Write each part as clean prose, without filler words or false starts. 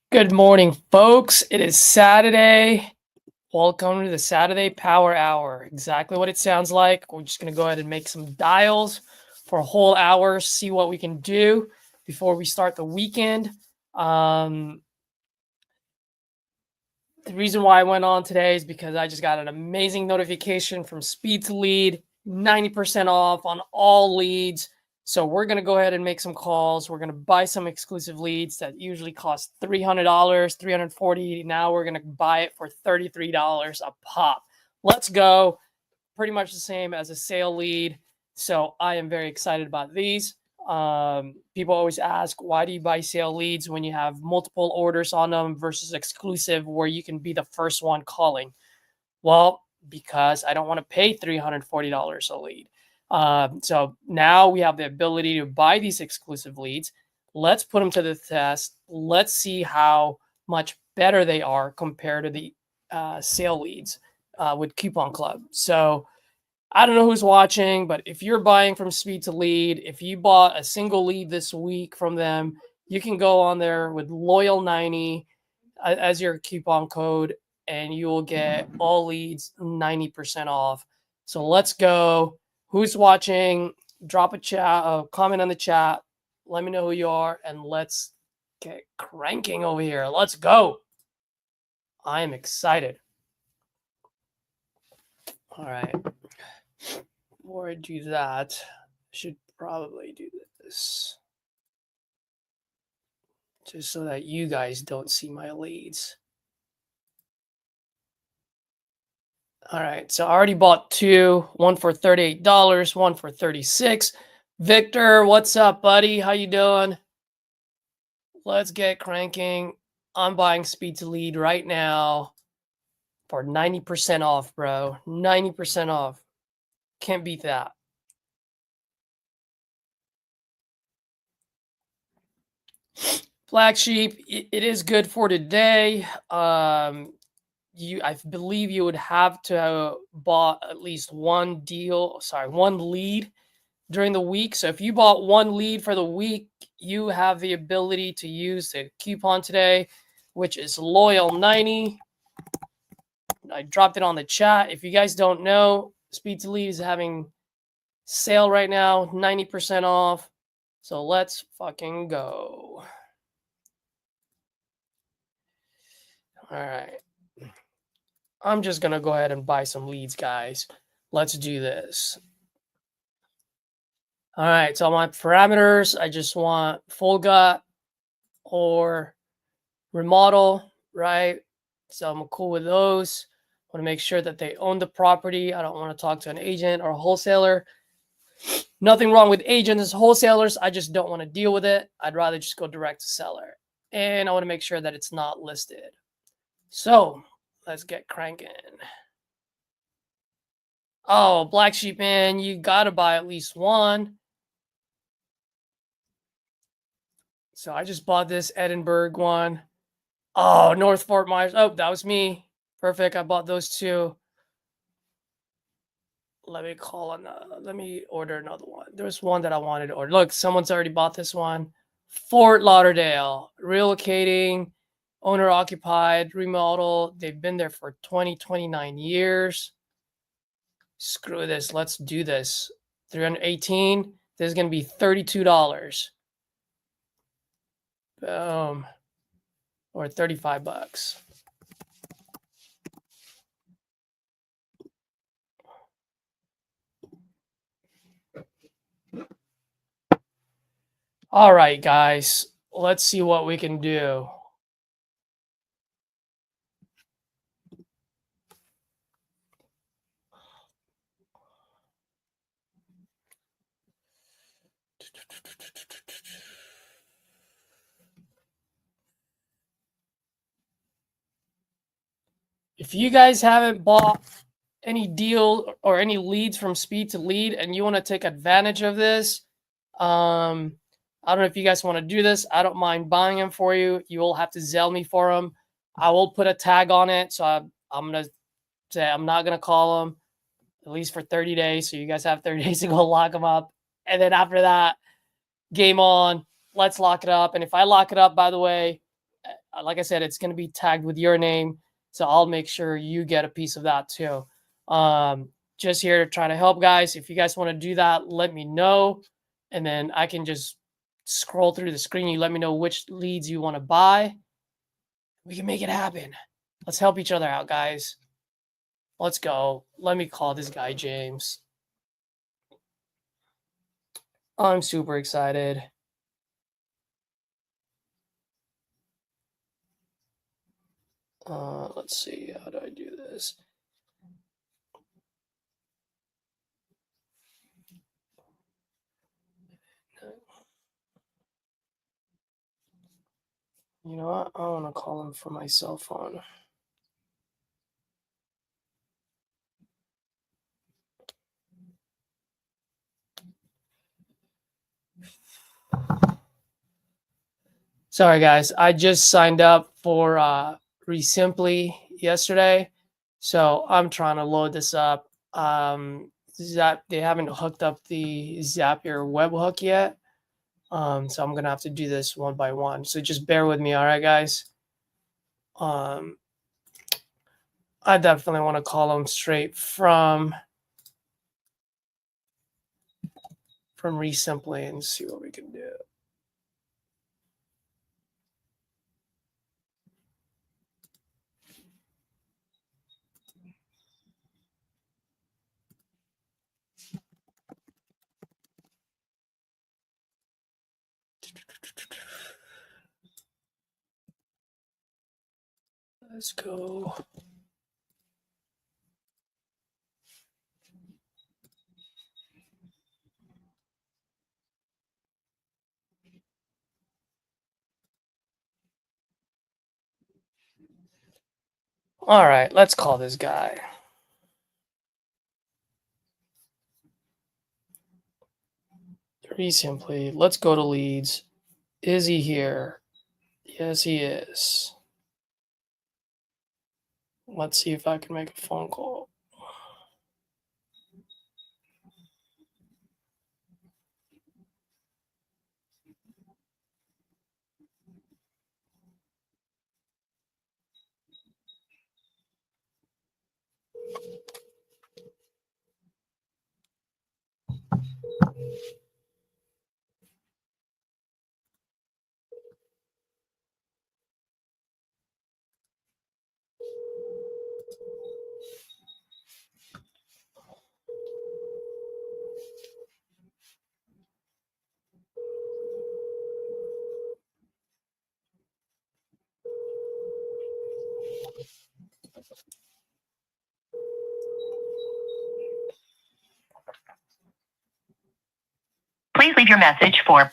Good morning, folks. It is Saturday. Welcome to the Saturday Power Hour. Exactly what it sounds like. We're just going to go ahead and make some dials for a whole hour, see what we can do before we start the weekend. The reason why I went on today is because I just got an amazing notification from Speed2Lead, 90% off on all leads. So we're going to go ahead and make some calls. We're going to buy some exclusive leads that usually cost $300, $340. Now we're going to buy it for $33 a pop. Let's go. Pretty much the same as a sale lead. So I am very excited about these. People always ask, why do you buy sale leads when you have multiple orders on them versus exclusive where you can be the first one calling? Well, because I don't want to pay $340 a lead. So now we have the ability to buy these exclusive leads. Let's put them to the test. Let's see how much better they are compared to the sale leads with Coupon Club. So I don't know who's watching, but if you're buying from Speed2Lead, if you bought a single lead this week from them, you can go on there with Loyal90 as your coupon code, and you will get all leads 90% off. So let's go. Who's watching? Drop a chat, comment on the chat. Let me know who you are, and let's get cranking over here. Let's go. I am excited. All right. Before I do that, I should probably do this just so that you guys don't see my leads. All right, so I already bought two, one for $38, one for $36. Victor, what's up, buddy? How you doing? Let's get cranking. I'm buying Speed2Lead right now for 90% off, bro. 90% off. Can't beat that. Black Sheep, it is good for today. I believe you would have to bought at least one lead during the week. So if you bought one lead for the week, you have the ability to use the coupon today, which is Loyal90. I dropped it on the chat. If you guys don't know, Speed2Lead is having sale right now, 90% off. So let's fucking go. All right. I'm just going to go ahead and buy some leads, guys. Let's do this. All right. So my parameters, I just want full gut or remodel, right? So I'm cool with those. I want to make sure that they own the property. I don't want to talk to an agent or a wholesaler. Nothing wrong with agents, wholesalers. I just don't want to deal with it. I'd rather just go direct to seller. And I want to make sure that it's not listed. So let's get cranking. Oh, Black Sheep, man, you got to buy at least one. So I just bought this Edinburgh one. Oh, North Fort Myers. Oh, that was me. Perfect. I bought those two. Let me order another one. There's one that I wanted to order. Look, someone's already bought this one. Fort Lauderdale, relocating, owner occupied, remodel. They've been there for 29 years. Screw this. Let's do this. 318. This is going to be $32. Boom. Or $35. All right, guys. Let's see what we can do. If you guys haven't bought any deal or any leads from Speed2Lead and you want to take advantage of this, I don't know if you guys want to do this. I don't mind buying them for you. You will have to Zelle me for them. I will put a tag on it. So I'm going to say I'm not going to call them at least for 30 days. So you guys have 30 days to go lock them up. And then after that, game on. Let's lock it up. And if I lock it up, by the way, like I said, it's going to be tagged with your name. So I'll make sure you get a piece of that too. Just here to try to help, guys. If you guys want to do that, let me know. And then I can just scroll through the screen. You let me know which leads you want to buy. We can make it happen. Let's help each other out, guys. Let's go. Let me call this guy James. I'm super excited. Let's see. How do I do this? You know what? I want to call him from my cell phone. Sorry, guys. I just signed up for Resimply yesterday, so I'm trying to load this up. They haven't hooked up the Zapier webhook yet, so I'm gonna have to do this one by one. So just bear with me, all right, guys. I definitely want to call them straight from Resimply and see what we can do. Let's go. All right, let's call this guy. Resimply. Let's go to leads. Is he here? Yes, he is. Let's see if I can make a phone call. Please leave your message for.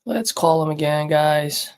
Let's call him again, guys.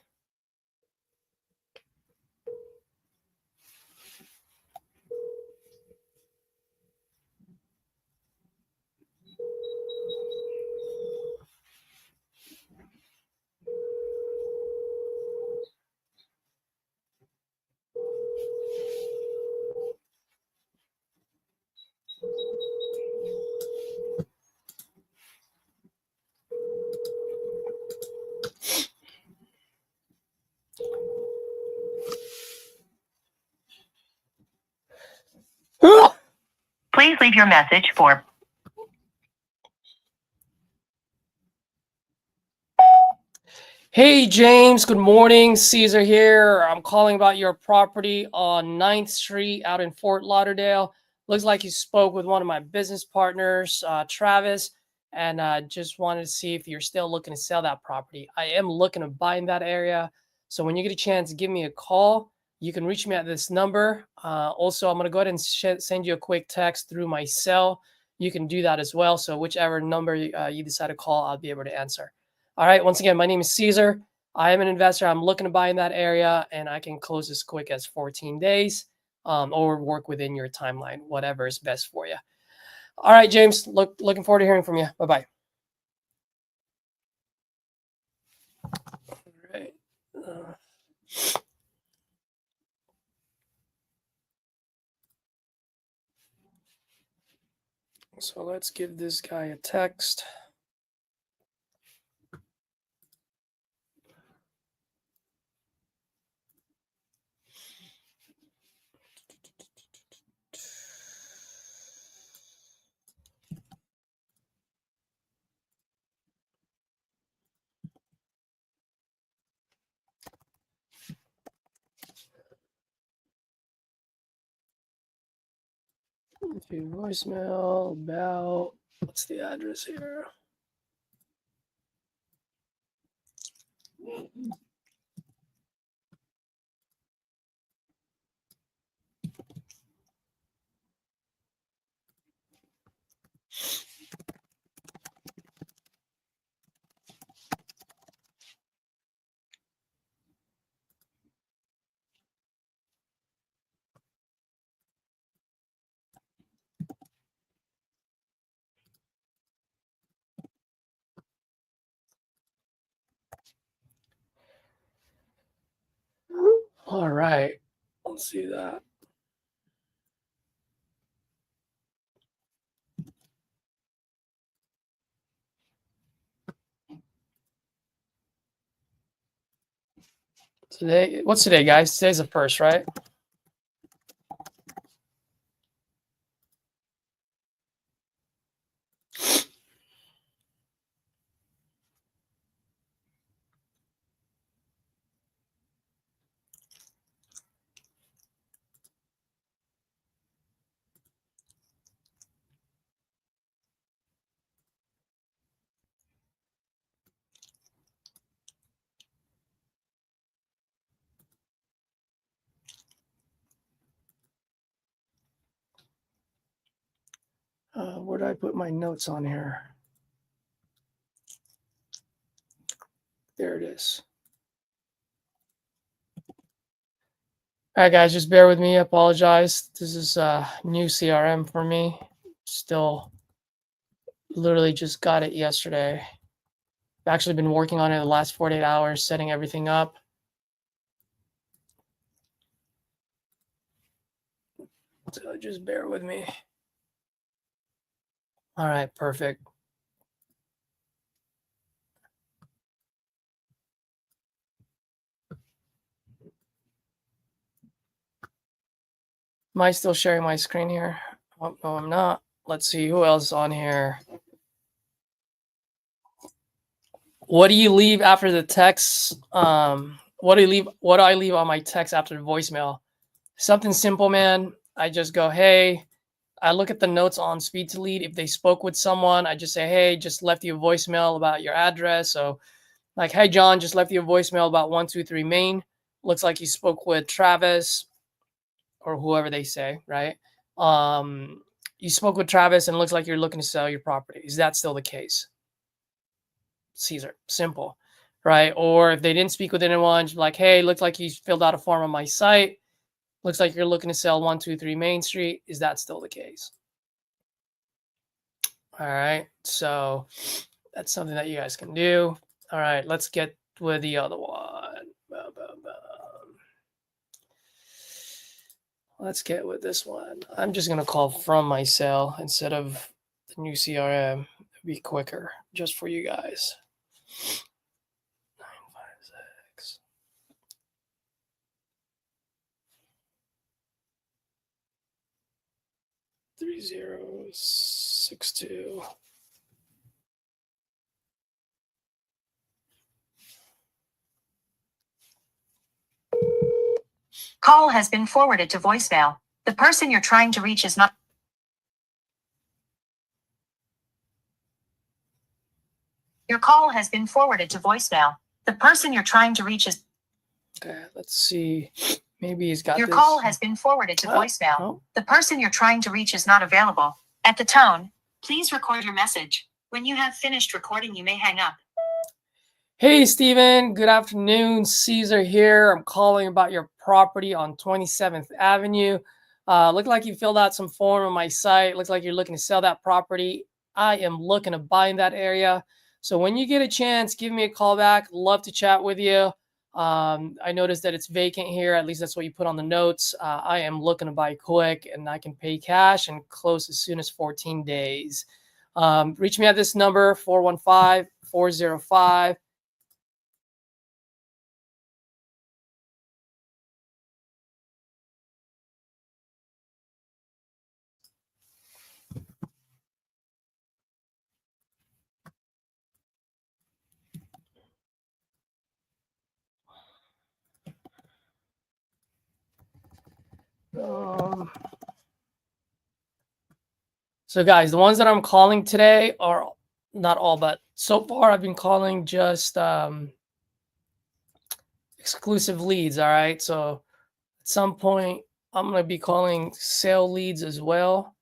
Please leave your message for. Hey, James. Good morning. Caesar here. I'm calling about your property on 9th Street out in Fort Lauderdale. Looks like you spoke with one of my business partners, Travis, and just wanted to see if you're still looking to sell that property. I am looking to buy in that area. So when you get a chance, give me a call. You can reach me at this number. Also, I'm going to go ahead and send you a quick text through my cell. You can do that as well. So whichever number you decide to call, I'll be able to answer. All right. Once again, my name is Caesar. I am an investor. I'm looking to buy in that area, and I can close as quick as 14 days or work within your timeline, whatever is best for you. All right, James. Looking forward to hearing from you. Bye-bye. All right. So let's give this guy a text. Voicemail about, what's the address here? All right, let's see that. Today, what's today, guys? Today's the 1st, right? Where did I put my notes on here? There it is. All right, guys, just bear with me. I apologize. This is a new CRM for me. Still, literally just got it yesterday. I've actually been working on it the last 48 hours, setting everything up. So just bear with me. All right, perfect. Am I still sharing my screen here? Oh, no, I'm not. Let's see who else is on here. What do you leave after the text? What do I leave on my text after the voicemail? Something simple, man. I just go, hey. I look at the notes on Speed2Lead. If they spoke with someone, I just say, hey, just left you a voicemail about your address. So like, hey, John, just left you a voicemail about 123 Main. Looks like you spoke with Travis or whoever they say, right? You spoke with Travis and it looks like you're looking to sell your property. Is that still the case? Caesar, simple, right? Or if they didn't speak with anyone, like, hey, looks like you filled out a form on my site. Looks like you're looking to sell 123 Main Street. Is that still the case? All right, so that's something that you guys can do. All right, let's get with the other one. Let's get with this one. I'm just going to call from my cell instead of the new CRM. It'd be quicker just for you guys. 956. Three 3062. Call has been forwarded to voicemail. The person you're trying to reach is not. Your call has been forwarded to voicemail. The person you're trying to reach is. Okay, let's see. Maybe he's got Your this. call has been forwarded to voicemail. Oh. The person you're trying to reach is not available. At the tone, please record your message. When you have finished recording, you may hang up. Hey, Steven. Good afternoon. Caesar here. I'm calling about your property on 27th Avenue. Looked like you filled out some form on my site. Looks like you're looking to sell that property. I am looking to buy in that area. So when you get a chance, give me a call back. Love to chat with you. I noticed that it's vacant here. At least that's what you put on the notes. I am looking to buy quick, and I can pay cash and close as soon as 14 days. Reach me at this number, 415-405. So guys, the ones that I'm calling today are not all, but so far I've been calling just exclusive leads. All right. So at some point I'm going to be calling sale leads as well.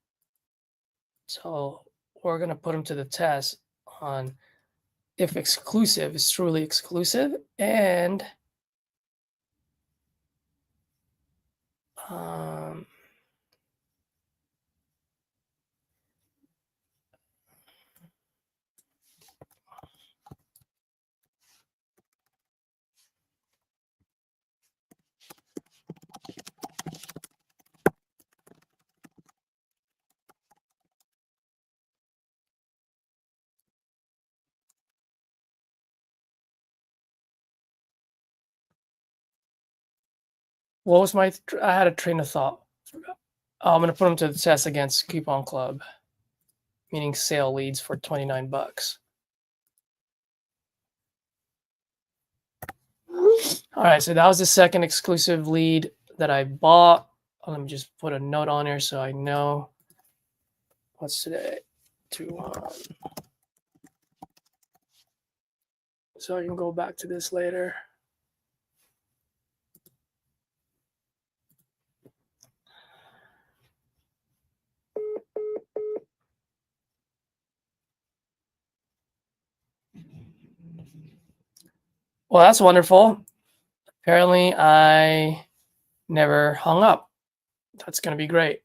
So we're going to put them to the test on if exclusive is truly exclusive. And what was my, I had a train of thought. Oh, I'm going to put them to the test against Coupon Club, meaning sale leads for $29. All right, so that was the second exclusive lead that I bought. Let me just put a note on here so I know what's today. So I can go back to this later. Well, that's wonderful. Apparently, I never hung up. That's going to be great.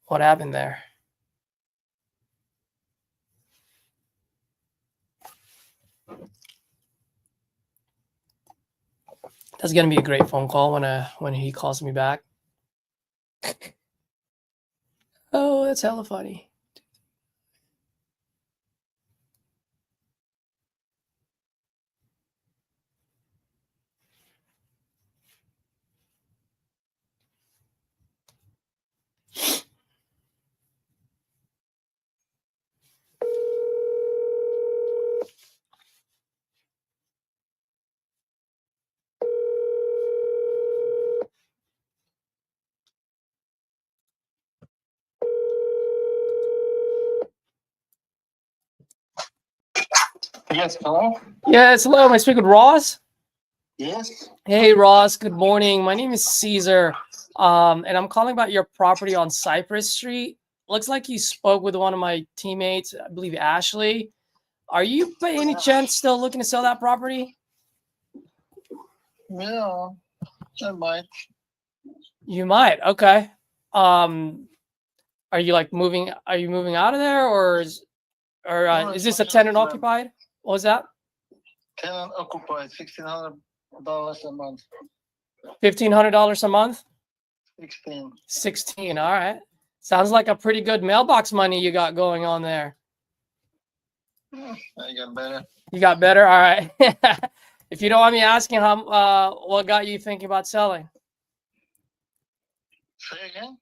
What happened there? That's going to be a great phone call when he calls me back. Oh, that's hella funny. Yes, hello? Yes, hello. Am I speaking with Ross? Yes. Hey, Ross. Good morning. My name is Caesar, and I'm calling about your property on Cypress Street. Looks like you spoke with one of my teammates, I believe Ashley. Are you by any chance still looking to sell that property? Yeah, I might. You might. Okay. Are you like moving? Are you moving out of there, or is this a tenant occupied? What was that? Tenant occupied, $1,600 a month. $1,500 a month? 16. 16. All right. Sounds like a pretty good mailbox money you got going on there. I got better. You got better? All right. If you don't mind me asking, what got you thinking about selling? Say again?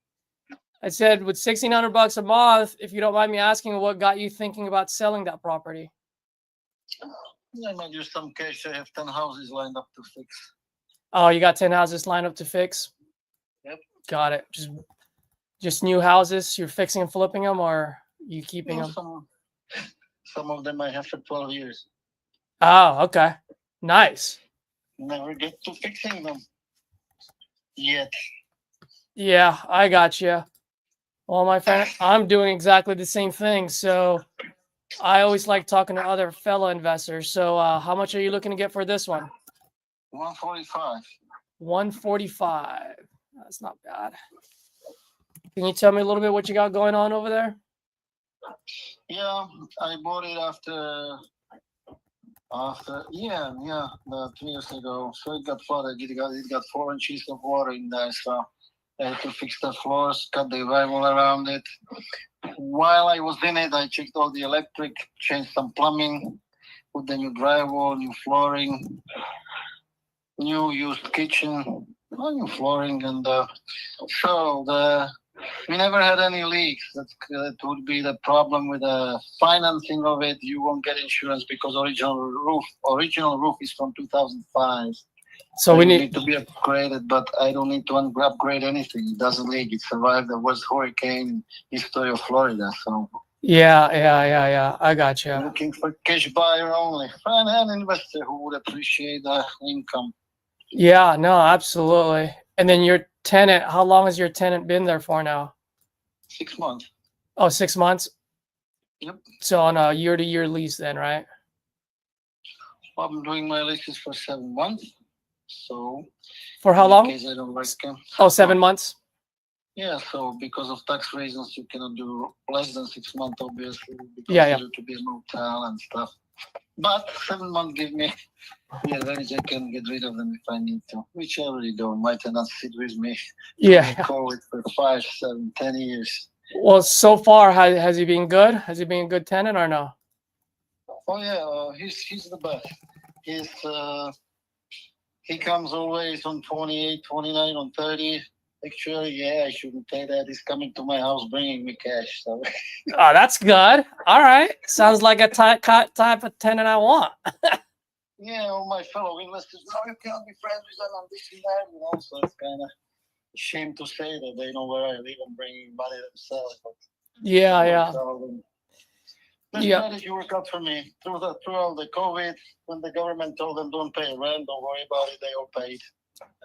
I said with $1,600 a month, if you don't mind me asking, what got you thinking about selling that property? I might use some cash. I have 10 houses lined up to fix. Oh, you got 10 houses lined up to fix? Yep. Got it. Just new houses you're fixing and flipping them, or you keeping them? Some of them I have for 12 years. Oh, okay. Nice. Never get to fixing them yet. Yeah, I got you. Well, my friend, I'm doing exactly the same thing. So I always like talking to other fellow investors. So how much are you looking to get for this one? 145. 145. That's not bad. Can you tell me a little bit what you got going on over there? Yeah, I bought it after After, yeah, 2 years ago. So it got flooded. It got 4 inches of water in there. So I had to fix the floors, cut the drywall around it. While I was in it, I checked all the electric, changed some plumbing, put the new drywall, new flooring, new used kitchen, new flooring, and we never had any leaks. That would be the problem with the financing of it. You won't get insurance because original roof is from 2005. So we it need. to be upgraded, but I don't need to upgrade anything. It doesn't leak. It survived the worst hurricane history of Florida. So Yeah. I got you. looking for cash buyer only. Find an investor who would appreciate the income. Yeah, no, absolutely. And then your tenant, how long has your tenant been there for now? 6 months. Oh, 6 months? Yep. So on a year-to-year lease then, right? I'm doing my leases for 7 months. So For how in long? case I don't like them. Oh, 7 months? Yeah, so because of tax reasons, you cannot do less than 6 months, obviously. Because Yeah. to be a motel and stuff. But 7 months give me the advantage I can get rid of them if I need to, which I really don't. My tenants sit with me. Yeah. COVID for 5, 7, 10 years. Well, so far, has he been good? Has he been a good tenant or no? Oh yeah, he's the best. He comes always on 28, 29, on 30. Actually, yeah, I shouldn't say that. He's coming to my house bringing me cash. So. Oh, that's good. All right. Sounds like a type of tenant I want. Yeah, all my fellow investors, no, you can't be friends with them and this and that, so it's kind of a shame to say that they know where I live and bringing money themselves. But Yeah. The Yeah. strategy worked out for me. Through all the COVID, when the government told them don't pay rent, don't worry about it, they all paid.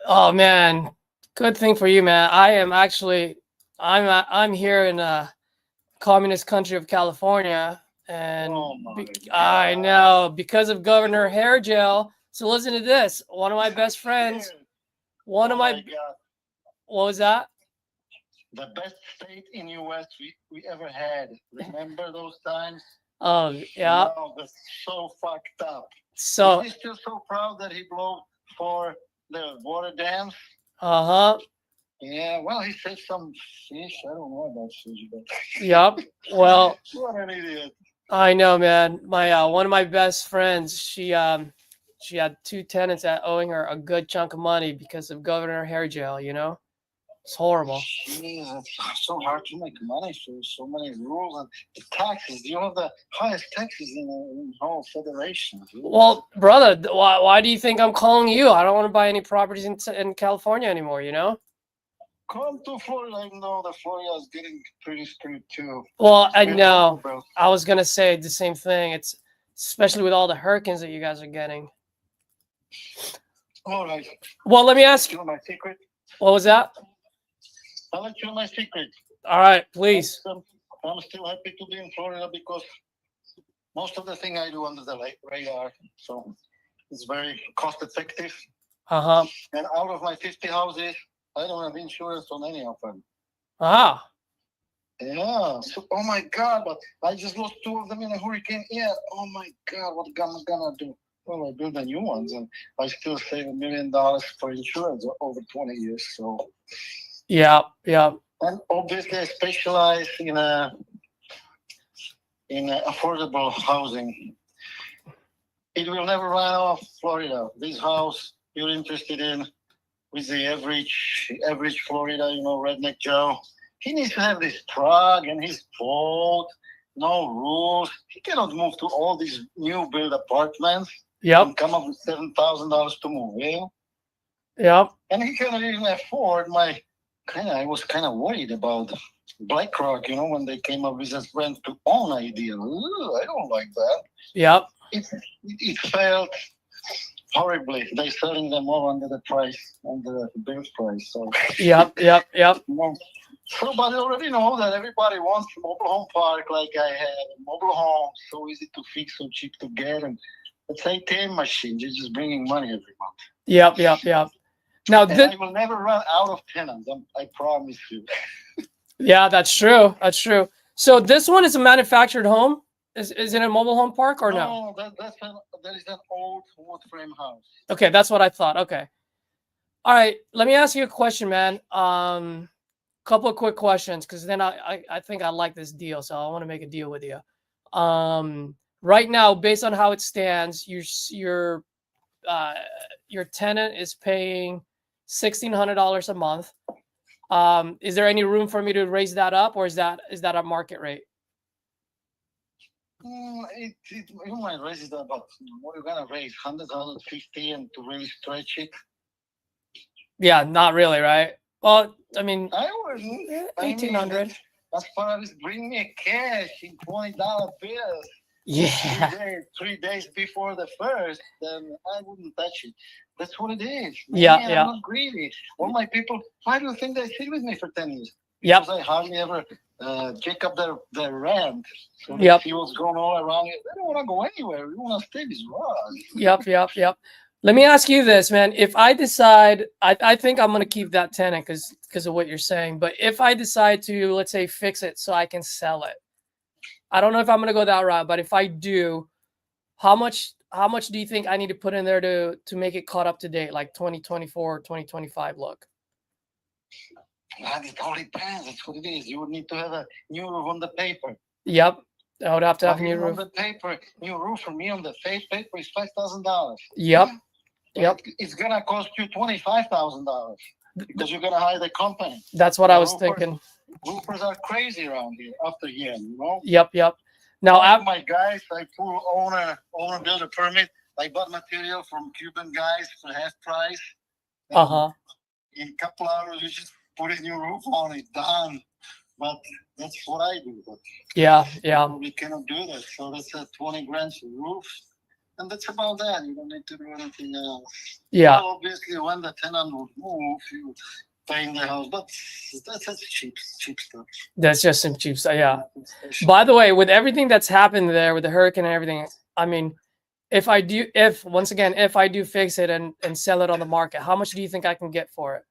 Oh man, good thing for you, man. I'm here in a communist country of California, and Oh my I God. know because of Governor Hair Gel. So listen to this. One of my best friends. One of my. God. What was that? The best state in US we ever had. Remember those times? Oh yeah. No, that's so fucked up. So. He's still so proud that he blew for the water dams. Uh-huh. Yeah, well, he said some fish. I don't know about fish, but Yep. Well, what an idiot. I know, man. My one of my best friends, she had 2 tenants that owing her a good chunk of money because of Governor Hair Gel, It's horrible. Jeez, it's so hard to make money for so many rules and the taxes. You have the highest taxes in the whole federation. Well, brother, why do you think I'm calling you? I don't want to buy any properties in California anymore, Come to Florida. I know that Florida is getting pretty screwed too. Well, I know. I was going to say the same thing. It's especially with all the hurricanes that you guys are getting. All right. Well, let me ask you my secret. What was that? I'll let you my secret. All right, please. I'm still happy to be in Florida because most of the thing I do under the radar, so it's very cost effective. Uh-huh. And out of my 50 houses, I don't have insurance on any of them. Ah. Yeah. So, oh my God! But I just lost 2 of them in a hurricane. Yeah. Oh my God! What am I gonna do? Well, I build the new ones, and I still save $1 million for insurance over 20 years. So. Yeah. And obviously, I specialize in affordable housing. It will never run off Florida. This house you're interested in, with the average Florida, redneck Joe, he needs to have this truck and his boat, no rules. He cannot move to all these new build apartments. Yep. And come up with $7,000 to move in. Yep. And he cannot even afford I was kind of worried about BlackRock, when they came up with this rent to own idea. I don't like that. Yep. It failed horribly. They're selling them all under the build price. So. Yep. So, but I already know that everybody wants a mobile home park like I had. A mobile home, so easy to fix, so cheap to get. And it's ATM machine. You're just bringing money every month. Yep. Now, I will never run out of tenants. I promise you. Yeah, that's true. So this one is a manufactured home. Is it a mobile home park or no? No, that is an old wood frame house. Okay, that's what I thought. Okay. All right. Let me ask you a question, man. Couple of quick questions, because then I think I like this deal, so I want to make a deal with you. Right now, based on how it stands, your tenant is paying $1,600 a month. Is there any room for me to raise that up, or is that a market rate? You might raise it about, what are you gonna raise, 100, 150, and to really stretch it? Yeah, not really, right? Well, I mean, I wouldn't. 1,800. As far as bring me cash in $20 bills. Yeah. 3 days before the first, then I wouldn't touch it. That's what it is. Yeah, Man, yeah. I'm not greedy. All my people, why do you think they stay with me for 10 years? Yep. Because I hardly ever jack up their rent. So Yep. the fuel's going all around it. They don't want to go anywhere. We want to stay with us. Yep. Let me ask you this, man. If I decide, I think I'm going to keep that tenant because of what you're saying. But if I decide to, let's say, fix it so I can sell it, I don't know if I'm going to go that route. But if I do, how much do you think I need to put in there to make it caught up to date, like 2024, 2025 look? Man, it all depends. That's what it is. You would need to have a new roof on the paper. Yep. I would have to have a new On roof. the paper, new roof for me on the fake paper is $5,000. Yep. Yep. It's gonna cost you $25,000 because you're gonna hire the company. That's what I was thinking. Roofers are crazy around here after here, you know. Yep. Now, my guys, I pull owner builder permit. I bought material from Cuban guys for half price. In a couple hours, you just put a new roof on it, done. But that's what I do. But yeah. We cannot do that. So that's a 20 grand roof. And that's about that. You don't need to do anything else. Yeah. So obviously, when the tenant would move, you pay in the house. But that's cheap stuff. That's just some cheap stuff. Yeah. By the way, with everything that's happened there, with the hurricane and everything, I mean, if I do fix it and sell it on the market, how much do you think I can get for it?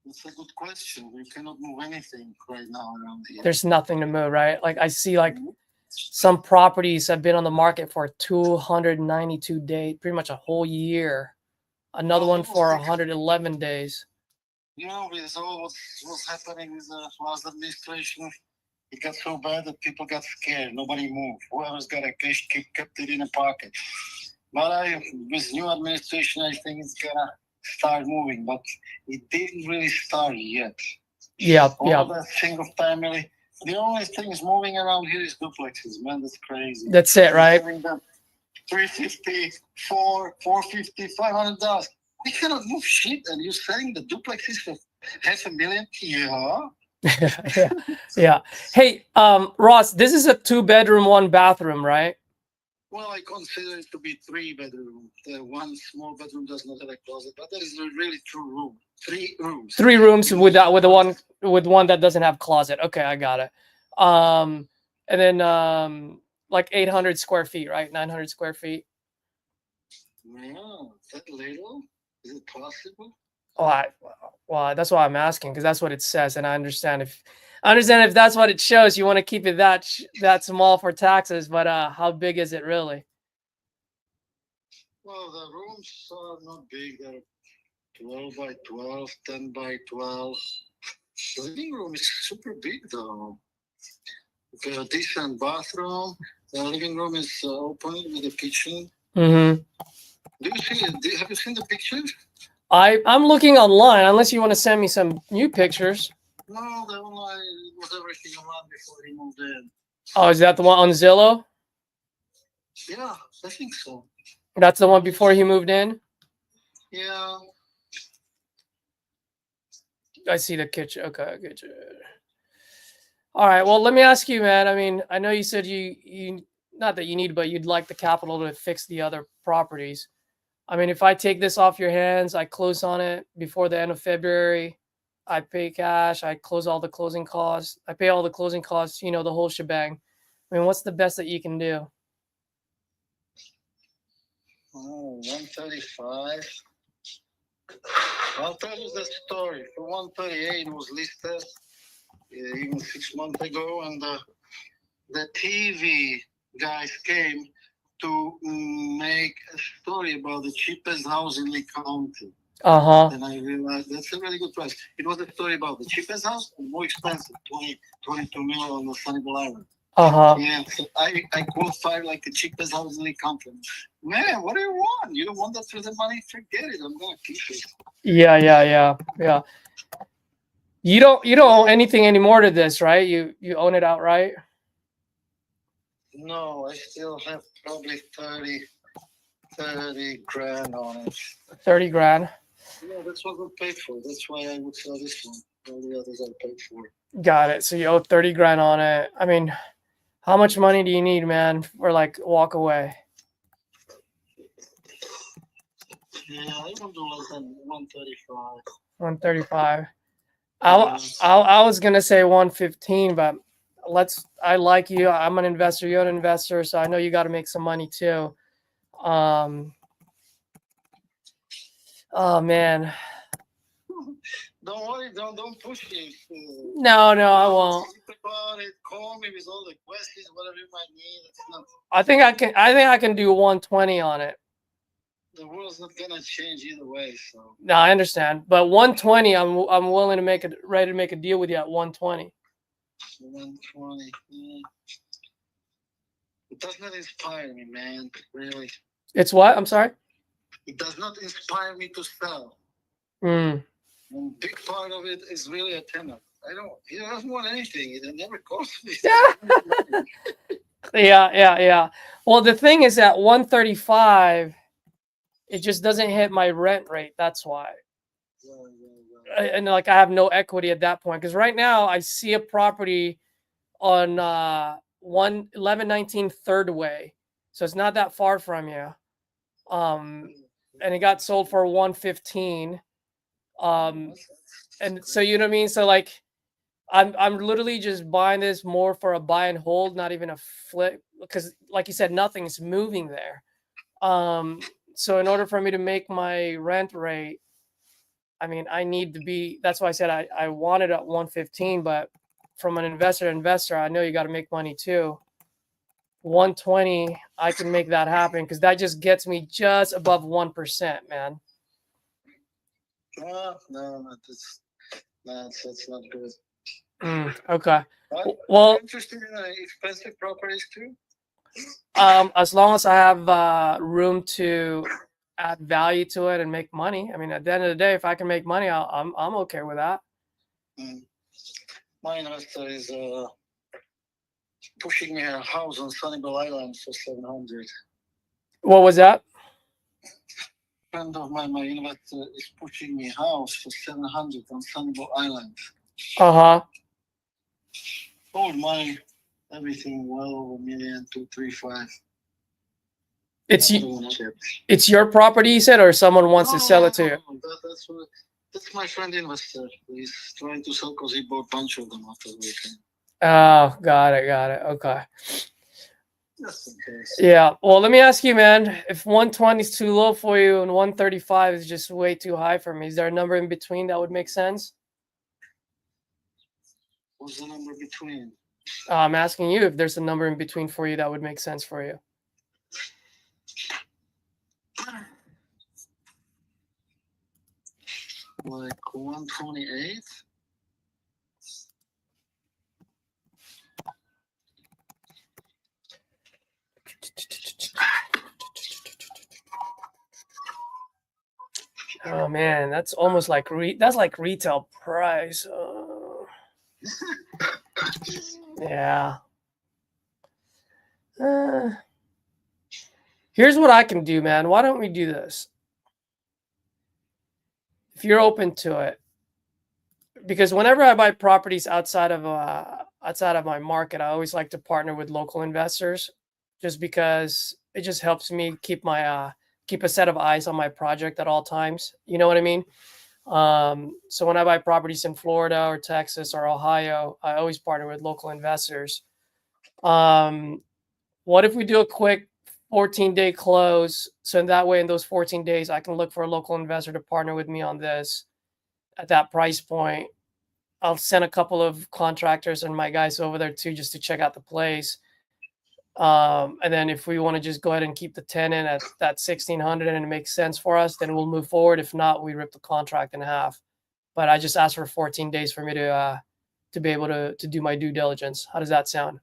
That's a good question. We cannot move anything right now around here. There's nothing to move, right? Like I see, like some properties have been on the market for 292 days, pretty much a whole year. Another one for 111 days. You know, with all what's happening with the last administration, it got so bad that people got scared. Nobody moved. Whoever's got a cash kept it in a pocket. But with new administration, I think it's gonna start moving, but it didn't really start yet. All the single family. The only thing is moving around here is duplexes, man. That's crazy. That's it, right? $350, $450, $500. We cannot move shit, and you're selling the duplexes for $500,000? Yeah. Yeah. Hey, Ross, this is a 2-bedroom, 1-bathroom, right? Well, I consider it to be 3-bedroom. The one small bedroom does not have a closet, but that is really 2 rooms. 3 rooms. 3 rooms with one that doesn't have closet. Okay, I got it. And then like 800 square feet, right? 900 square feet. Yeah, that little? Is it possible? Well, that's why I'm asking, because that's what it says, and I understand if that's what it shows, you want to keep it that small for taxes, but how big is it really? Well, the rooms are not big. They're 12 by 12, 10 by 12. The living room is super big, though. Okay, a decent bathroom. The living room is open with a kitchen. Mm-hmm. Have you seen the pictures? I'm looking online, unless you want to send me some new pictures. No, the online was everything online before he moved in. Oh, is that the one on Zillow? Yeah, I think so. That's the one before he moved in? Yeah. I see the kitchen. Okay, kitchen. All right. Well, let me ask you, man. I mean, I know you said you not that you need, but you'd like the capital to fix the other properties. I mean, if I take this off your hands, I close on it before the end of February, I pay cash, I close all the closing costs, I pay all the closing costs, the whole shebang. I mean, what's the best that you can do? Oh, 135. I'll tell you the story. For 138, it was listed even 6 months ago, and the TV guys came to make a story about the cheapest house in Lee County. Uh-huh. And I realized that's a really good price. It was a story about the cheapest house and more expensive, 22 million on the Sunnyball Island. Uh-huh. Yeah, so I qualified like the cheapest house in the country. Man, what do you want? You don't want that for the money? Forget it. I'm gonna keep it. Yeah. You don't own anything anymore to this, right? You own it outright? No, I still have probably 30 grand on it. 30 grand. Yeah, that's what we paid for. That's why I would sell this one. All the others I paid for. Got it. So you owe 30 grand on it. I mean, how much money do you need, man, or like walk away? Yeah, I don't do less than 135. 135. I was gonna say 115, but I like you. I'm an investor, you're an investor, so I know you got to make some money too. Oh man. Don't worry, don't push me. No, I won't. Think about it. Call me with all the questions, whatever you might need. It's not. I think I can do 120 on it. The world's not gonna change either way. So. No, I understand, but 120, I'm willing to ready to make a deal with you at 120. 120. Yeah. It does not inspire me, man. Really. It's what? I'm sorry. It does not inspire me to sell. Mm. And big part of it is really a tenant. He doesn't want anything. It never costs me. Yeah. Well, the thing is at 135, it just doesn't hit my rent rate. That's why. Right. And like I have no equity at that point because right now I see a property on 1119 Third Way, so it's not that far from you. And it got sold for 115. And so you know what I mean. So like, I'm literally just buying this more for a buy and hold, not even a flip, because like you said, nothing's moving there. So in order for me to make my rent rate, I mean, I need to be. That's why I said I wanted at 115, but from an investor, I know you got to make money too. 120, I can make that happen because that just gets me just above 1%, man. No, that's not good. Okay. Well, I'm interested in expensive properties too. As long as I have room to add value to it and make money. I mean, at the end of the day, if I can make money, I'm okay with that. My investor is pushing me a house on Sunnyball Island for 700. What was that? Friend of mine, my investor, is pushing me a house for 700 on Sunnyball Island. Old money, everything well over $1 million, 235. It's your property, you said, or someone wants to sell it to you? That's my friend investor. He's trying to sell because he bought a bunch of them after the weekend. Oh, got it. Okay. Just in case. Yeah. Well, let me ask you, man, if 120 is too low for you and 135 is just way too high for me, is there a number in between that would make sense? What's the number between? I'm asking you if there's a number in between for you that would make sense for you. Like 128? Oh man, that's almost like that's like retail price. Yeah. Here's what I can do, man. Why don't we do this? If you're open to it, because whenever I buy properties outside of my market, I always like to partner with local investors, just because it just helps me keep my keep a set of eyes on my project at all times. You know what I mean? So when I buy properties in Florida or Texas or Ohio, I always partner with local investors. What if we do a quick 14-day close? So in that way, in those 14 days, I can look for a local investor to partner with me on this at that price point. I'll send a couple of contractors and my guys over there too, just to check out the place. And then if we want to just go ahead and keep the tenant at that 1,600 and it makes sense for us, then we'll move forward. If not, we rip the contract in half. But I just asked for 14 days for me to be able to do my due diligence. How does that sound?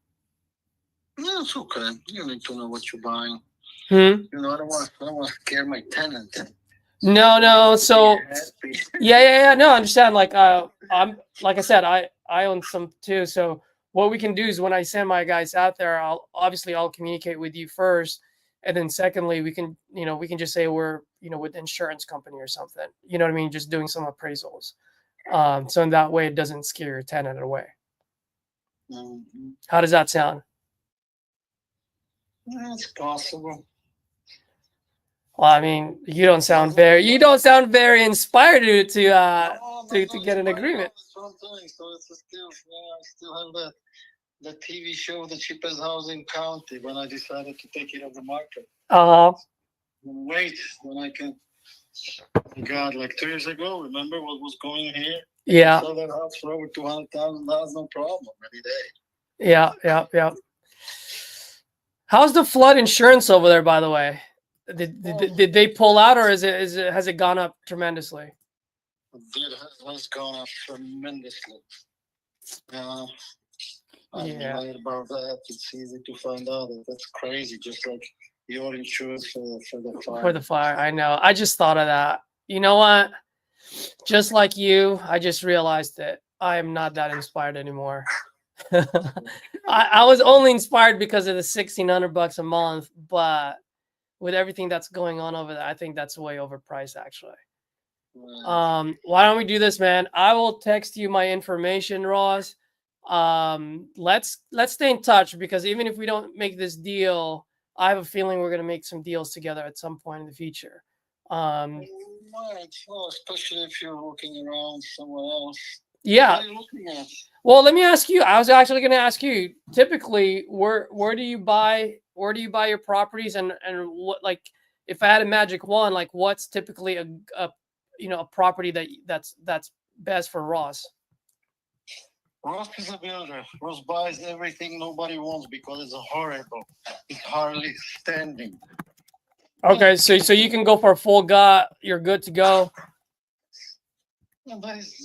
No, it's okay. You need to know what you're buying. Hmm? You know, I don't want to scare my tenant. No. So Happy. yeah. No, I understand. Like I'm like I said, I own some too. So what we can do is when I send my guys out there, I'll communicate with you first, and then secondly, we can just say we're with the insurance company or something. You know what I mean? Just doing some appraisals. So in that way, it doesn't scare your tenant away. Mhm. How does that sound? It's possible. Well, I mean, you don't sound very inspired to No, get an it's agreement. That's what I'm doing. So it's still, I still have the TV show, The Cheapest House in County, when I decided to take it off the market. Wait, when I can. God, like 2 years ago, remember what was going here? Yeah. I sold that house for over $200,000, no problem, any day. Yeah. How's the flood insurance over there, by the way? Did they pull out, or has it gone up tremendously? It has gone up tremendously. I'm Yeah. right about that. It's easy to find out. That's crazy. Just like your insurance for the fire. For the fire, I know. I just thought of that. You know what? Just like you, I just realized that I am not that inspired anymore. I was only inspired because of the $1,600 a month, but with everything that's going on over there, I think that's way overpriced, actually. Right. Why don't we do this, man? I will text you my information, Ross. Let's stay in touch, because even if we don't make this deal, I have a feeling we're gonna make some deals together at some point in the future. Right. Well, especially if you're looking around somewhere else. Yeah. What are you looking at? Well, let me ask you. I was actually going to ask you. Typically, where do you buy your properties, and what, like, if I had a magic wand, like, what's typically a property that's best for Ross? Ross is a builder. Ross buys everything nobody wants because it's horrible. It's hardly standing. Okay, so you can go for a full gut. You're good to go. And there's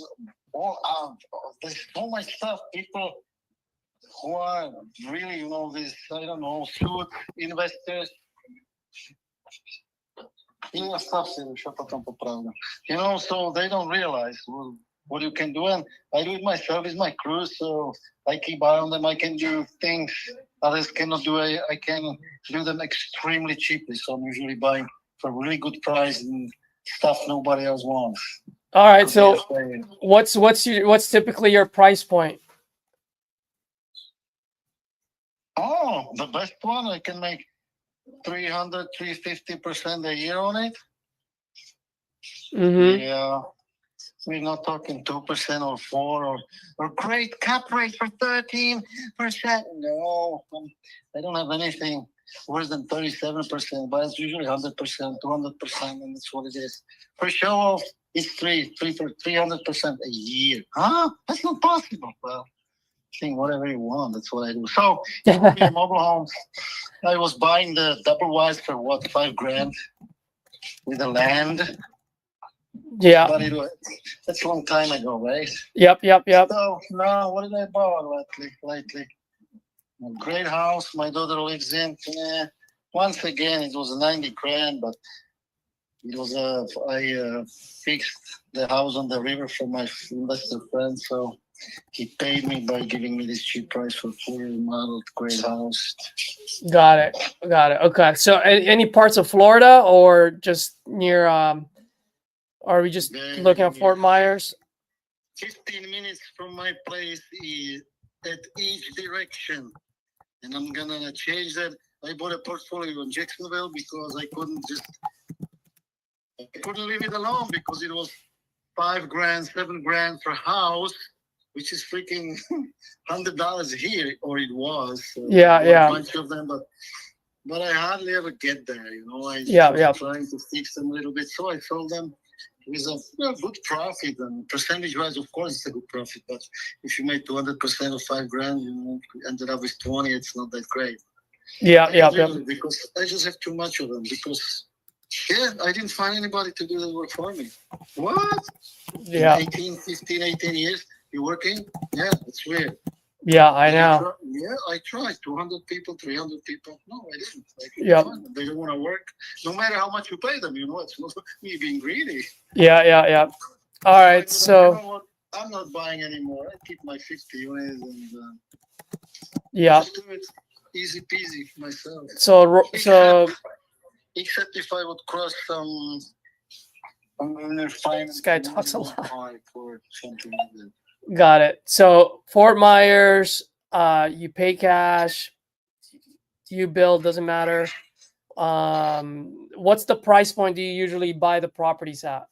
so much stuff. People who are really, this, I don't know, suit investors. So they don't realize what you can do. And I do it myself, it's my crew, so I keep eye on them. I can do things others cannot do. I can do them extremely cheaply. So I'm usually buying for a really good price and stuff nobody else wants. All right. So what's typically your price point? Oh, the best one, I can make 300, 350% a year on it. Mm-hmm. Yeah. We're not talking 2% or 4 or great cap rate for 13%. No, I don't have anything worse than 37%, but it's usually 100%, 200%, and that's what it is. For show off, it's 300% a year. Huh? That's not possible. Well, think whatever you want. That's what I do. So, in mobile homes, I was buying the double wides for what, $5,000 with the land. Yeah. But that's a long time ago, right? Yep. So now, what did I buy lately? A great house my daughter lives in. Once again, it was $90,000, but it was I fixed the house on the river for my investor friend, so he paid me by giving me this cheap price for fully remodeled great house. Got it. Okay. So any parts of Florida, or just near? Are we just looking at Fort Myers? 15 minutes from my place is at each direction. And I'm gonna change that. I bought a portfolio in Jacksonville because I couldn't leave it alone, because it was $5,000, $7,000 per house, which is freaking $100 here, or it was. So Yeah. a bunch of them, but I hardly ever get there. I was trying to fix them a little bit, so I sold them with a good profit, and percentage-wise, of course, it's a good profit. But if you made 200% of $5,000, you ended up with 20. It's not that great. Yeah, yeah, Really, because I just have too much of them. Because I didn't find anybody to do the work for me. What? yeah, 18 years, you working? Yeah, it's weird. yeah. I know. I tried 200 people, 300 people. No, I didn't. I couldn't Yep. find them. They don't want to work, no matter how much you pay them. It's not me being greedy. Yeah, yeah, yeah. All right, so you know what? I'm not buying anymore. I keep my 50 units and yeah. just do it easy peasy myself. So Except if I would cross some. This guy talks a lot. Or something like that. Got it. So Fort Myers, you pay cash, you bill, doesn't matter. What's the price point do you usually buy the properties at?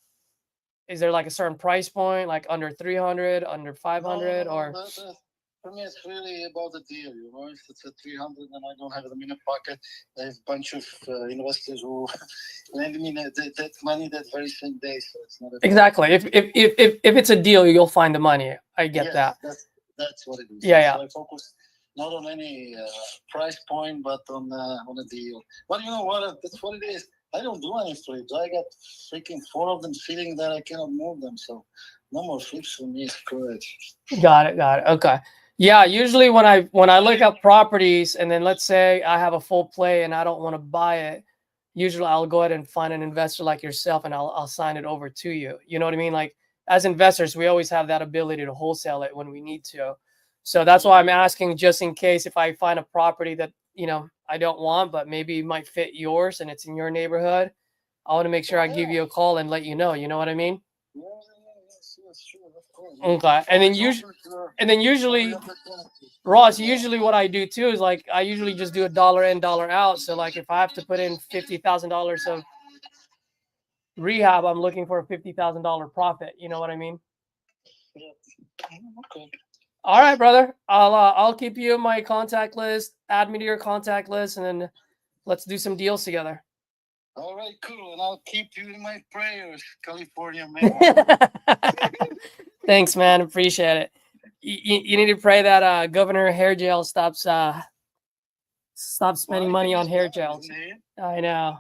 Is there like a certain price point, like under 300, under 500, or? For me, it's really about the deal. If it's at 300 and I don't have them in a pocket, I have a bunch of investors who lend me that money that very same day. So it's not exactly. If it's a deal, you'll find the money. I get that. That's what it is. Yeah, yeah. So I focus not on any price point, but on a deal. But you know what? That's what it is. I don't do any flips. I got freaking 4 of them sitting there. I cannot move them. So no more flips for me. Screw it. Got it. Okay. Yeah. Usually when I look up properties and then let's say I have a full play and I don't want to buy it, usually I'll go ahead and find an investor like yourself and I'll sign it over to you. You know what I mean? Like as investors, we always have that ability to wholesale it when we need to. So that's why I'm asking, just in case if I find a property that, I don't want, but maybe might fit yours and it's in your neighborhood, I want to make sure I give you a call and let you know. You know what I mean? Okay. And then usually, Ross, usually what I do too is like I usually just do a dollar in, dollar out. So like if I have to put in $50,000 of rehab, I'm looking for a $50,000 profit. You know what I mean? Okay. All right, brother. I'll keep you in my contact list. Add me to your contact list, and then let's do some deals together. All right, cool. And I'll keep you in my prayers, California man. Thanks, man. Appreciate it. You need to pray that Governor Hair Gel stops spending money on hair gels. I know.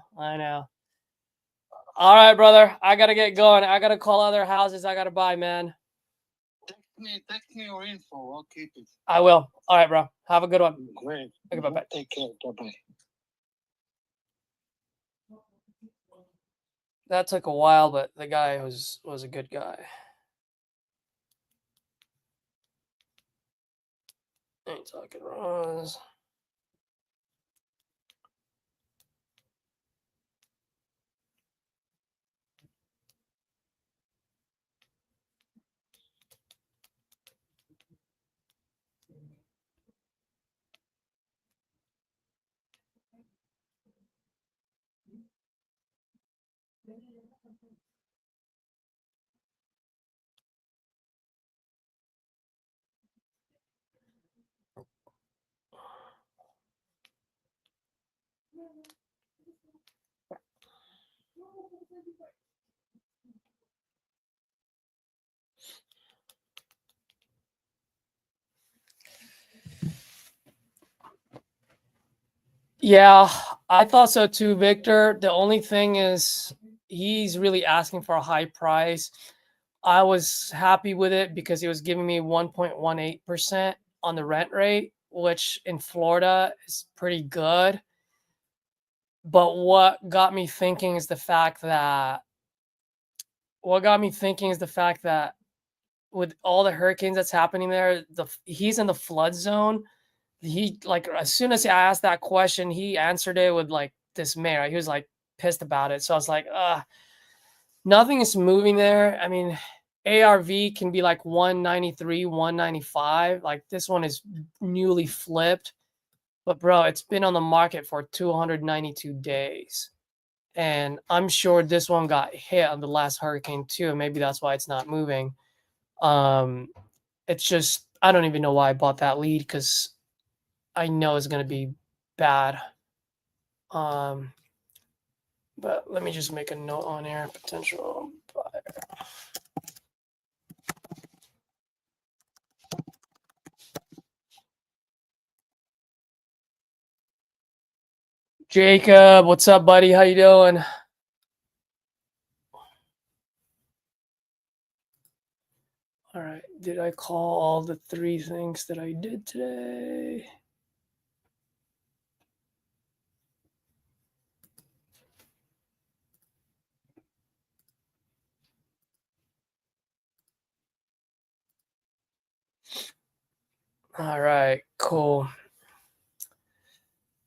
All right, brother. I gotta get going. I gotta call other houses I gotta buy, man. Text me your info. I'll keep it. I will. All right, bro. Have a good one. Great. Okay, bye-bye. Take care. Bye-bye. That took a while, but the guy was a good guy. Ain't talking Ross. Yeah, I thought so too, Victor. The only thing is he's really asking for a high price. I was happy with it because he was giving me 1.18% on the rent rate, which in Florida is pretty good. But what got me thinking is the fact that with all the hurricanes that's happening there, he's in the flood zone. He like as soon as I asked that question, he answered it with like dismay. Right? He was like pissed about it. So I was like, nothing is moving there. I mean, ARV can be like 193, 195. Like this one is newly flipped. But bro, it's been on the market for 292 days. And I'm sure this one got hit on the last hurricane too. And maybe that's why it's not moving. It's just I don't even know why I bought that lead because I know it's gonna be bad. But let me just make a note on here. Potential buyer. Jacob, what's up, buddy? How you doing? All right. Did I call all the 3 things that I did today? All right, cool.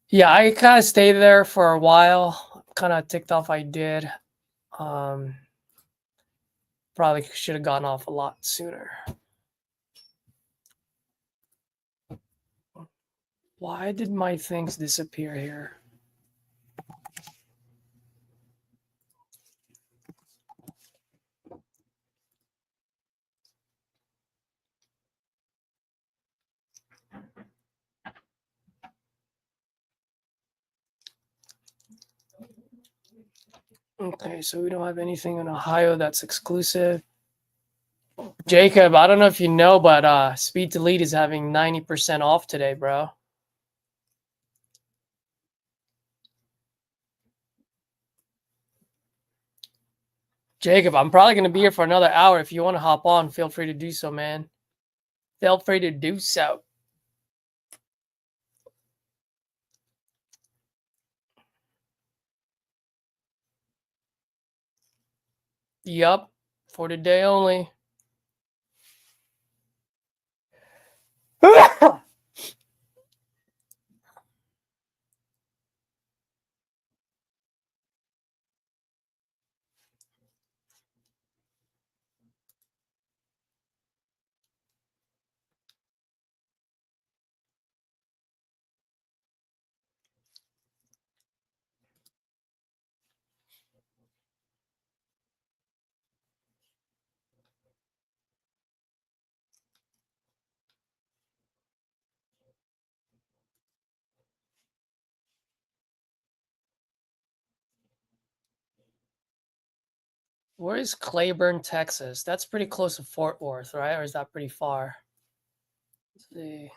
Yeah, I kind of stayed there for a while. Kind of ticked off I did. Probably should have gotten off a lot sooner. Why did my things disappear here? Okay, so we don't have anything in Ohio that's exclusive. Jacob, I don't know if you know, but Speed2Lead is having 90% off today, bro. Jacob, I'm probably going to be here for another hour. If you want to hop on, feel free to do so, man. Feel free to do so. Yup, for today only. Where is Claiborne, Texas? That's pretty close to Fort Worth, right? Or is that pretty far? Let's see.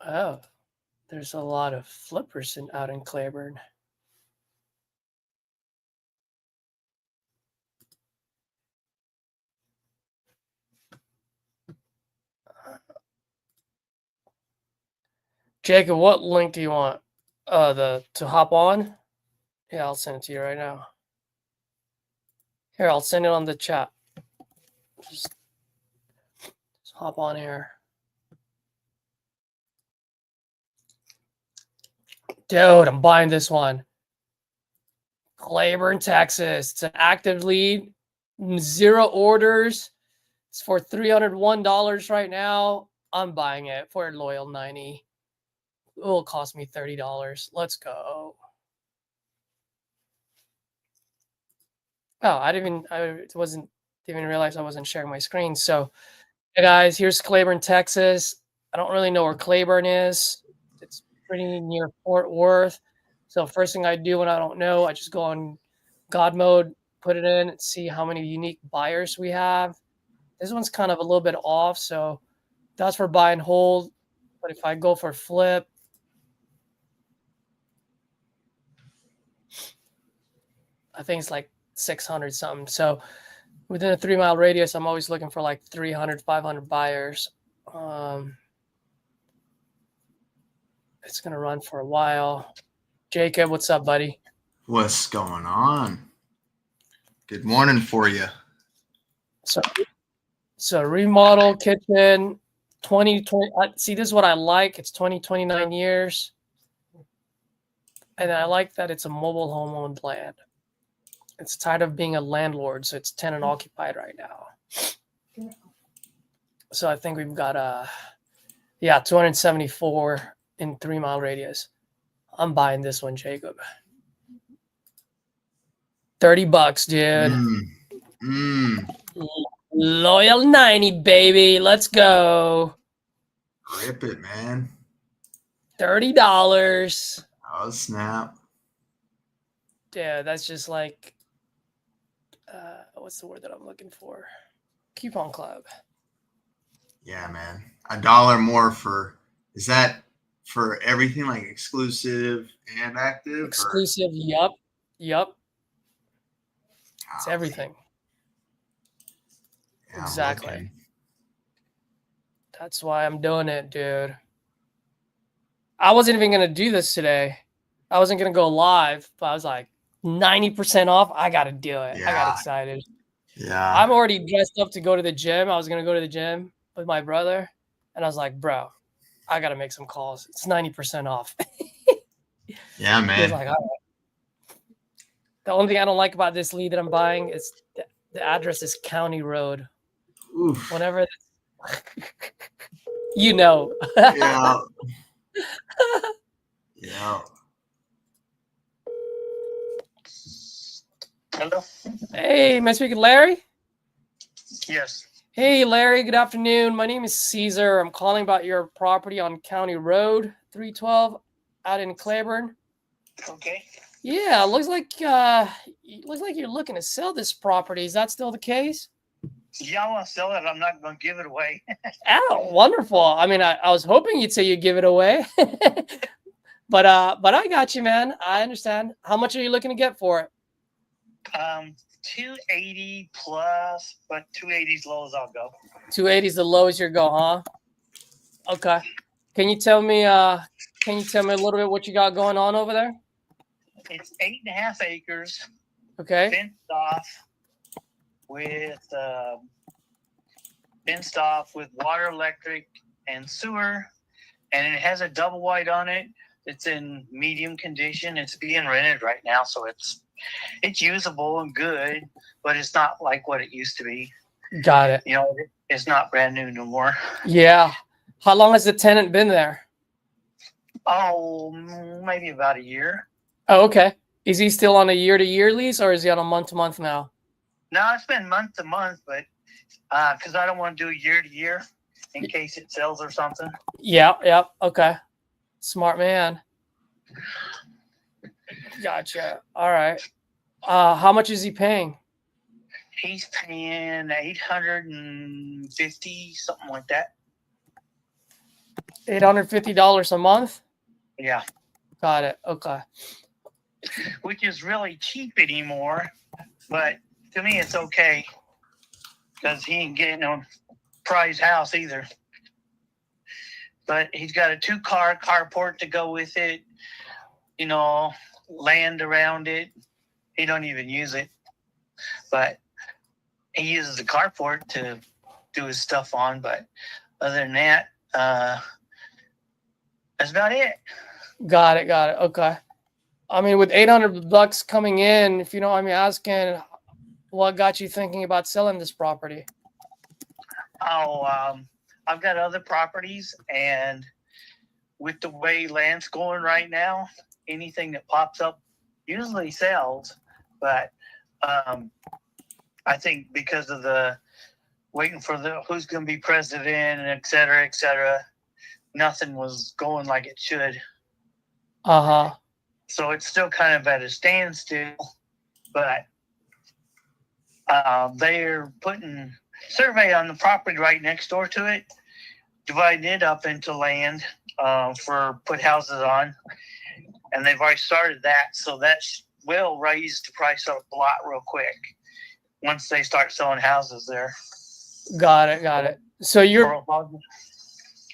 Oh, there's a lot of flippers out in Claiborne. Jacob, what link do you want? To hop on? Yeah, I'll send it to you right now. Here, I'll send it on the chat. Just hop on here. Dude, I'm buying this one. Claiborne, Texas. It's an active lead. 0 orders. It's for $301 right now. I'm buying it for a loyal 90. It will cost me $30. Let's go. Oh, I didn't even realize I wasn't sharing my screen. So, hey guys, here's Claiborne, Texas. I don't really know where Claiborne is. It's pretty near Fort Worth. So first thing I do when I don't know, I just go on God mode, put it in, and see how many unique buyers we have. This one's kind of a little bit off, so that's for buy and hold. But if I go for flip, I think it's like 600 something. So within a 3-mile radius, I'm always looking for like 300, 500 buyers. It's going to run for a while. Jacob, what's up, buddy? What's going on? Good morning for you. So So remodel kitchen, 2020. See, this is what I like. It's 29 years. And I like that it's a mobile home owned land. It's tired of being a landlord, so it's tenant occupied right now. So I think we've got 274 in 3 mile radius. I'm buying this one, Jacob. $30, dude. Loyal 90, baby. Let's go. Rip it, man. $30. Oh, snap. Yeah, that's just like, what's the word that I'm looking for? Coupon club. Yeah, man. $1 more for, is that for everything like exclusive and active? Exclusive, yup. It's everything. Yeah, Exactly. That's why I'm doing it, dude. I wasn't even going to do this today. I wasn't going to go live, but I was like, 90% off. I got to do it. I got excited. Yeah. I'm already dressed up to go to the gym. I was going to go to the gym with my brother. And I was like, bro, I got to make some calls. It's 90% off. Yeah, man. He was like, all right. The only thing I don't like about this lead that I'm buying is the address is County Road. Oof. Whenever, you know. Yeah. Yeah. Hello? Hey, am I speaking to Larry? Yes. Hey, Larry, good afternoon. My name is Caesar. I'm calling about your property on County Road 312 out in Claiborne. Okay. Yeah, looks like you're looking to sell this property. Is that still the case? Yeah, I want to sell it. I'm not going to give it away. Oh, wonderful. I mean, I was hoping you'd say you'd give it away. But I got you, man. I understand. How much are you looking to get for it? 280 plus, but 280 is low as I'll go. 280 is the lowest you go, huh? Okay. Can you tell me a little bit what you got going on over there? It's 8.5 acres. Okay. Fenced off with water, electric, and sewer, and it has a double wide on it. It's in medium condition. It's being rented right now, so it's usable and good, but it's not like what it used to be. Got it. You know, it's not brand new no more. Yeah. How long has the tenant been there? Oh, maybe about a year. Oh, okay. Is he still on a year-to-year lease, or is he on a month-to-month now? No, it's been month to month, but because I don't want to do year to year in case it sells or something. Yeah. Okay. Smart man. Gotcha. All right. How much is he paying? He's paying $850, something like that. $850 a month? Yeah. Got it. Okay. Which is really cheap anymore, but to me it's okay because he ain't getting no prize house either. But he's got a 2-car carport to go with it, you know, land around it. He don't even use it, but he uses the carport to do his stuff on. But other than that, that's about it. Got it. Okay. I mean, with $800 coming in, if you don't mind me asking, what got you thinking about selling this property? I've got other properties, and with the way land's going right now, anything that pops up usually sells. But I think because of the waiting for who's going to be president and et cetera, nothing was going like it should. Uh-huh. So it's still kind of at a standstill, but they're putting survey on the property right next door to it, dividing it up into land for put houses on, and they've already started that, so that will raise the price up a lot real quick once they start selling houses there. Got it. So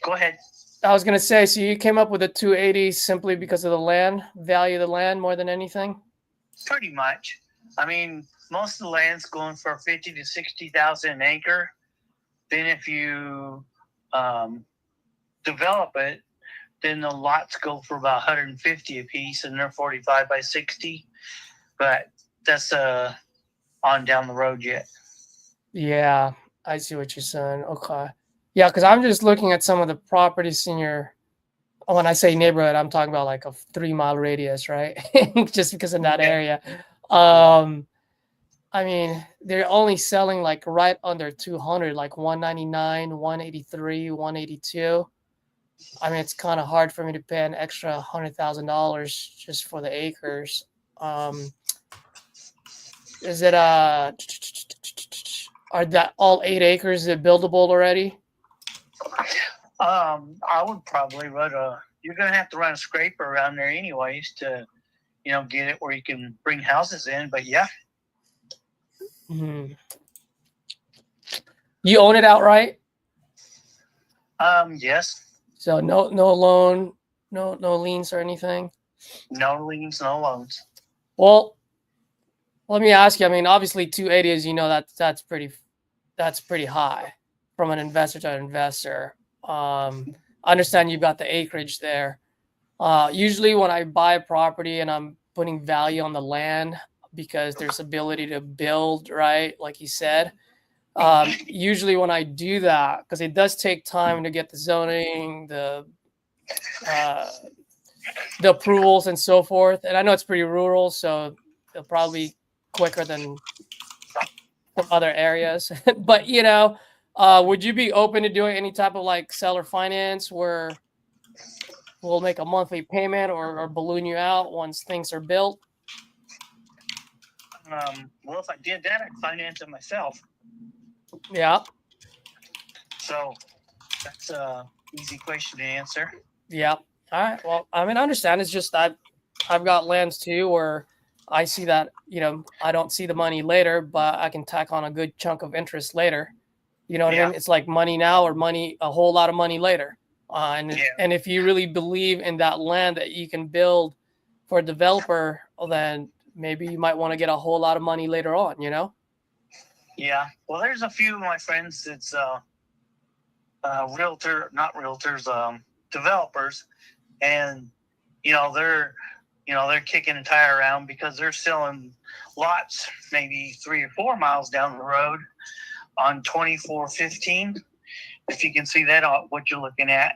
Go ahead. I was going to say, so you came up with a 280 simply because of the land, value of the land more than anything? Pretty much. I mean, most of the land's going for 50 to 60,000 an acre, Then if you develop it, then the lots go for about 150 a piece, and they're 45 by 60. But that's on down the road yet. Yeah, I see what you're saying. Okay. Yeah, because I'm just looking at some of the properties in your, when I say neighborhood, I'm talking about like a 3 mile radius, right? Just because in that Okay. area. I mean, they're only selling like right under 200, like 199, 183, 182. I mean, it's kind of hard for me to pay an extra $100,000 just for the acres. Is it are that all 8 acres is it buildable already? I would probably you're gonna have to run a scraper around there anyways to, get it where you can bring houses in. But yeah. Hmm. You own it outright? Yes. So no loan, no liens or anything? No liens, no loans. Well, let me ask you. I mean, obviously 280 is, that's pretty high from an investor to an investor. I understand you've got the acreage there. Usually when I buy a property and I'm putting value on the land because there's ability to build, right? Like you said, usually when I do that, because it does take time to get the zoning, the approvals and so forth. And I know it's pretty rural, so it'll probably be quicker than some other areas. But would you be open to doing any type of like seller finance where we'll make a monthly payment or balloon you out once things are built? Well, if I did that, I'd finance it myself. Yeah. So that's a easy question to answer. Yeah. All right. Well, I mean, I understand. It's just I've got lands too where I see that, I don't see the money later, but I can tack on a good chunk of interest later. You know what I mean? It's like money now or a whole lot of money later. And if you really believe in that land that you can build for a developer, well, then maybe you might want to get a whole lot of money later on, Yeah. Well, there's a few of my friends that's developers, and they're kicking a tire around because they're selling lots maybe 3 or 4 miles down the road on 2415. If you can see that on what you're looking at,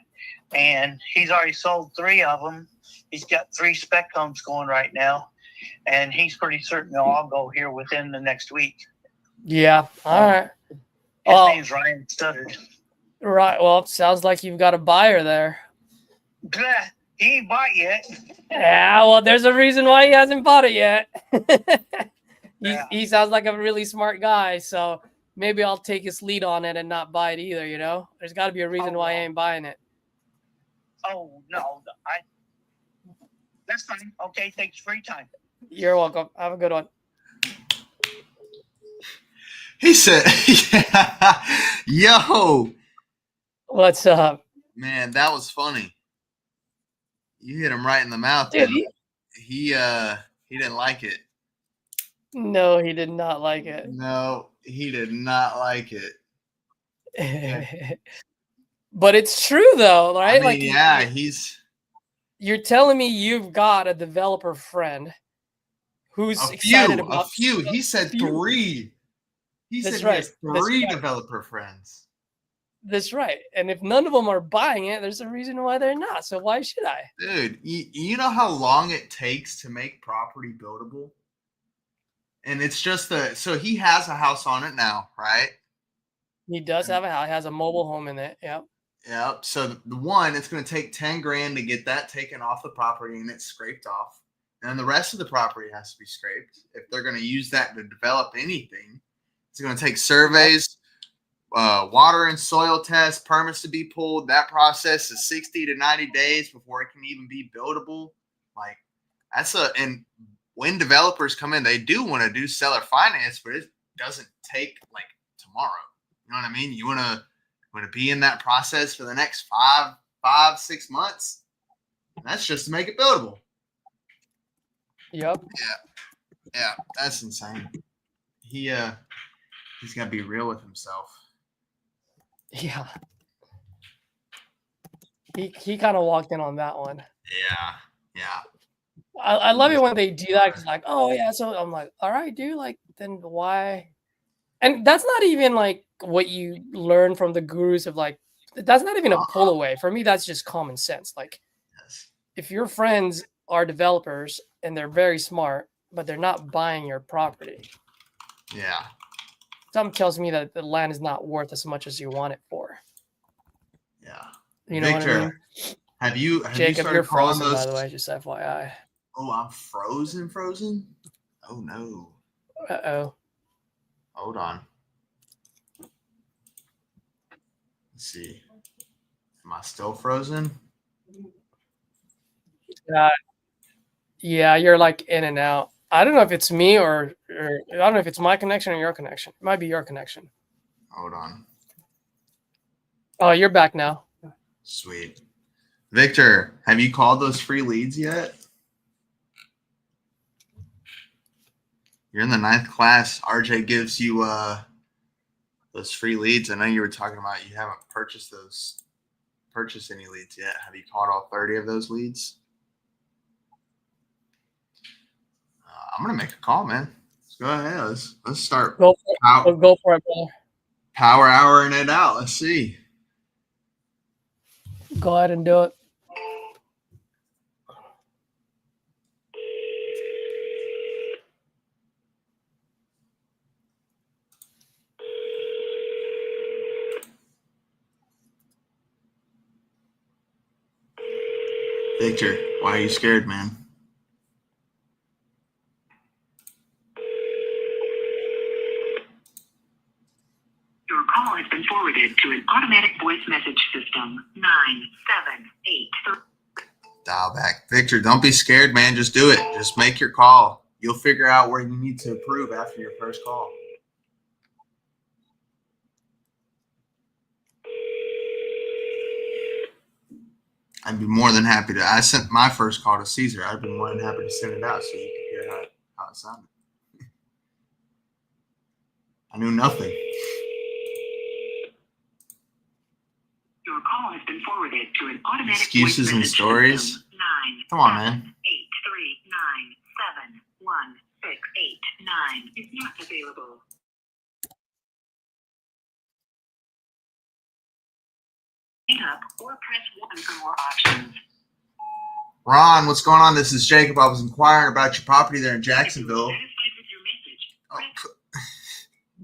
and he's already sold 3 of them. He's got 3 spec homes going right now, and he's pretty certain they'll all go here within the next week. Yeah. All right. His name's Ryan Studdard. Right. Well, it sounds like you've got a buyer there. He ain't bought yet. Yeah. Well, there's a reason why he hasn't bought it yet. He sounds like a really smart guy. So maybe I'll take his lead on it and not buy it either. There's got to be a reason why I ain't buying it. Oh no, that's fine. Okay, thanks for your time. You're welcome. Have a good one. He said, yo. What's up? Man, that was funny. You hit him right in the mouth. Dude, he didn't like it. No, he did not like it. No, he did not like it. But it's true though, right? I mean, you're telling me you've got a developer friend who's excited about a few. He said 3. He said he has 3 developer friends. That's right. And if none of them are buying it, there's a reason why they're not. So why should I? Dude, you know how long it takes to make property buildable? And it's just so he has a house on it now, right? He does have a house. He has a mobile home in it. Yep. Yep. So the one, it's going to take 10 grand to get that taken off the property and it's scraped off. And then the rest of the property has to be scraped. If they're going to use that to develop anything, it's going to take surveys, water and soil tests, permits to be pulled. That process is 60 to 90 days before it can even be buildable. Like and when developers come in, they do want to do seller finance, but it doesn't take like tomorrow. You know what I mean? You want to be in that process for the next 6 months. And that's just to make it buildable. Yep. Yeah, that's insane. He's got to be real with himself. Yeah. He kind of walked in on that one. Yeah. Yeah. I love it when they do that because like, oh yeah, so I'm like, all right, dude, like then why? And that's not even like what you learn from the gurus of like that's not even a pull away. For me, that's just common sense. Like Yes. if your friends are developers and they're very smart, but they're not buying your property, Yeah. something tells me that the land is not worth as much as you want it for. Yeah. You know Victor, what I mean? have you Jacob, started you're calling frozen, those? by the way, just FYI. Oh, I'm frozen. Oh no. Uh-oh. Hold on. Let's see. Am I still frozen? Yeah, you're like in and out. I don't know if it's me or I don't know if it's my connection or your connection. It might be your connection. Hold on. Oh, you're back now. Sweet. Victor, have you called those free leads yet? You're in the 9th class. RJ gives you those free leads. I know you were talking about you haven't purchased any leads yet. Have you called all 30 of those leads? I'm gonna make a call, man. Let's go ahead. Let's start Go for it. Go for it, brother. power houring it out. Let's see. Go ahead and do it. Victor, why are you scared, man? Your call has been forwarded to an automatic voice message system. 9783. Dial back. Victor, don't be scared, man. Just do it. Just make your call. You'll figure out where you need to improve after your first call. I'd be more than happy to. I sent my first call to Caesar. I'd be more than happy to send it out so you could hear how it sounded. I knew nothing. Your call has been forwarded to an automatic Excuses voice and message stories. system. Come on, man. 97839716889 is not available. Hang up or press 1 for more options. Ron, what's going on? This is Jacob. I was inquiring about your property there in Jacksonville. If you are satisfied with your message,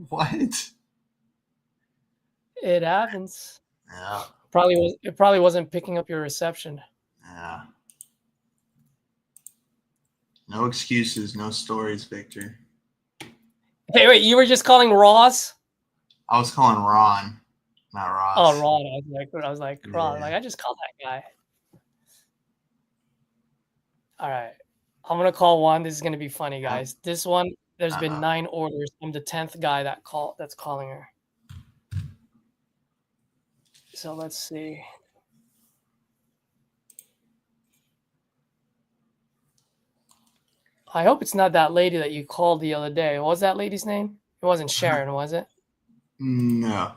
What? press It happens. Yeah. It probably wasn't picking up your reception. Yeah. No excuses, no stories, Victor. Hey, wait, you were just calling Ross? I was calling Ron, not Ross. Oh, Ron. I was like, Ron. Yeah. Like, I just called that guy. All right. I'm gonna call one. This is gonna be funny, guys. This one, there's been 9 orders. I'm the 10th guy that's calling her. So let's see. I hope it's not that lady that you called the other day. What was that lady's name? It wasn't Sharon, was it? No.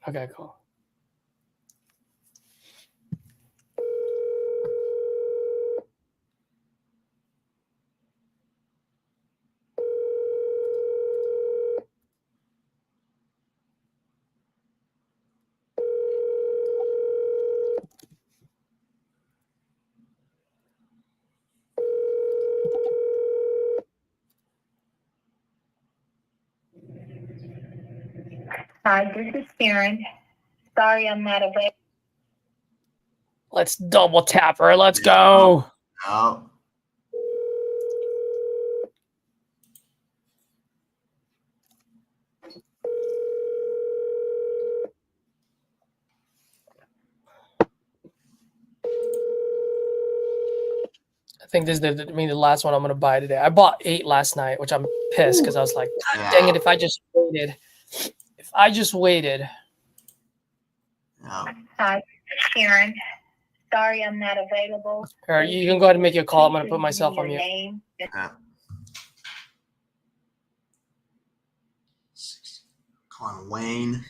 Okay, cool. Hi, this is Karen. Sorry I'm not available. Let's double tap her. Let's go. No. I think this is the last one I'm gonna buy today. I bought 8 last night, which I'm pissed because I was like, God dang it! If I just waited. No. Hi, Karen. Sorry I'm not available. All right, you can go ahead and make your call. I'm gonna put myself on mute. Name. Yeah. Calling Wayne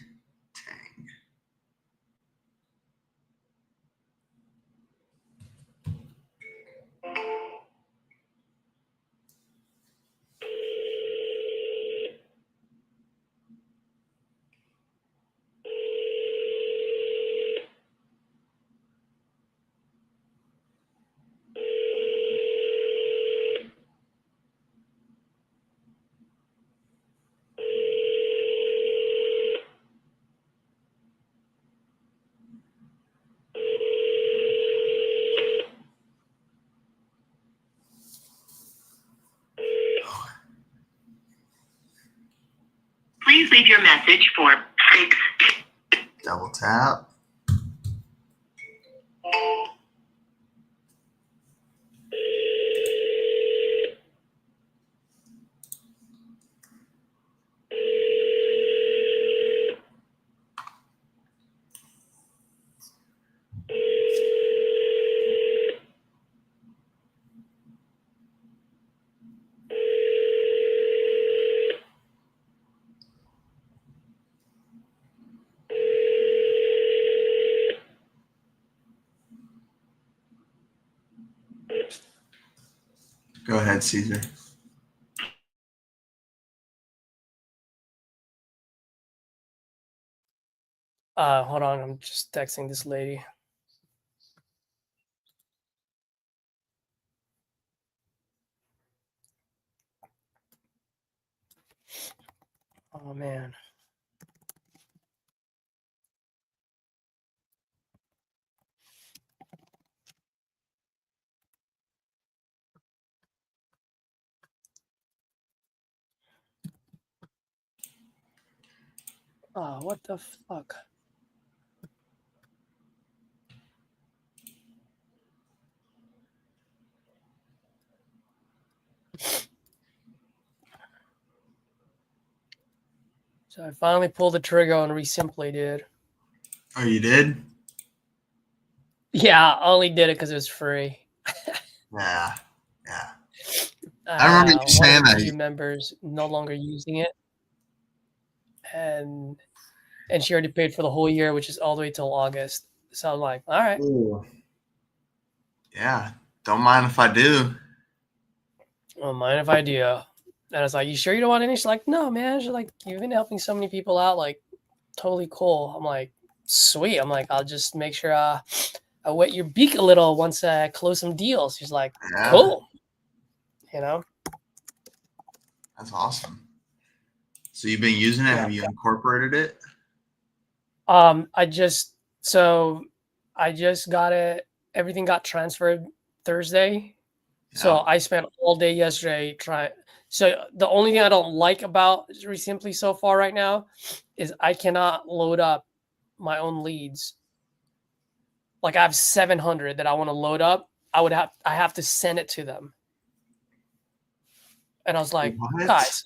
Tang. Please leave your message for 6. Double tap. Go ahead, Caesar. Hold on, I'm just texting this lady. Oh man. Oh, what the fuck? So I finally pulled the trigger on Resimply, dude. Oh, you did? Yeah, I only did it because it was free. Yeah. Yeah. I remember you One saying of the that. team members no longer using it, and she already paid for the whole year, which is all the way till August. So I'm like, all right. Ooh. Yeah. Don't mind if I do. Don't mind if I do. And I was like, you sure you don't want any? She's like, no, man. She's like, you've been helping so many people out. Like, totally cool. I'm like, sweet. I'm like, I'll just make sure I wet your beak a little once I close some deals. She's like, Yeah. cool. You know? That's awesome. So you've been using it? Yeah. Have you incorporated it? I just got it. Everything got transferred Thursday. So Yeah. I spent all day yesterday trying. So the only thing I don't like about Resimply so far right now is I cannot load up my own leads. Like I have 700 that I want to load up. I have to send it to them. And I was like, What? guys,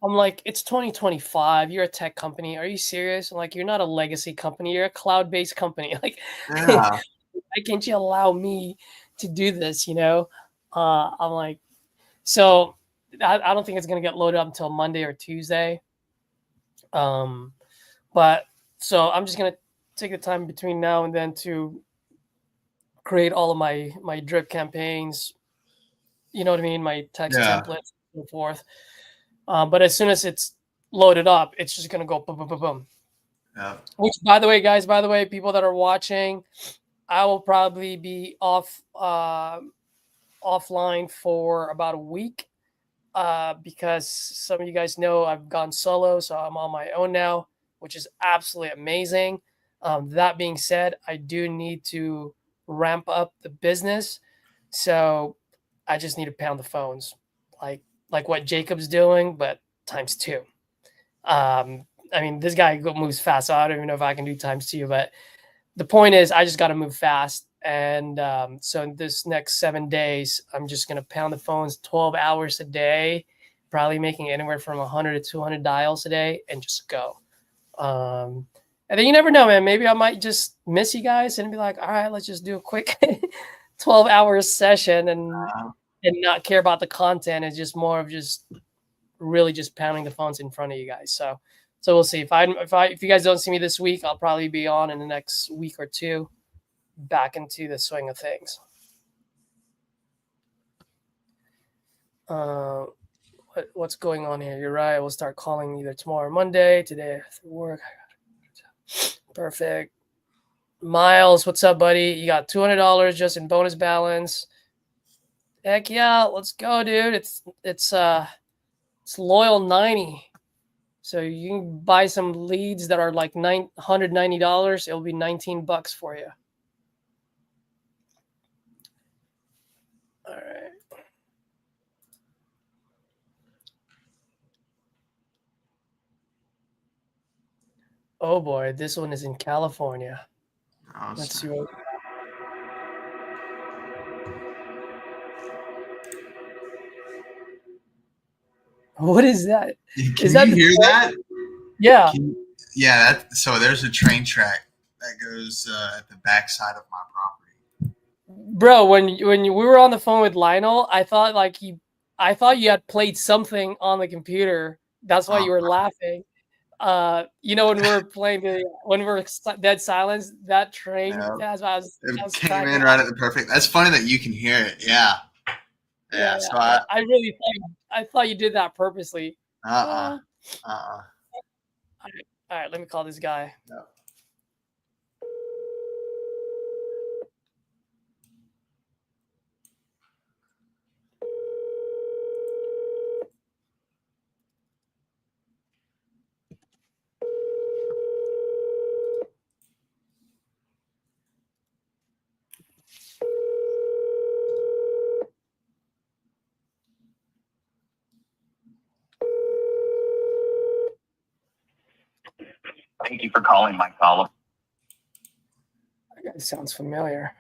I'm like, it's 2025. You're a tech company. Are you serious? I'm like, you're not a legacy company. You're a cloud-based company. Like, Yeah. why can't you allow me to do this? You know, I'm like, so I don't think it's gonna get loaded up until Monday or Tuesday. But so I'm just gonna take the time between now and then to create all of my drip campaigns. You know what I mean? My text Yeah. templates and so forth. But as soon as it's loaded up, it's just gonna go boom, boom, boom, boom. Yeah. Which, by the way, guys, people that are watching, I will probably be offline for about a week because some of you guys know I've gone solo, so I'm on my own now, which is absolutely amazing. That being said, I do need to ramp up the business, so I just need to pound the phones, like what Jacob's doing, but times 2. I mean, this guy moves fast, so I don't even know if I can do times 2, but the point is I just got to move fast. And so in this next 7 days, I'm just going to pound the phones 12 hours a day, probably making anywhere from 100 to 200 dials a day and just go. And then you never know, man. Maybe I might just miss you guys and be like, all right, let's just do a quick 12-hour session and not care about the content. It's just more of just really just pounding the phones in front of you guys. So we'll see. If you guys don't see me this week, I'll probably be on in the next week or two, back into the swing of things. What's going on here? You're right. We'll start calling either tomorrow or Monday. Today after work. Perfect. Miles, what's up, buddy? You got $200 just in bonus balance. Heck yeah, let's go, dude. It's loyal 90. So you can buy some leads that are like $190. It'll be $19 for you. All right. Oh boy, this one is in California. Oh, Let's see sorry. what. What is that? Can Is that you the hear train? that? Yeah, Yeah, so there's a train track that goes at the backside of my property. bro. We were on the phone with Lionel, I thought you had played something on the computer. That's why Oh, you were laughing. When we were when we were dead silence, that train yeah. passed by. I It was came cracking in up. right at the perfect. That's funny that you can hear it. Yeah. Yeah, Yeah. yeah. So I I really I thought you did that purposely. uh-uh. Uh, Uh-uh. all right, let me call this guy. No. Thank you for calling my call. That guy sounds familiar.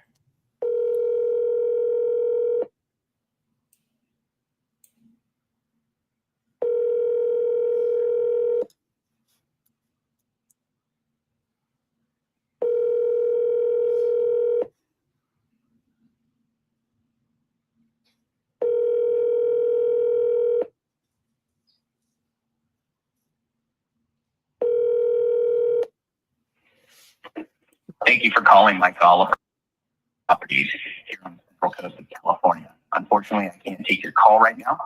Thank you for calling my call properties here on the Central Coast of California. Unfortunately, I can't take your call right now.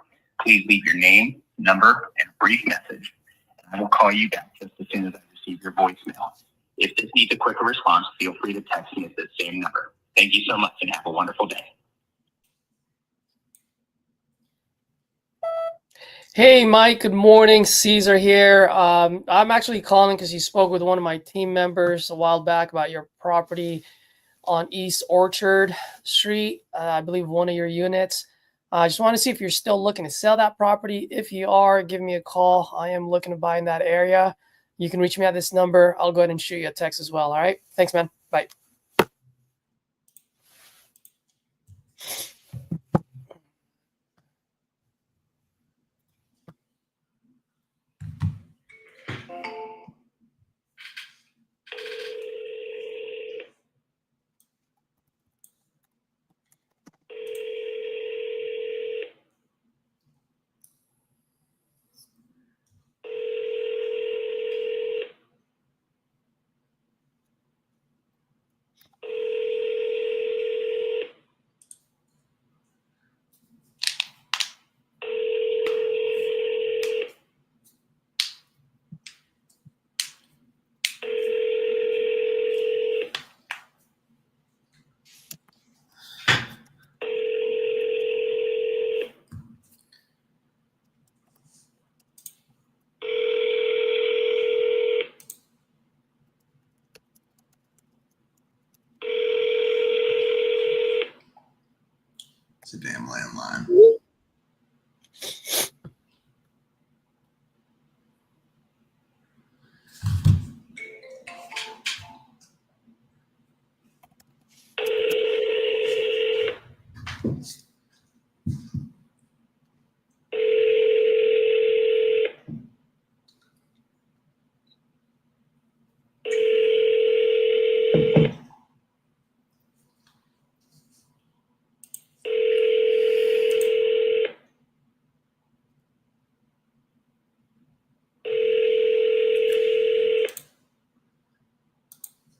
Please leave your name, number, and a brief message. And I will call you back just as soon as I receive your voicemail. If this needs a quicker response, feel free to text me at the same number. Thank you so much and have a wonderful day. Hey, Mike. Good morning. Caesar here. I'm actually calling because you spoke with one of my team members a while back about your property on East Orchard Street. I believe one of your units. I just want to see if you're still looking to sell that property. If you are, give me a call. I am looking to buy in that area. You can reach me at this number. I'll go ahead and shoot you a text as well. All right. Thanks, man. Bye. It's a damn landline.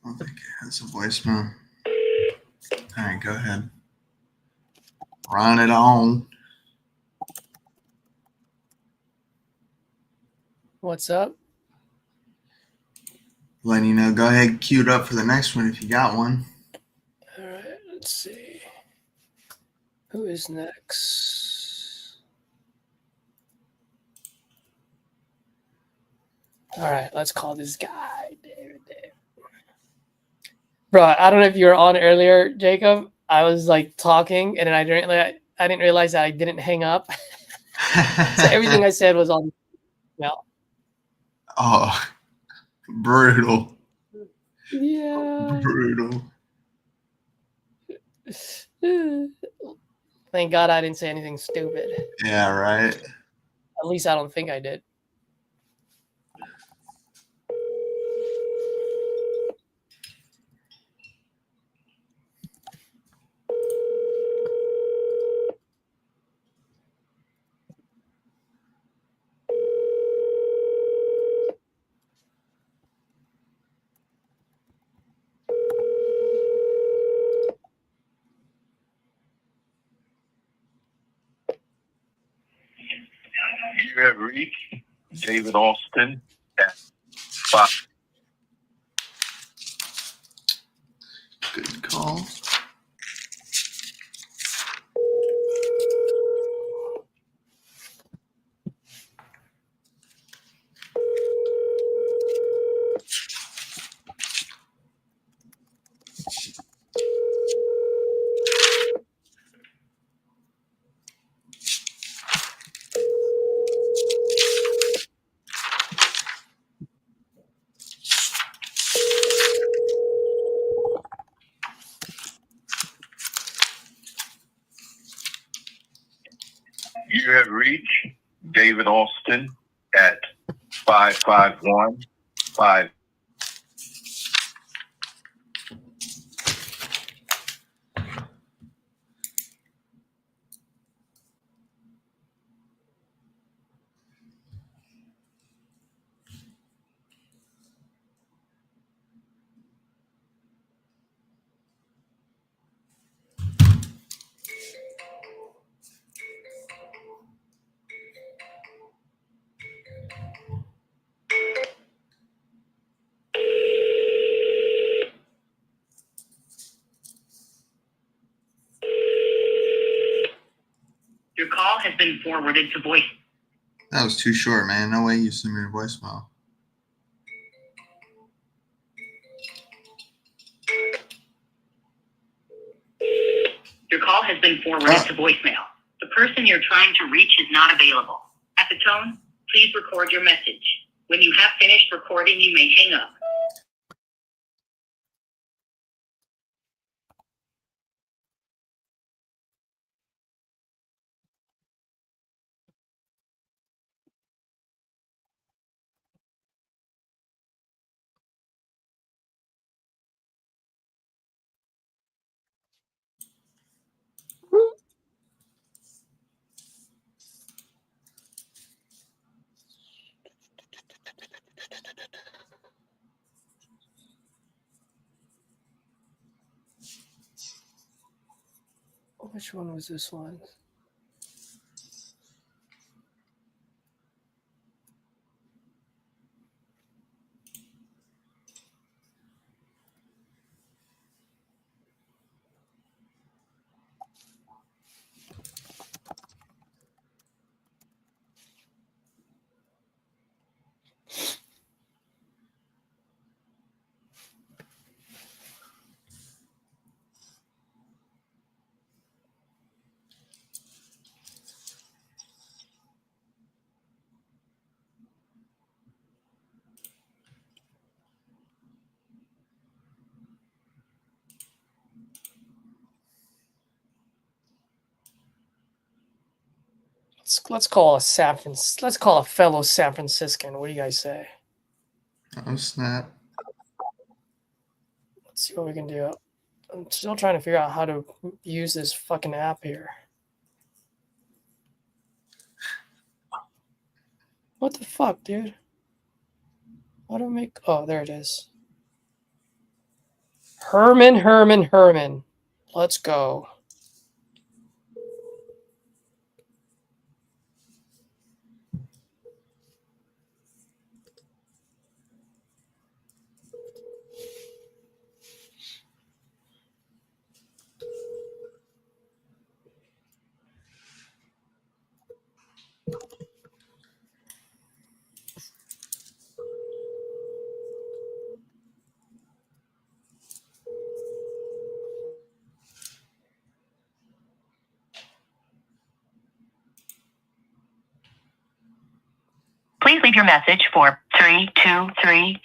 I don't think it has a voicemail. All right, go ahead. Run it on. What's up? Letting you know, go ahead, queue it up for the next one if you got one. All right. Let's see. Who is next? All right. Let's call this guy. David. Bro, I don't know if you were on earlier, Jacob. I was like talking, and then I didn't realize that I didn't hang up. So everything I said was on. Well, Oh, Brutal. Yeah. Brutal. Thank God I didn't say anything stupid. Yeah, right. At least I don't think I did. You have reached David Alston at 5. Good call. You have reached David Alston at 551-5. Your call has been forwarded to voice. That was too short, man. No way you sent me a voicemail. Your call has been forwarded to voicemail. The person you're trying to reach is not available. At the tone, please record your message. When you have finished recording, you may hang up. Which one was this one? Let's call a fellow San Franciscan. What do you guys say? Oh, snap. Let's see what we can do. I'm still trying to figure out how to use this fucking app here. What the fuck, dude? How do I make... Oh, there it is. Herman. Let's go. Please leave your message for 323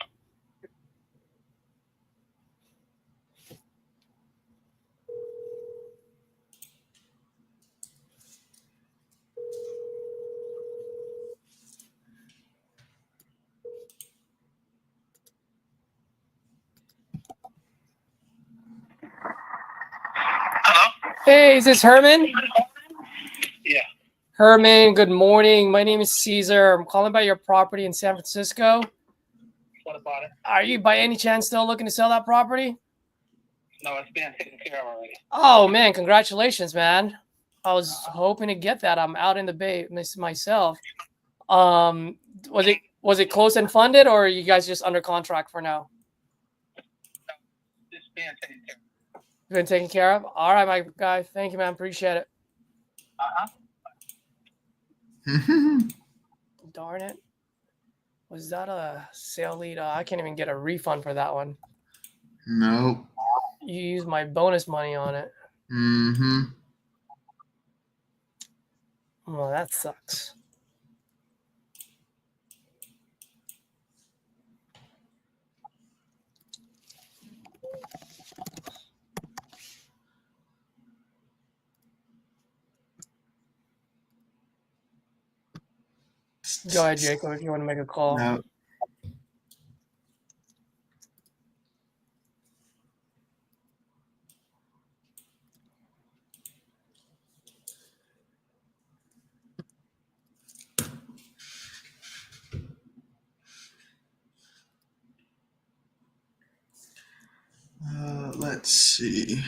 Hey, is this Herman? Yeah. Herman, good morning. My name is Caesar. I'm calling about your property in San Francisco. What about it? Are you by any chance still looking to sell that property? No, it's been taken care of already. Oh man, congratulations, man. I was hoping to get that. I'm out in the Bay myself. Was it close and funded, or are you guys just under contract for now? It's been taken care of. Been taken care of? All right, my guy. Thank you, man. Appreciate it. Darn it. Was that a sale lead? I can't even get a refund for that one. Nope. You used my bonus money on it. Mm-hmm. Well, that sucks. Go ahead, Jacob, if you want to make a call. No. Let's see.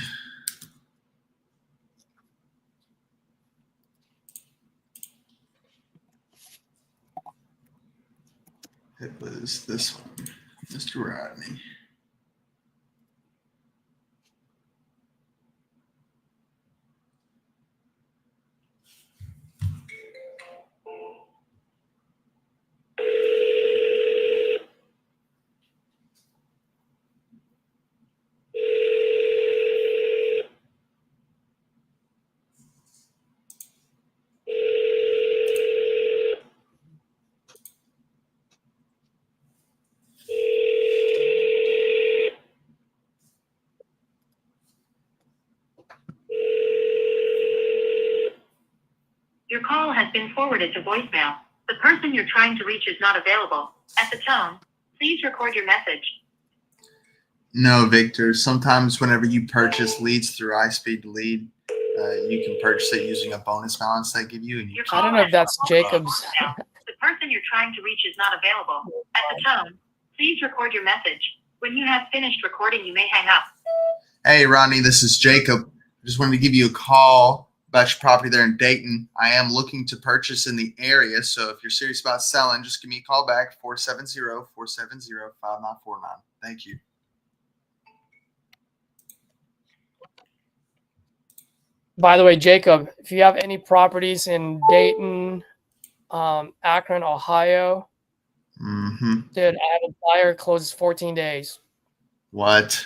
It was this one, Mr. Rodney. Your call has been forwarded to voicemail. The person you're trying to reach is not available. At the tone, please record your message. No, Victor. Sometimes whenever you purchase leads through Speed2Lead, you can purchase it using a bonus balance they give you. And you I don't know if that's Jacob's. The person you're trying to reach is not available. At the tone, please record your message. When you have finished recording, you may hang up. Hey, Rodney, this is Jacob. I just wanted to give you a call about your property there in Dayton. I am looking to purchase in the area, so if you're serious about selling, just give me a call back, 470-470-5949. Thank you. By the way, Jacob, if you have any properties in Dayton, Akron, Ohio, dude, I have a buyer, closes 14 days. What?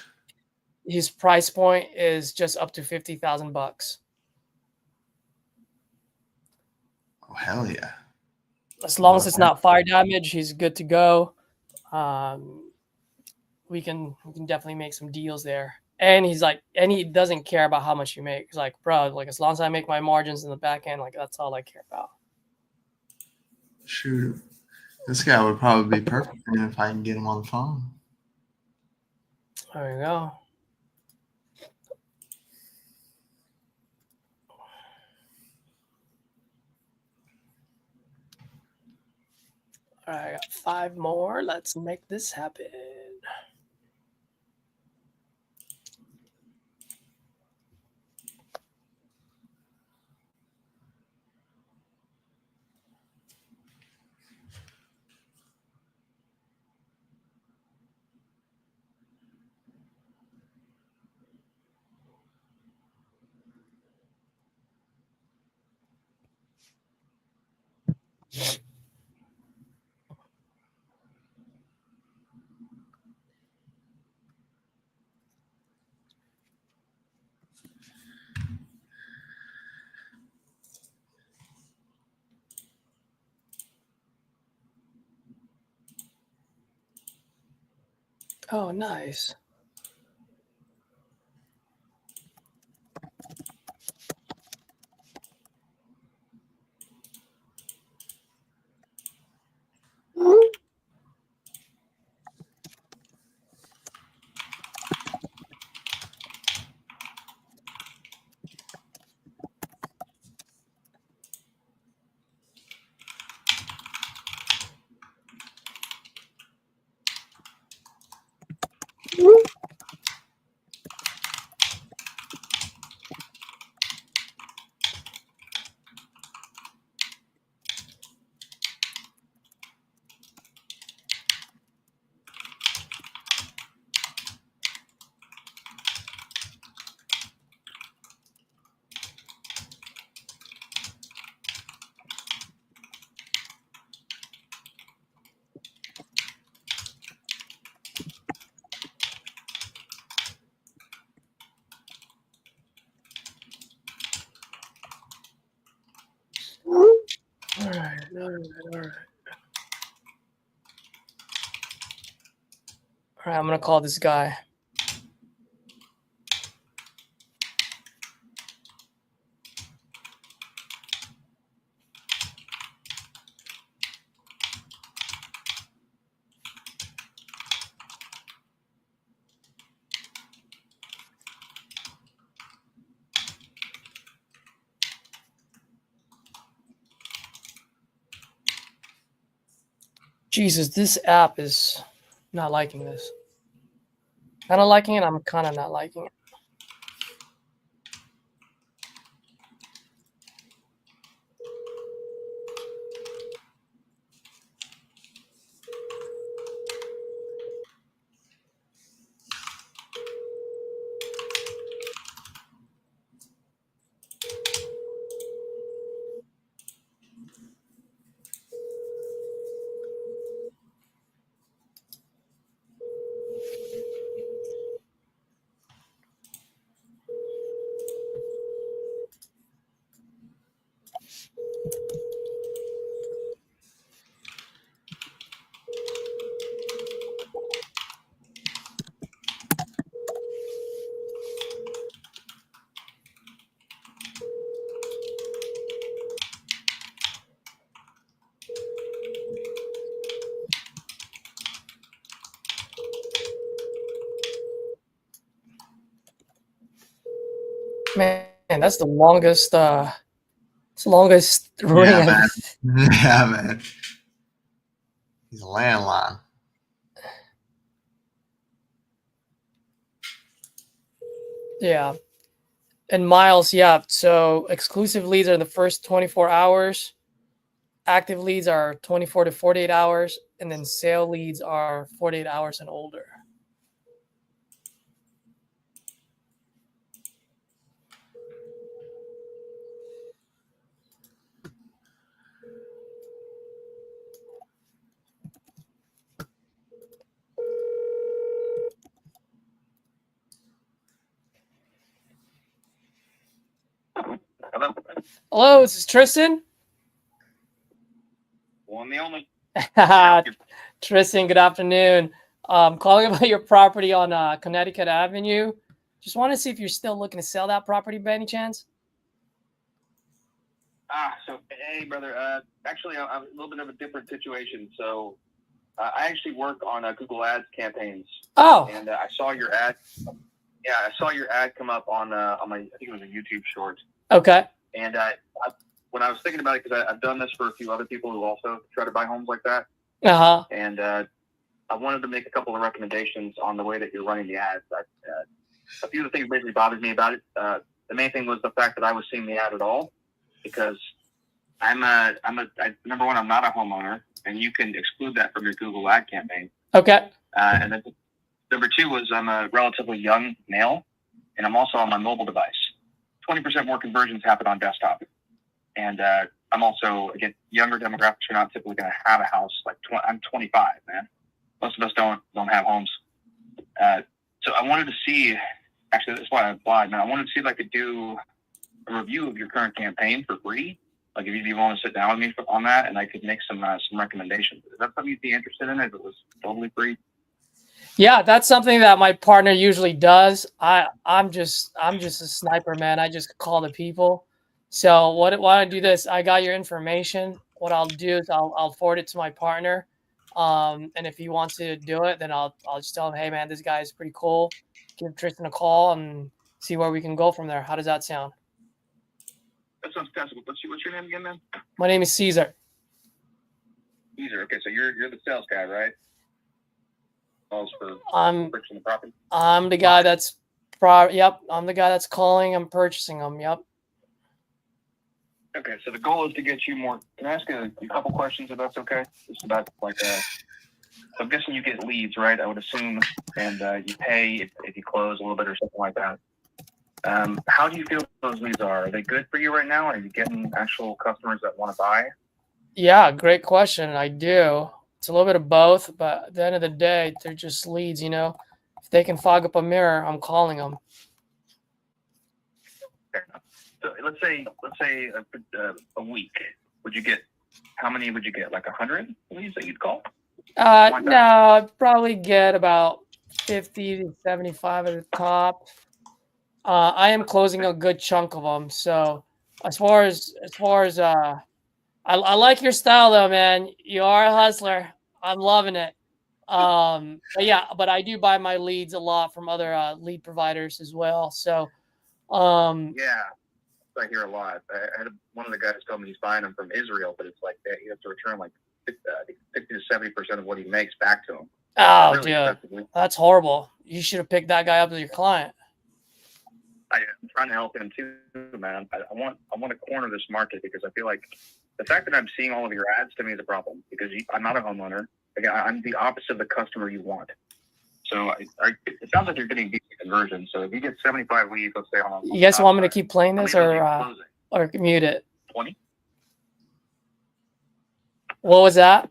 His price point is just up to $50,000. Oh, hell yeah. As long as it's not fire damage, he's good to go. We can definitely make some deals there. And he's like, and he doesn't care about how much you make. He's like, bro, like as long as I make my margins in the back end, like that's all I care about. Shoot. This guy would probably be perfect if I can get him on the phone. There you go. All right, I got 5 more. Let's make this happen. Oh, nice. right, I'm gonna call this guy. Jesus, this app is not liking this. Kind of liking it. I'm kind of not liking it. Man, that's the longest. It's the longest ring. Yeah, I've- man. Yeah, man. He's a landline. Yeah. And miles, yeah. So exclusive leads are the first 24 hours. Active leads are 24 to 48 hours. And then sale leads are 48 hours and older. Hello. Hello, this is Tristan. One the only. Tristan, good afternoon. Calling about your property on Connecticut Avenue. Just want to see if you're still looking to sell that property by any chance. So hey, brother. Actually, I'm a little bit of a different situation. So, I actually work on Google Ads campaigns, Oh, and I saw your ad. Yeah, I saw your ad come up on my. I think it was a YouTube short. okay. And when I was thinking about it, because I've done this for a few other people who also try to buy homes like that, Uh-huh. and I wanted to make a couple of recommendations on the way that you're running the ads. A few of the things basically bothered me about it. The main thing was the fact that I was seeing the ad at all, because number one, I'm not a homeowner, and you can exclude that from your Google ad campaign. Okay. And then number two was I'm a relatively young male, and I'm also on my mobile device. 20% more conversions happen on desktop. And I'm also, again, younger demographics are not typically going to have a house. I'm 25, man. Most of us don't have homes. So I wanted to see, actually, that's why I applied, man. I wanted to see if I could do a review of your current campaign for free. Like, if you'd be willing to sit down with me on that, and I could make some recommendations. Is that something you'd be interested in if it was totally free? Yeah, that's something that my partner usually does. I'm just a sniper, man. I just call the people. So why don't I do this? I got your information. What I'll do is I'll forward it to my partner. And if he wants to do it, then I'll just tell him, hey man, this guy is pretty cool. Give Tristan a call and see where we can go from there. How does that sound? That sounds fantastic. What's your name again, man? My name is Caesar. Caesar. Okay, so you're the sales guy, right? Calls for I'm purchasing the property. I'm the guy that's yep. I'm the guy that's calling. I'm purchasing them. Yep. Okay, so the goal is to get you more. Can I ask a couple questions if that's okay? Just about I'm guessing you get leads, right? I would assume, and you pay if you close a little bit or something like that. How do you feel those leads are? Are they good for you right now? Are you getting actual customers that want to buy? Yeah, great question. I do. It's a little bit of both, but at the end of the day, they're just leads, you know. If they can fog up a mirror, I'm calling them. Fair enough. So let's say a week. Would you get How many would you get? Like 100 leads that you'd call? No, I'd probably get about 50 to 75 at the top. I am closing a good chunk of them. So as far as I like your style though, man. You are a hustler. I'm loving it. But yeah, but I do buy my leads a lot from other lead providers as well. So Yeah, I hear a lot. I had one of the guys tell me he's buying them from Israel, but it's like that he has to return like 50 to 70% of what he makes back to him. oh Really dude, expensive. that's horrible. You should have picked that guy up as your client. I'm trying to help him too, man. I want to corner this market because I feel like the fact that I'm seeing all of your ads to me is a problem because I'm not a homeowner. Again, I'm the opposite of the customer you want. So it sounds like you're getting decent conversion. So if you get 75 leads, let's say on You guys want me to keep playing this or mute it? 20. What was that?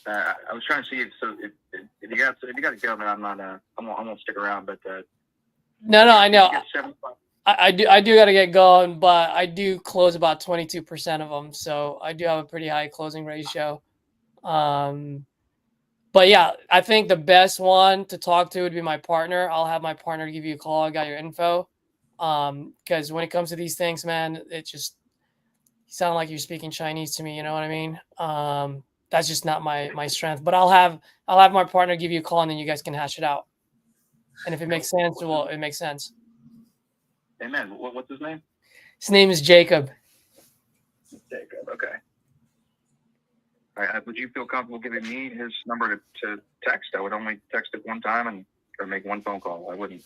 I was trying to see if you got to go, man. I won't stick around, but No, I know. get 75. I do got to get going, but I do close about 22% of them, so I do have a pretty high closing ratio. But yeah, I think the best one to talk to would be my partner. I'll have my partner give you a call. I got your info. Because when it comes to these things, man, it just sound like you're speaking Chinese to me. You know what I mean? That's just not my strength. But I'll have my partner give you a call, and then you guys can hash it out. And if it makes sense, well, it makes sense. Amen. What's his name? His name is Jacob. Jacob. Okay. All right. Would you feel comfortable giving me his number to text? I would only text it one time or make one phone call. I wouldn't.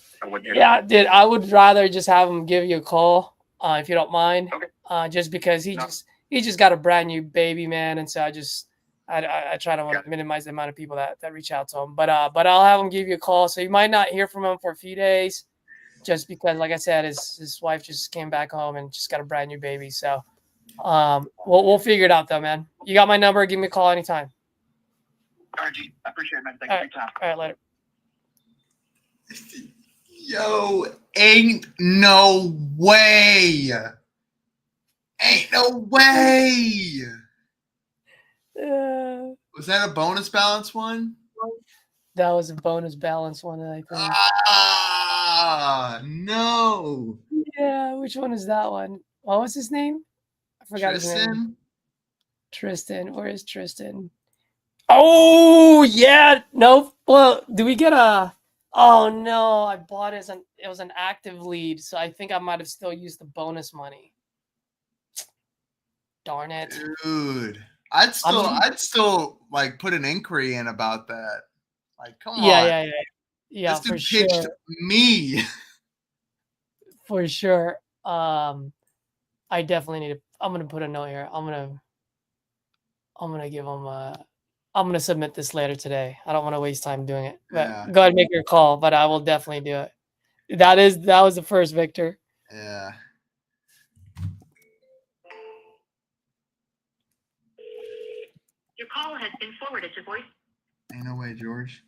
Yeah, dude. I would rather just have him give you a call, if you don't mind. Okay. Just because he just got a brand new baby, man, and so I try to minimize the amount of people that reach out to him. But I'll have him give you a call. So you might not hear from him for a few days, just because, like I said, his wife just came back home and just got a brand new baby. So we'll figure it out though, man. You got my number. Give me a call anytime. All right, G. I appreciate it, man. Thank you for your time. All right, later. Yo, ain't no way. Ain't no way. Was that a bonus balance one? That was a bonus balance one, I think. Ah, no. Yeah, which one is that one? What was his name? I forgot his name. Tristan. Where is Tristan? Oh yeah. Nope. Well, do we get a? Oh no, I bought it. It was an active lead, so I think I might have still used the bonus money. Darn it, dude. I'd still like put an inquiry in about that. Like, come on. Yeah. This dude pitched me. For sure. I definitely need to. I'm gonna put a note here. I'm gonna give him I'm gonna submit this later today. I don't want to waste time doing it. But go ahead and make your call. But I will definitely do it. That was the first, Victor. Yeah. Your call has been forwarded to voice. Ain't no way, George.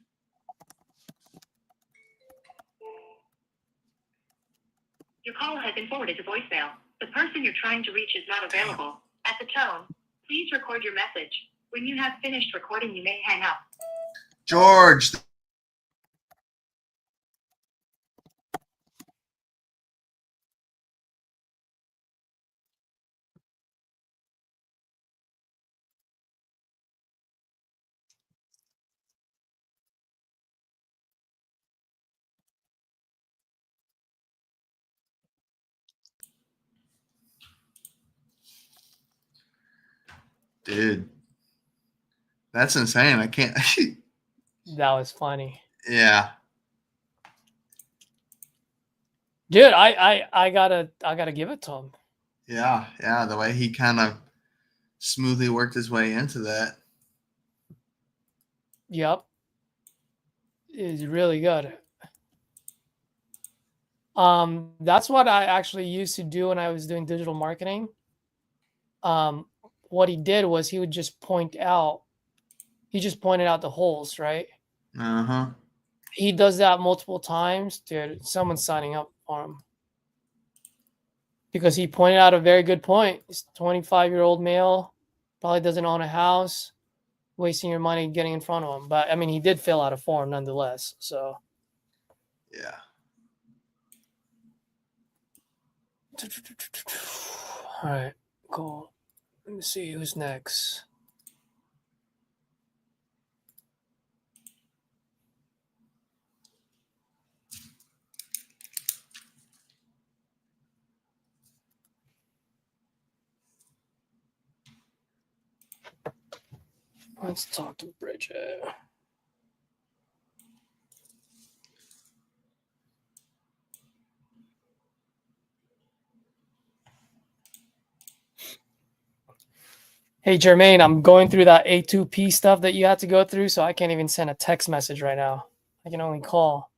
Your call has been forwarded to voicemail. The person you're trying to reach is not available. At the tone, please record your message. When you have finished recording, you may hang up. George. Dude, that's insane. I can't. That was funny. Yeah. Dude, I gotta give it to him. Yeah. The way he kind of smoothly worked his way into that. Yep. It's really good. That's what I actually used to do when I was doing digital marketing. What he did was he just pointed out the holes, right? Uh-huh. He does that multiple times. Dude, someone's signing up for him. because he pointed out a very good point. He's a 25-year-old male, probably doesn't own a house, wasting your money getting in front of him. But I mean, he did fill out a form nonetheless. So Yeah. all right, cool. Let me see who's next. Let's talk to Bridget. Hey, Jermaine, I'm going through that A2P stuff that you had to go through, so I can't even send a text message right now. I can only call.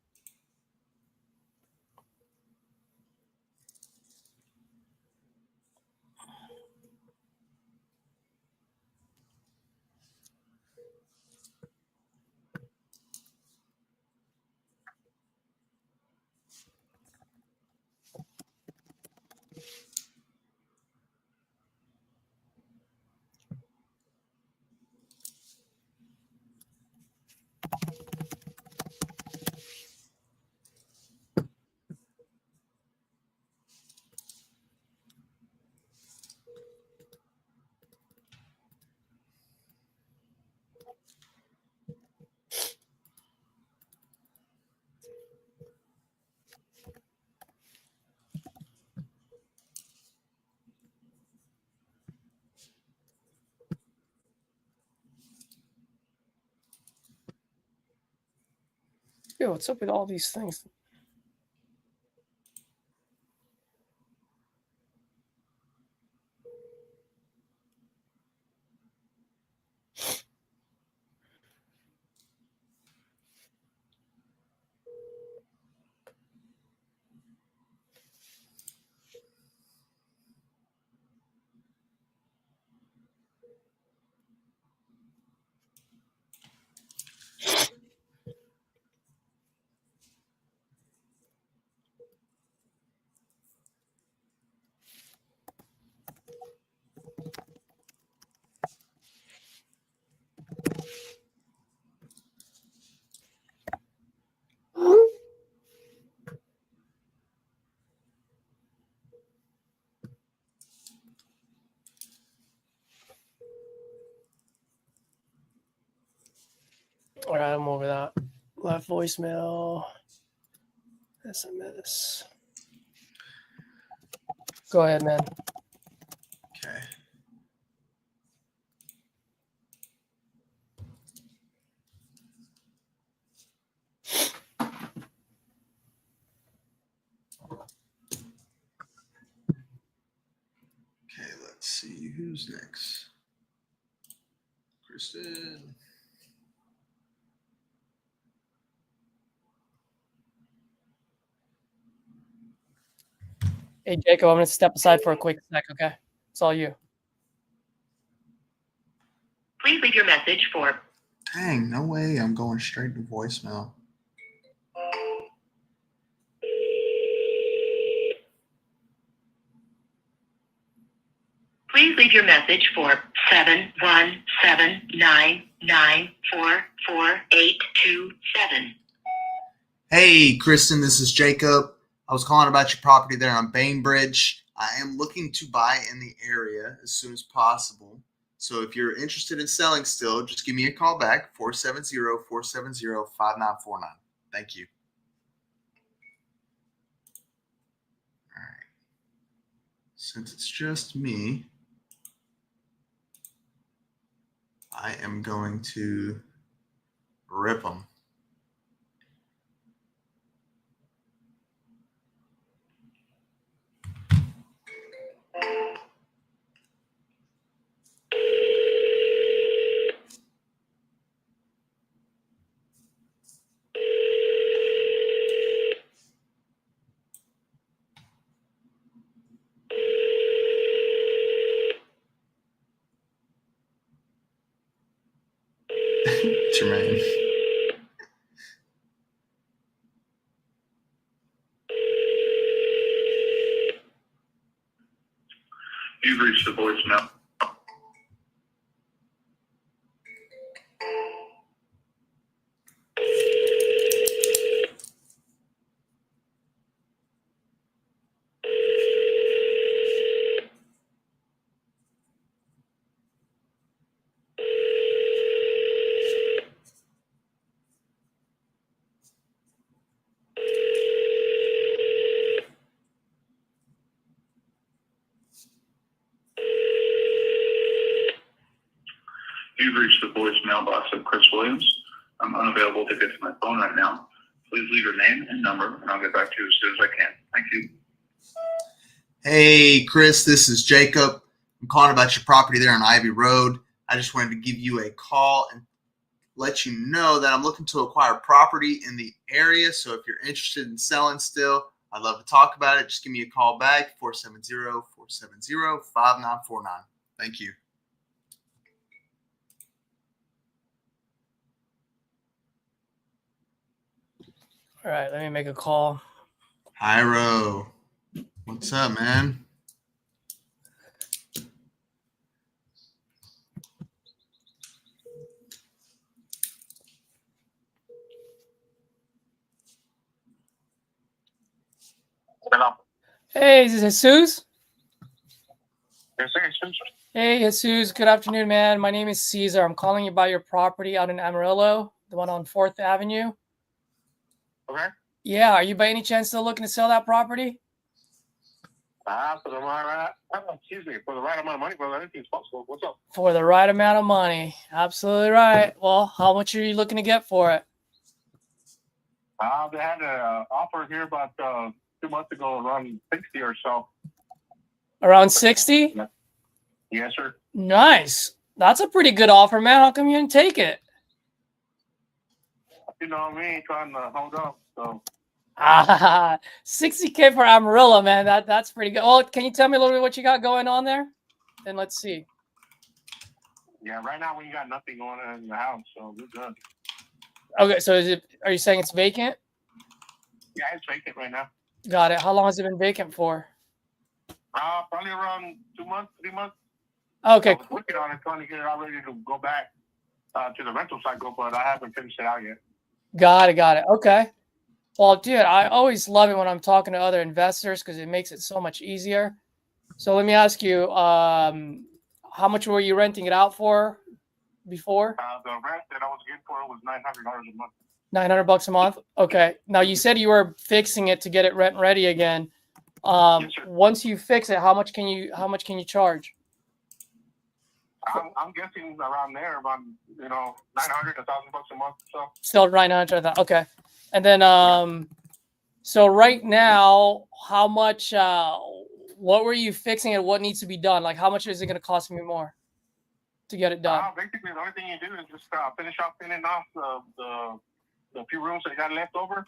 Yo, what's up with all these things? All right, I'm over that. Left voicemail, SMS. Go ahead, man. Okay. Okay, let's see who's next. Kristen. Hey, Jacob, I'm going to step aside for a quick sec, okay? It's all you. Please leave your message for Dang, no way. I'm going straight to voicemail. Please leave your message for 71799444827. Hey, Kristen, this is Jacob. I was calling about your property there on Bainbridge. I am looking to buy in the area as soon as possible. So if you're interested in selling still, just give me a call back, 470-470-5949. Thank you. All right. Since it's just me, I am going to rip them. Jermaine. You've reached the voicemail. You've reached the voicemail box of Chris Williams. I'm unavailable to get to my phone right now. Please leave your name and number, and I'll get back to you as soon as I can. Thank you. Hey, Chris, this is Jacob. I'm calling about your property there on Ivy Road. I just wanted to give you a call and let you know that I'm looking to acquire property in the area. So if you're interested in selling still, I'd love to talk about it. Just give me a call back, 470-470-5949. Thank you. All right, let me make a call. Hyro, what's up, man? Hello. Hey, is this Jesus? Yes, sir. Hey, Jesus. Good afternoon, man. My name is Caesar. I'm calling you about your property out in Amarillo, the one on 4th Avenue. Okay. Yeah, are you by any chance still looking to sell that property? For the right amount of money, brother, anything's possible. What's up? For the right amount of money. Absolutely right. Well, how much are you looking to get for it? They had an offer here about 2 months ago, around 60 or so. Around 60? Yes, sir. Nice. That's a pretty good offer, man. How come you didn't take it? You know me, trying to hold up. So 60K for Amarillo, man. That's pretty good. Oh, can you tell me a little bit what you got going on there? Then let's see. yeah, right now we got nothing going on in the house, so we're good. Okay, so are you saying it's vacant? Yeah, it's vacant right now. Got it. How long has it been vacant for? Probably around 2 months, 3 months. Okay. I was working on it, trying to get it all ready to go back to the rental cycle, but I haven't finished it out yet. Got it. Okay. Well, dude, I always love it when I'm talking to other investors because it makes it so much easier. So let me ask you, how much were you renting it out for before? The rent that I was getting for it was $900 a month. $900 a month. Okay. Now you said you were fixing it to get it rent ready again. Yes, sir. Once you fix it, how much can you charge? I'm guessing around there, about $900, $1,000 a month. So Still right now. Okay. And then so right now, how much? What were you fixing and what needs to be done? Like, how much is it going to cost me more to get it done? basically, the only thing you do is just finish off cleaning off the few rooms that you got left over,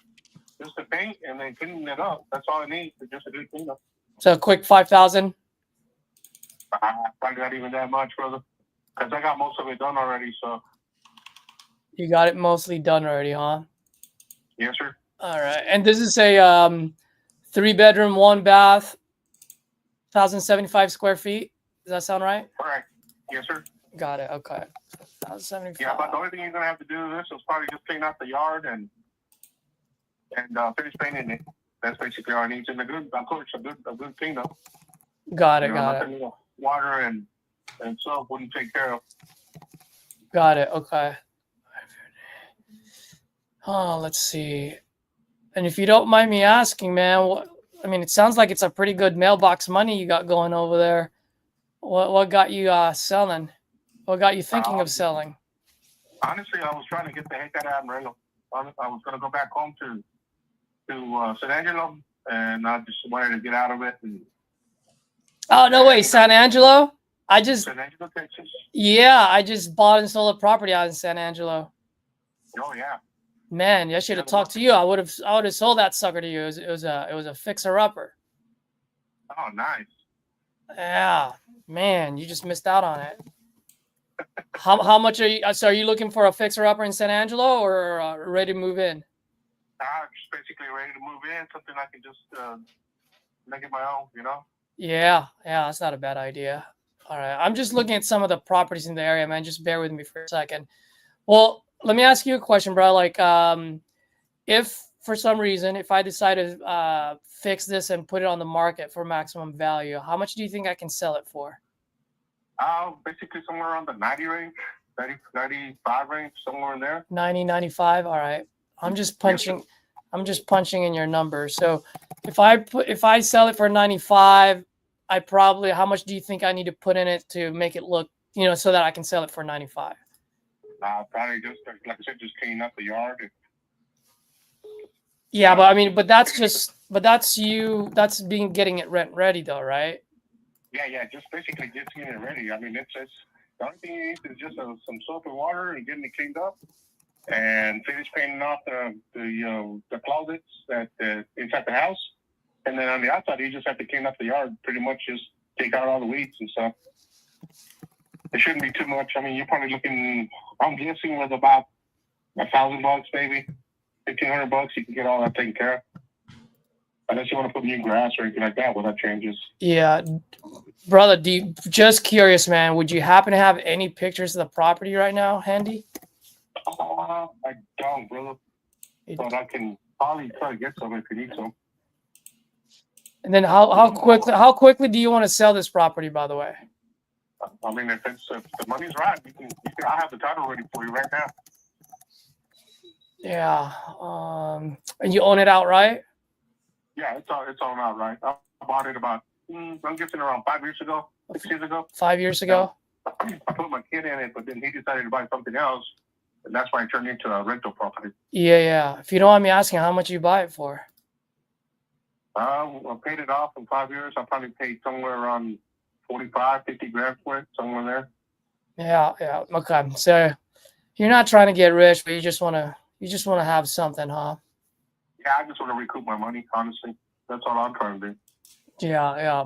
just to paint and then cleaning it up. That's all it needs, just a good cleanup. So a quick 5,000. Probably not even that much, brother, because I got most of it done already. So You got it mostly done already, huh? yes, sir. All right. And this is a 3-bedroom, 1-bath, 1,075 square feet. Does that sound right? Correct. Yes, sir. Got it. Okay. 1,075. Yeah, but the only thing you're gonna have to do this is probably just clean out the yard and finish painting it. That's basically all it needs. And of course, a good cleanup. Got it. Nothing water and soap wouldn't take care of. Got it. Okay. Oh, let's see. And if you don't mind me asking, man, it sounds like it's a pretty good mailbox money you got going over there. What got you selling? What got you thinking of selling? Honestly, I was trying to get the heck out of Amarillo. I was going to go back home to San Angelo, and I just wanted to get out of it. Oh, no way. San Angelo? San Angelo, Texas. Yeah, I just bought and sold a property out in San Angelo. Oh, yeah. Man, I should have talked to you. I would have sold that sucker to you. It was a fixer-upper. Oh, nice. Yeah, man, you just missed out on it. How much are you? So are you looking for a fixer-upper in San Angelo or ready to move in? I'm just basically ready to move in. Something I can just make it my own, Yeah, that's not a bad idea. All right, I'm just looking at some of the properties in the area, man. Just bear with me for a second. Well, let me ask you a question, bro. Like, if for some reason, if I decide to fix this and put it on the market for maximum value, how much do you think I can sell it for? Basically somewhere around the 90 range, 95 range, somewhere in there. 90, 95. All right. I'm just punching in your numbers. So if I sell it for 95, how much do you think I need to put in it to make it look, so that I can sell it for 95? Probably just, like I said, just cleaning up the yard. Yeah, but I mean, that's getting it rent ready though, right? Yeah, just basically just getting it ready. I mean, it's the only thing you need is just some soap and water and getting it cleaned up, and finish painting off the closets that inside the house, and then on the outside you just have to clean up the yard. Pretty much just take out all the weeds and stuff. It shouldn't be too much. I mean, you're probably looking, I'm guessing, with about $1,000 maybe, $1,500. You can get all that taken care of. Unless you want to put new grass or anything like that, well, that changes. Yeah, brother. Just curious, man. Would you happen to have any pictures of the property right now handy? I don't, brother. But I can probably try to get some if you need some. And then how quickly do you want to sell this property, by the way? I mean, if the money's right, I have the title ready for you right now. Yeah. And you own it outright? Yeah, it's all outright. I bought it about, I'm guessing around 5 years ago, 6 years ago. 5 years ago? I put my kid in it, but then he decided to buy something else, and that's why it turned into a rental property. Yeah. If you don't mind me asking, how much you buy it for? I paid it off in 5 years. I probably paid somewhere around 45, 50 grand for it, somewhere there. Yeah. Okay. So you're not trying to get rich, but you just want to have something, huh? Yeah, I just want to recoup my money, honestly. That's all I'm trying to do. Yeah.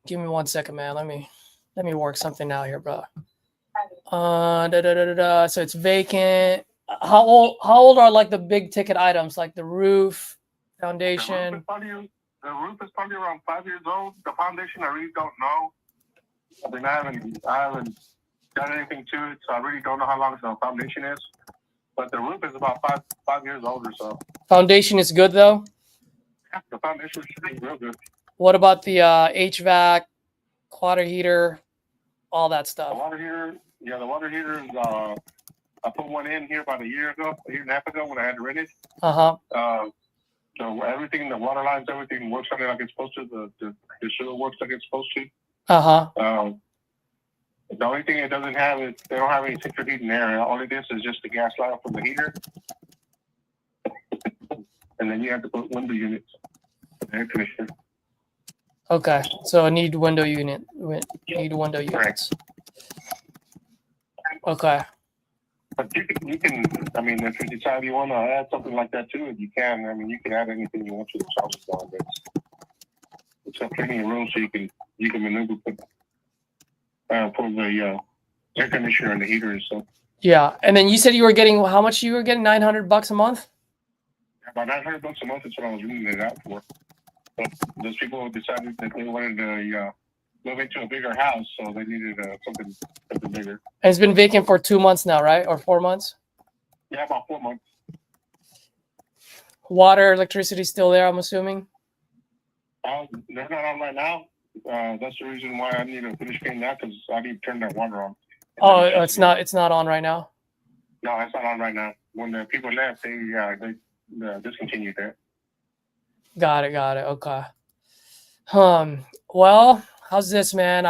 Give me 1 second, man. Let me work something out here, bro. So it's vacant. How old are like the big ticket items, like the roof, foundation? The roof is probably around 5 years old. The foundation, I really don't know. I mean, I haven't done anything to it, so I really don't know how long the foundation is. But the roof is about five years old or so. Foundation is good though. Yeah, the foundation should be real good. What about the HVAC, water heater, all that stuff? The water heater is. I put one in here about a year and a half ago when I had to rent it. So everything, the water lines, everything works on it like it's supposed to. The sewer works like it's supposed to. The only thing it doesn't have is they don't have any central heat and air. All it is just the gas line from the heater. And then you have to put window units for the air conditioner. Okay, so I need window units. Okay. But you can. I mean, if you decide you want to add something like that to it, you can. I mean, you can add anything you want to the house. It's got plenty of room so you can maneuver for the air conditioner and the heater and stuff. Yeah, and then you said you were getting how much? You were getting $900 a month. About $900 a month is what I was renting it out for. But those people decided that they wanted to move into a bigger house, so they needed something bigger. And it's been vacant for 2 months now, right? Or 4 months? Yeah, about 4 months. Water, electricity still there, I'm assuming? They're not on right now. That's the reason why I need to finish paying that, because I need to turn that water on. Oh, it's not on right now? No, it's not on right now. When the people left, they discontinued that. Got it. Okay. Well, how's this, man?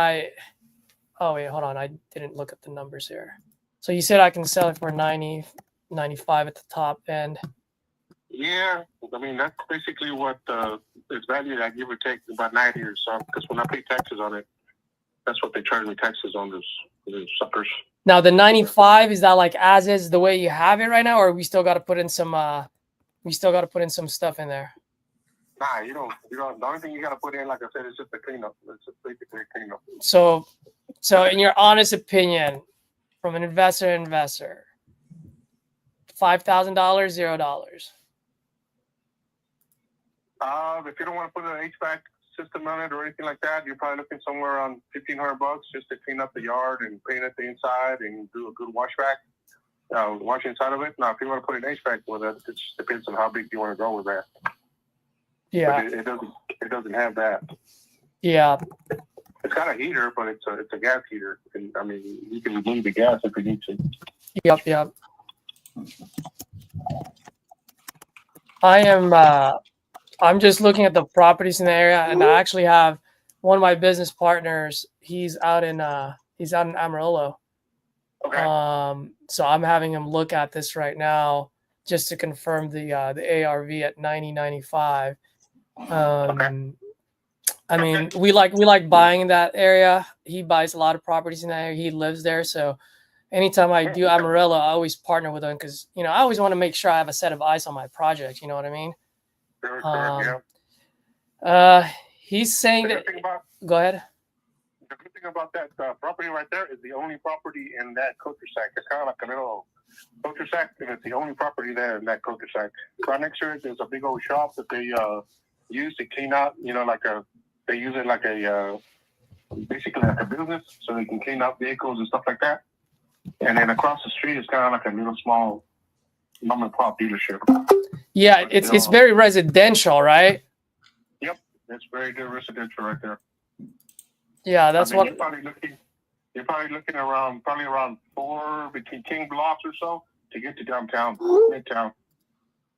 Oh wait, hold on. I didn't look at the numbers here. So you said I can sell it for 90, 95 at the top end. Yeah, I mean that's basically what it's valued at, give or take about 90 or so. Because when I pay taxes on it, that's what they charge me taxes on those suckers. Now the 95, is that like as is the way you have it right now, or we still got to put in some? We still got to put in some stuff in there. Nah, you don't. The only thing you got to put in, like I said, is just a cleanup. It's just basically a cleanup. So in your honest opinion, from an investor, $5,000, $0. If you don't want to put an HVAC system on it or anything like that, you're probably looking somewhere around $1,500 just to clean up the yard and paint it the inside and do a good washback. Wash inside of it. Now, if you want to put an HVAC with it, it just depends on how big you want to go with that. Yeah. But it doesn't have that. Yeah. It's got a heater, but it's a gas heater. And, I mean, you can remove the gas if you need to. Yep. I'm just looking at the properties in the area, and I actually have one of my business partners. He's out in Amarillo. Okay. So I'm having him look at this right now just to confirm the ARV at 90.95. Okay. I mean, we like buying in that area. He buys a lot of properties in that area. He lives there, so anytime I do Amarillo, I always partner with him because I always want to make sure I have a set of eyes on my project. You know what I mean? Sure, yeah. He's saying that. Go ahead. The good thing about that property right there is the only property in that cul-de-sac. It's kind of like a little cul-de-sac, and it's the only property there in that cul-de-sac. Right next to it, there's a big old shop that they use to clean out. They use it like basically like a business, so they can clean out vehicles and stuff like that. And then across the street is kind of like a little small mom and pop dealership. Yeah, it's very residential, right? Yep, it's very good residential right there. Yeah, that's what. You're probably looking around 4 between 10 blocks or so to get to downtown, midtown.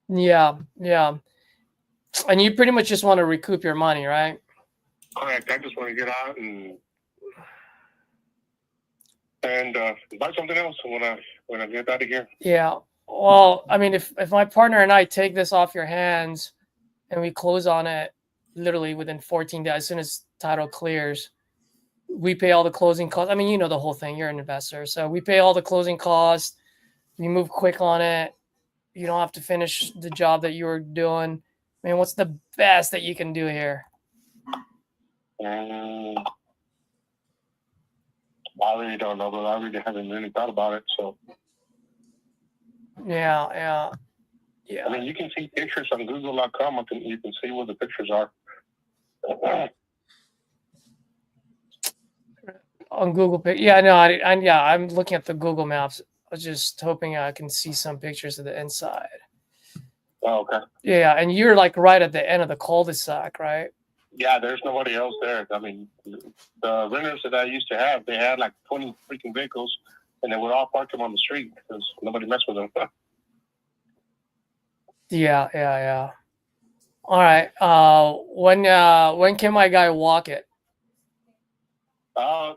Yeah. And you pretty much just want to recoup your money, right? Correct. I just want to get out and buy something else when I get out of here. Yeah. Well, I mean, if my partner and I take this off your hands and we close on it literally within 14 days, as soon as title clears, we pay all the closing costs. I mean, you know the whole thing. You're an investor. So we pay all the closing costs. We move quick on it. You don't have to finish the job that you were doing. I mean, what's the best that you can do here? I really don't know, but I really haven't really thought about it. So yeah. I mean, you can see pictures on Google.com. You can see where the pictures are. On Google, yeah, no, I'm looking at the Google Maps. I was just hoping I can see some pictures of the inside. Oh, okay. Yeah, and you're like right at the end of the cul-de-sac, right? Yeah, there's nobody else there. I mean, the renters that I used to have, they had like 20 freaking vehicles, and they would all park them on the street because nobody messed with them. Yeah. All right. When can my guy walk it? I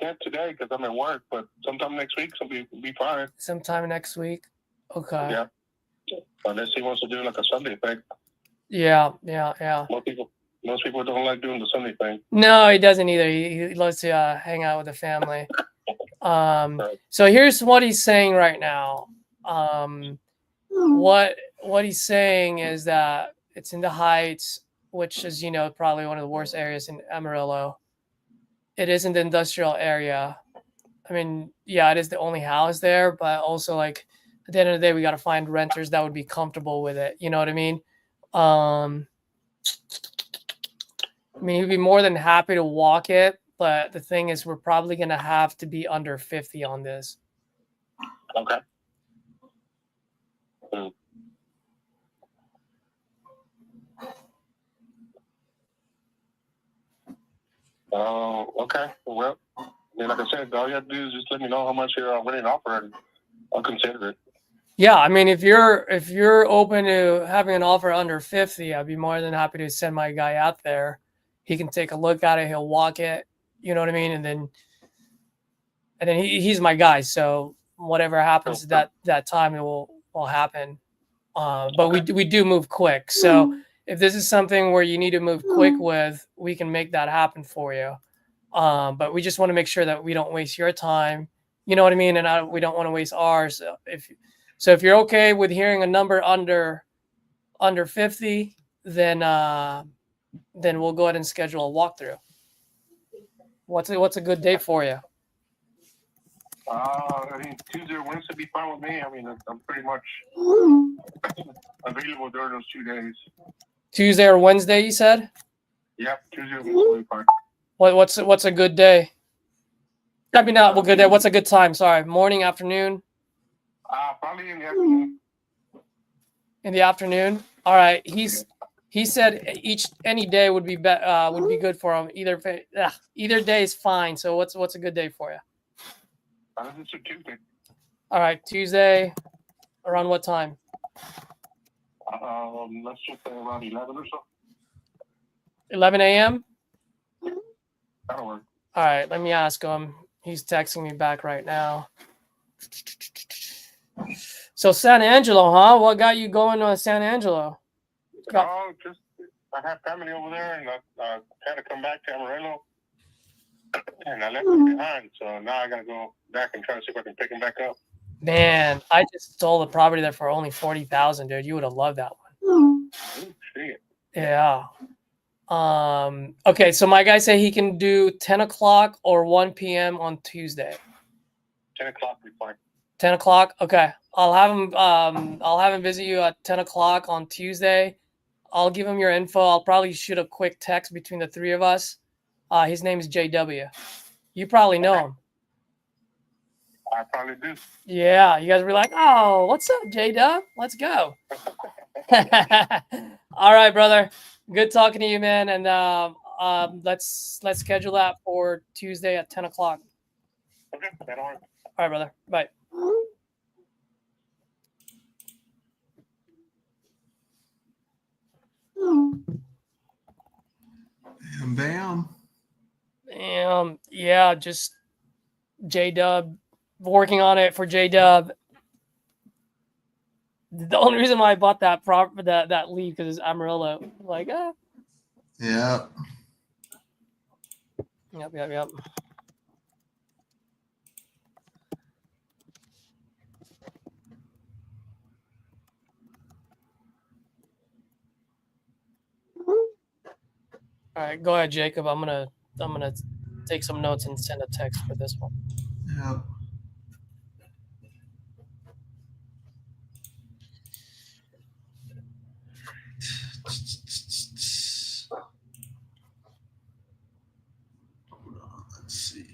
can't today because I'm at work, but sometime next week, something will be fine. Sometime next week. Okay. Yeah. Unless he wants to do like a Sunday thing. Yeah. Most people don't like doing the Sunday thing. No, he doesn't either. He loves to hang out with the family. So here's what he's saying right now. What he's saying is that it's in the Heights, which is, probably one of the worst areas in Amarillo. It is in the industrial area. I mean, yeah, it is the only house there, but also like at the end of the day, we got to find renters that would be comfortable with it. You know what I mean? I mean, he'd be more than happy to walk it, but the thing is, we're probably going to have to be under 50 on this. Okay. Okay. Well, like I said, all you have to do is just let me know how much you're willing to offer, and I'll consider it. Yeah, I mean, if you're open to having an offer under 50, I'd be more than happy to send my guy out there. He can take a look at it. He'll walk it. You know what I mean? And then he's my guy. So whatever happens at that time, it will happen. But we do move quick. So if this is something where you need to move quick with, we can make that happen for you. But we just want to make sure that we don't waste your time. You know what I mean? And we don't want to waste ours. So if you're okay with hearing a number under 50, then we'll go ahead and schedule a walkthrough. What's a good date for you? I mean, Tuesday or Wednesday would be fine with me. I mean, I'm pretty much available during those 2 days. Tuesday or Wednesday, you said? Yep, Tuesday will be fine. What's a good day? I mean, not well, good day. What's a good time? Sorry, morning, afternoon. Probably in the afternoon. In the afternoon. All right. He said any day would be good for him. Either day is fine. So what's a good day for you? This is Tuesday. All right, Tuesday. Around what time? Let's just say around 11 or so. 11 a.m. That'll work. All right. Let me ask him. He's texting me back right now. So San Angelo, huh? What got you going to San Angelo? Just I have family over there, and I had to come back to Amarillo, and I left them behind. So now I gotta go back and try to see if I can pick them back up. Man, I just sold the property there for only 40,000, dude. You would have loved that one. Shit. Yeah. Okay, so my guy said he can do 10 o'clock or 1 p.m. on Tuesday. 10 o'clock be fine. 10 o'clock? Okay. I'll have him visit you at 10 o'clock on Tuesday. I'll give him your info. I'll probably shoot a quick text between the three of us. His name is JW. You probably know him. I probably do. Yeah, you guys were like, oh, what's up, J-Dub? Let's go. All right, brother. Good talking to you, man. And let's schedule that for Tuesday at 10 o'clock. Okay, that'll work. All right, brother. Bye. Bam. Yeah, just J-Dub, working on it for J-Dub. The only reason why I bought that that lead because it's Amarillo. Like, Yeah. Yep. All right, go ahead, Jacob. I'm gonna take some notes and send a text for this one. Yeah. Hold on, let's see.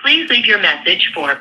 Please leave your message for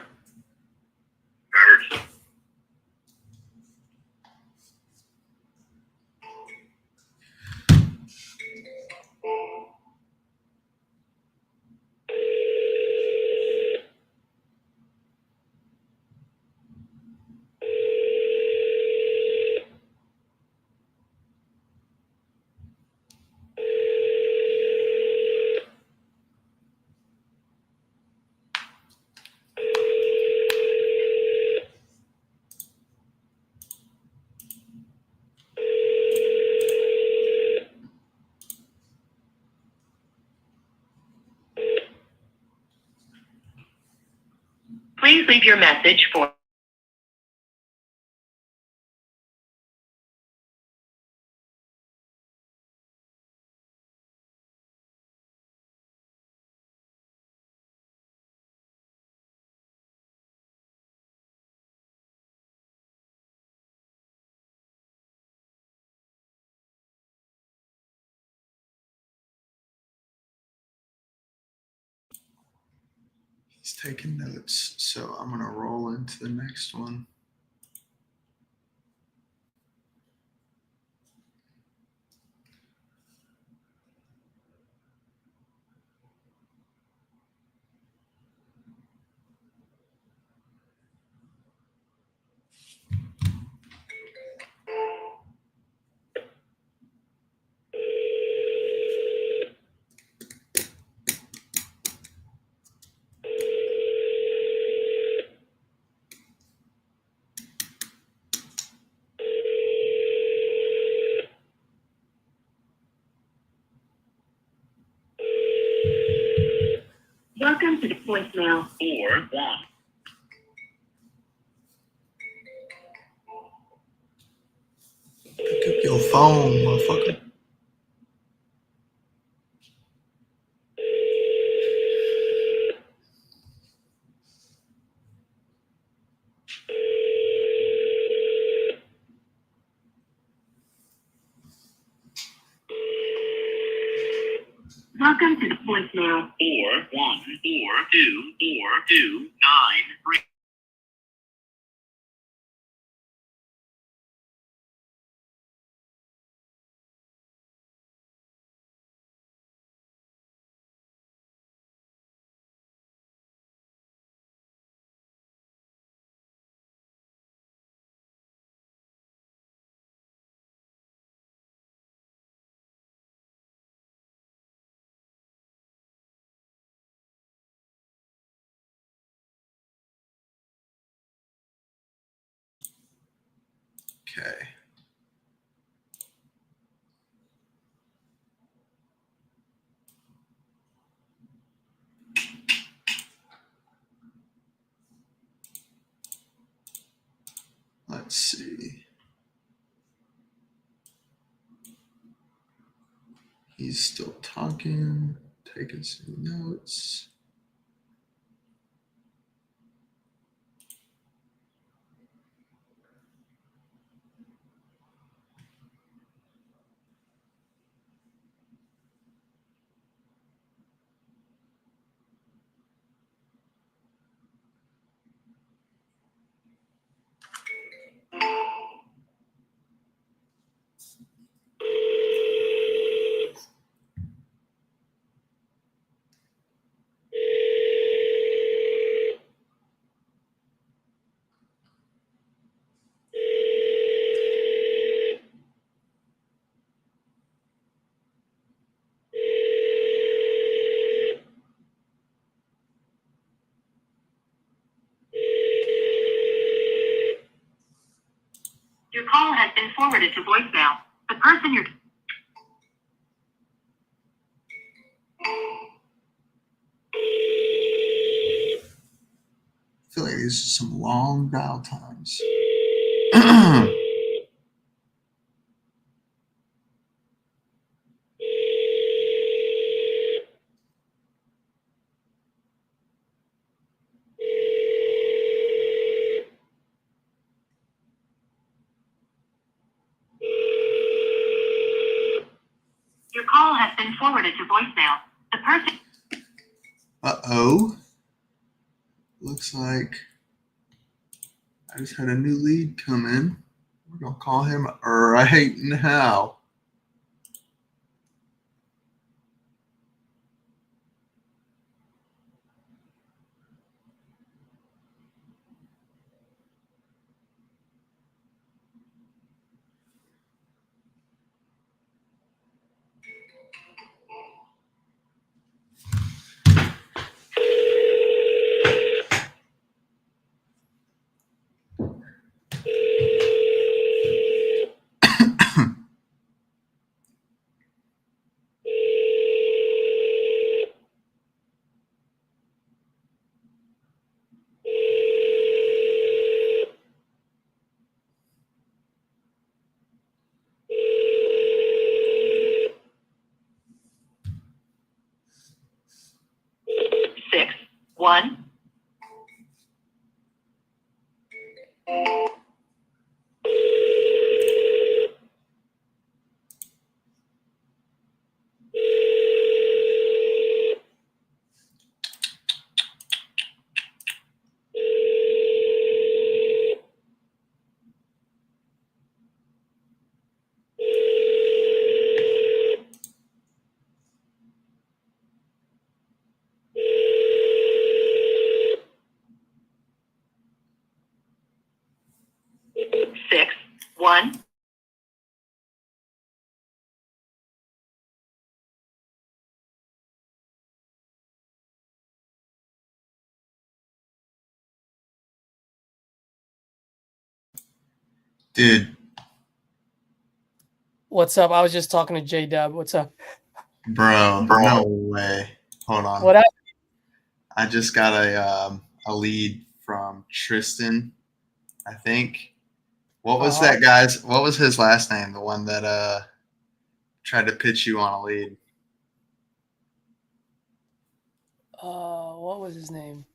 Please leave your message for He's taking notes, so I'm gonna roll into the next one. voicemail 41. Pick up your phone, motherfucker. Welcome to the voicemail 414424293. Okay. Let's see. He's still talking, taking some notes. Your call has been forwarded to voicemail. The person you're I feel like these are some long dial times. Your call has been forwarded to voicemail. The person Uh-oh. Looks like I just had a new lead come in. We're going to call him right now. Six one. Six one. Dude, What's up? I was just talking to J Dub. What's up? bro, no way. Hold on. What happened? I just got a lead from Tristan, I think. What was that guy's? What was his last name? The one that tried to pitch you on a lead. What was his name?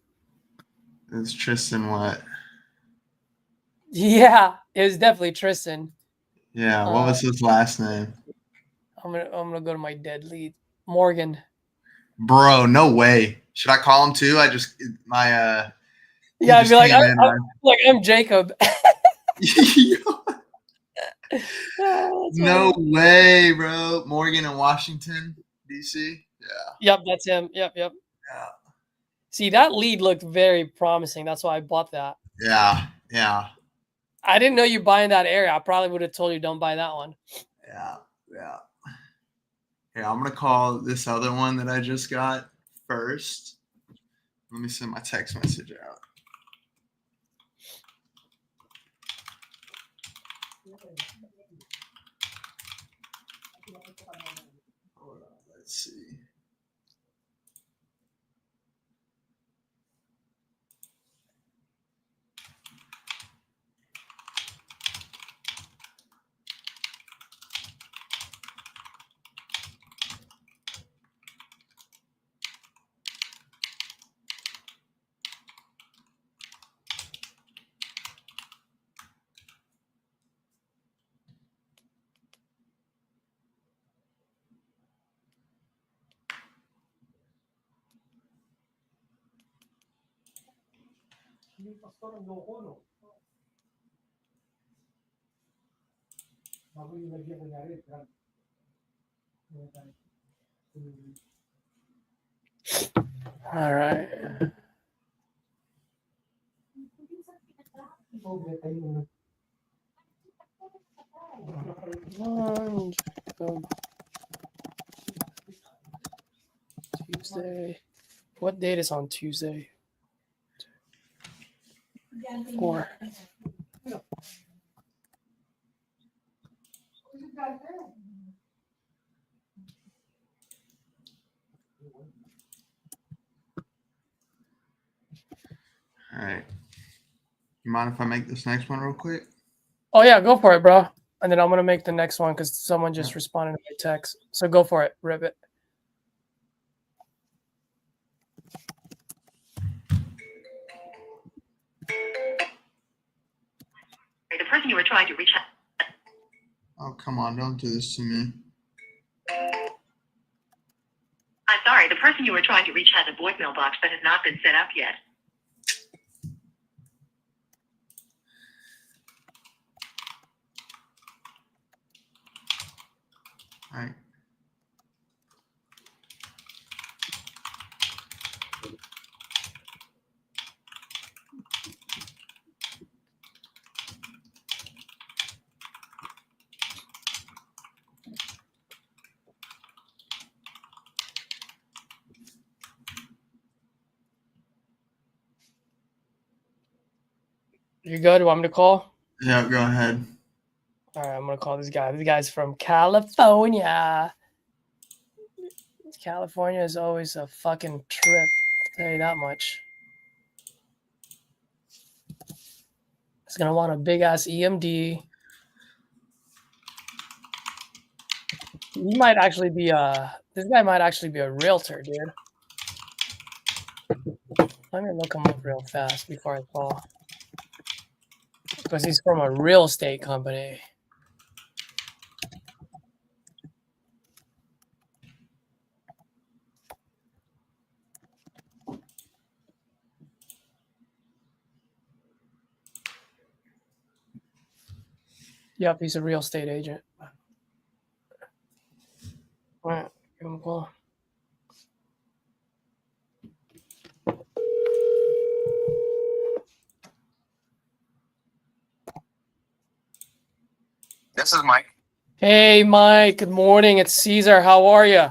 It's Tristan. What? Yeah, it was definitely Tristan. Yeah. What was his last name? I'm gonna go to my dead lead, Morgan. Bro, no way. Should I call him too? Yeah, I'd be like, I'm Jacob. No way, bro. Morgan in Washington, D.C. Yeah. Yep, that's him. Yep. Yeah. See, that lead looked very promising. That's why I bought that. Yeah. Yeah. I didn't know you buy in that area. I probably would have told you don't buy that one. Yeah. Yeah. Here, I'm gonna call this other one that I just got first. Let me send my text message out. Hold on, let's see. All right. Tuesday. What date is on Tuesday? 4. All right. You mind if I make this next one real quick? Oh yeah, go for it, bro. And then I'm gonna make the next one because someone just responded to my text. So go for it, Ribbit. The person you were trying to reach. Oh, come on. Don't do this to me. I'm sorry, the person you were trying to reach has a voicemail box that has not been set up yet. All right. You good? You want me to call? Yeah, go ahead. All right, I'm gonna call this guy. This guy's from California. California is always a fucking trip. I'll tell you that much. He's gonna want a big ass EMD. He might actually be this guy might actually be a realtor, dude. Let me look him up real fast before I call. Because he's from a real estate company. Yep, he's a real estate agent. All right, give him a call. This is Mike. Hey, Mike. Good morning. It's Caesar. How are you?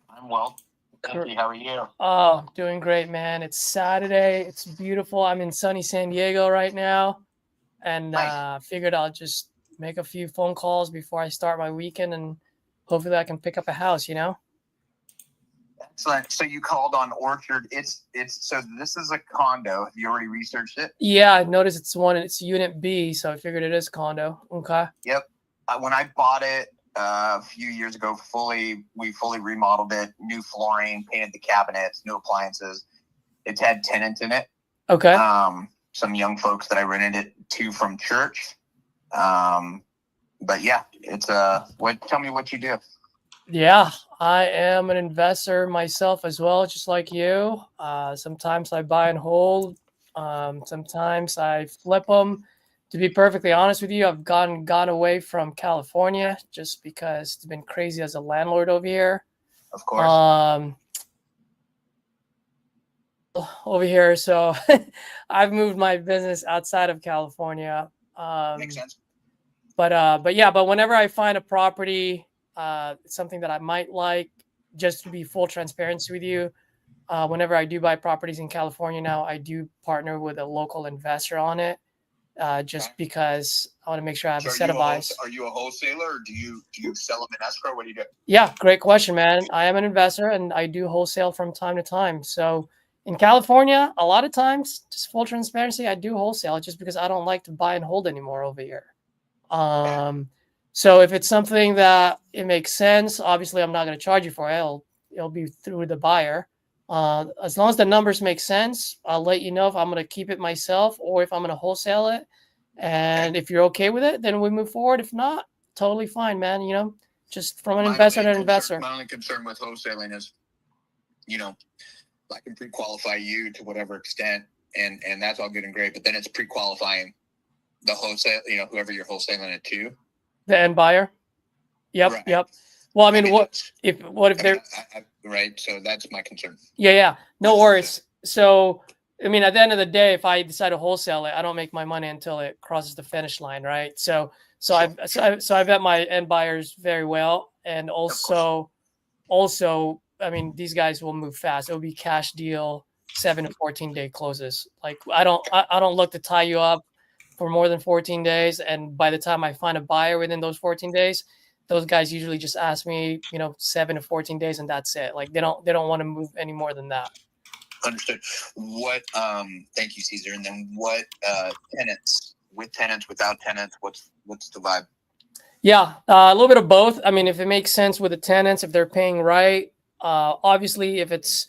I'm well. Thank you. How are you? Oh, doing great, man. It's Saturday. It's beautiful. I'm in sunny San Diego right now, and figured I'll just make a few phone calls before I start my weekend, and hopefully I can pick up a house. You know? Excellent. So you called on Orchard. So this is a condo. Have you already researched it? Yeah, I noticed it's unit B, so I figured it is condo. Okay. Yep. When I bought it a few years ago, we fully remodeled it, new flooring, painted the cabinets, new appliances. It's had tenants in it. Okay. Some young folks that I rented it to from church. But yeah, it's tell me what you do. Yeah, I am an investor myself as well, just like you. Sometimes I buy and hold. Sometimes I flip them. To be perfectly honest with you, I've gone away from California just because it's been crazy as a landlord over here. Of course. Over here, so I've moved my business outside of California. Makes sense. But whenever I find a property, something that I might like, just to be full transparency with you, whenever I do buy properties in California now, I do partner with a local investor on it, just because I want to make sure I have a set of eyes. Are you a wholesaler, or do you sell them in escrow? What do you do? Yeah, great question, man. I am an investor and I do wholesale from time to time. So in California, a lot of times, just full transparency, I do wholesale just because I don't like to buy and hold anymore over here. So if it's something that it makes sense, obviously I'm not going to charge you for it. It'll be through the buyer. As long as the numbers make sense, I'll let you know if I'm going to keep it myself or if I'm going to wholesale it. And if you're okay with it, then we move forward. If not, totally fine, man. You know, just from an investor to an investor. My only concern with wholesaling is, I can pre-qualify you to whatever extent, and that's all good and great. But then it's pre-qualifying the wholesale, whoever you're wholesaling it to. The end buyer. Yep. Right. Yep. Well, I mean, what if they're right? So that's my concern. Yeah. No worries. So, I mean, at the end of the day, if I decide to wholesale it, I don't make my money until it crosses the finish line, right? So I vet my end buyers very well, and also, I mean, these guys will move fast. It'll be cash deal, 7 to 14 day closes. Like I don't look to tie you up for more than 14 days, and by the time I find a buyer within those 14 days, those guys usually just ask me, 7 to 14 days, and that's it. Like they don't want to move any more than that. Understood. What? Thank you, Caesar. And then what? Tenants, with tenants, without tenants. What's the vibe? Yeah, a little bit of both. I mean, if it makes sense with the tenants, if they're paying right. Obviously, if it's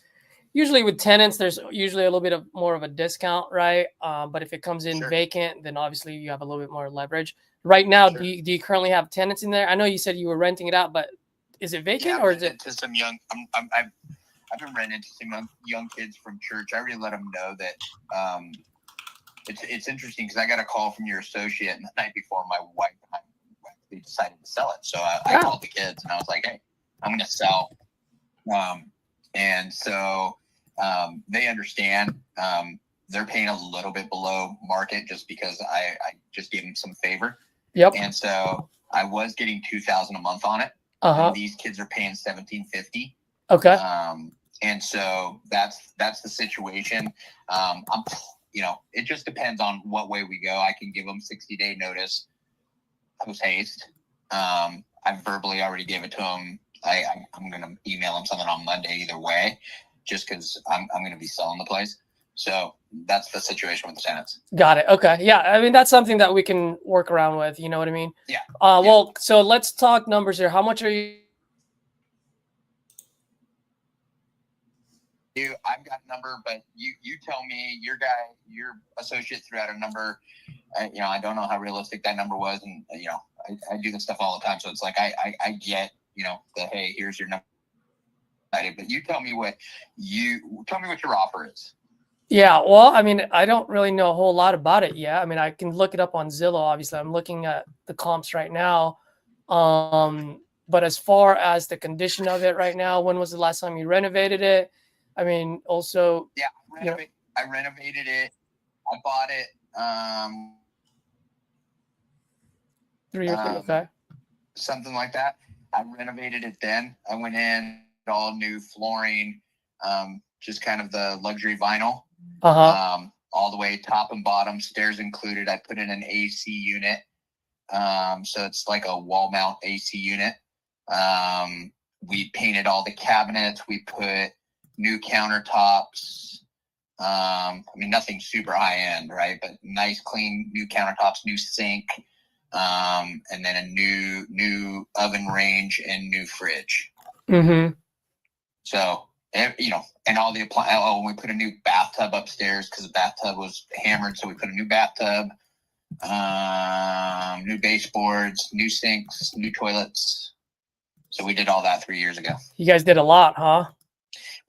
usually with tenants, there's usually a little bit of more of a discount, right? But if it comes in vacant, then obviously you have a little bit more leverage. Right now, do you currently have tenants in there? I know you said you were renting it out, but is it vacant or is it to some young? I've been renting to some young kids from church. I already let them know that it's interesting because I got a call from your associate the night before my wife and I decided to sell it. So I called the kids and I was like, hey, I'm going to sell. And so they understand. They're paying a little bit below market just because I just gave them some favor. Yep. And so I was getting $2,000 a month on it. Uh-huh. These kids are paying $1,750. Okay. And so that's the situation. It just depends on what way we go. I can give them 60-day notice post haste. I verbally already gave it to them. I'm going to email them something on Monday either way, just because I'm going to be selling the place. So that's the situation with the tenants. Got it. Okay. Yeah. I mean, that's something that we can work around with. You know what I mean? Yeah. Well, so let's talk numbers here. How much are you? I've got a number, but you tell me. Your associate threw out a number. I don't know how realistic that number was, and I do this stuff all the time, so it's like I get hey, here's your number. But you tell me what your offer is. Yeah, well, I mean, I don't really know a whole lot about it yet. I mean, I can look it up on Zillow. Obviously, I'm looking at the comps right now. But as far as the condition of it right now, when was the last time you renovated it? I mean, also. Yeah, I renovated it. I bought it. 3 years ago. Okay. Something like that. I renovated it then. I went in, all new flooring, just kind of the luxury vinyl. Uh-huh. All the way top and bottom, stairs included. I put in an AC unit. So it's like a wall mount AC unit. we painted all the cabinets. We put new countertops. I mean, nothing super high end, right? But nice, clean, new countertops, new sink, and then a new oven range and new fridge. Mm-hmm. So, you know, and all the we put a new bathtub upstairs because the bathtub was hammered. So we put a new bathtub, new baseboards, new sinks, new toilets. So we did all that 3 years ago. You guys did a lot, huh?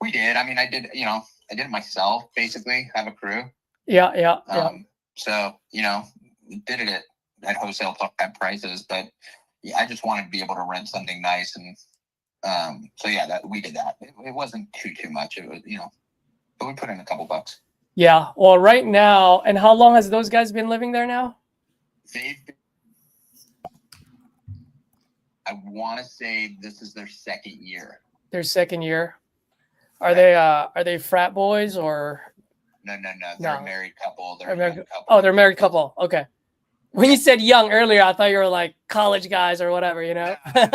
We did. I mean, I did it myself, basically. Have a crew. Yeah. So, you know, did it at wholesale prices, but yeah, I just wanted to be able to rent something nice. And so yeah, that we did that. It wasn't too much. It was, you know, but we put in a couple bucks. Yeah. Well, right now, and how long has those guys been living there now? I want to say this is their second year. Their second year. Are Right. they frat boys or? No. They're a married couple. They're a married, young couple. Oh, they're a married couple. Okay. When you said young earlier, I thought you were like college guys or whatever, you know? They're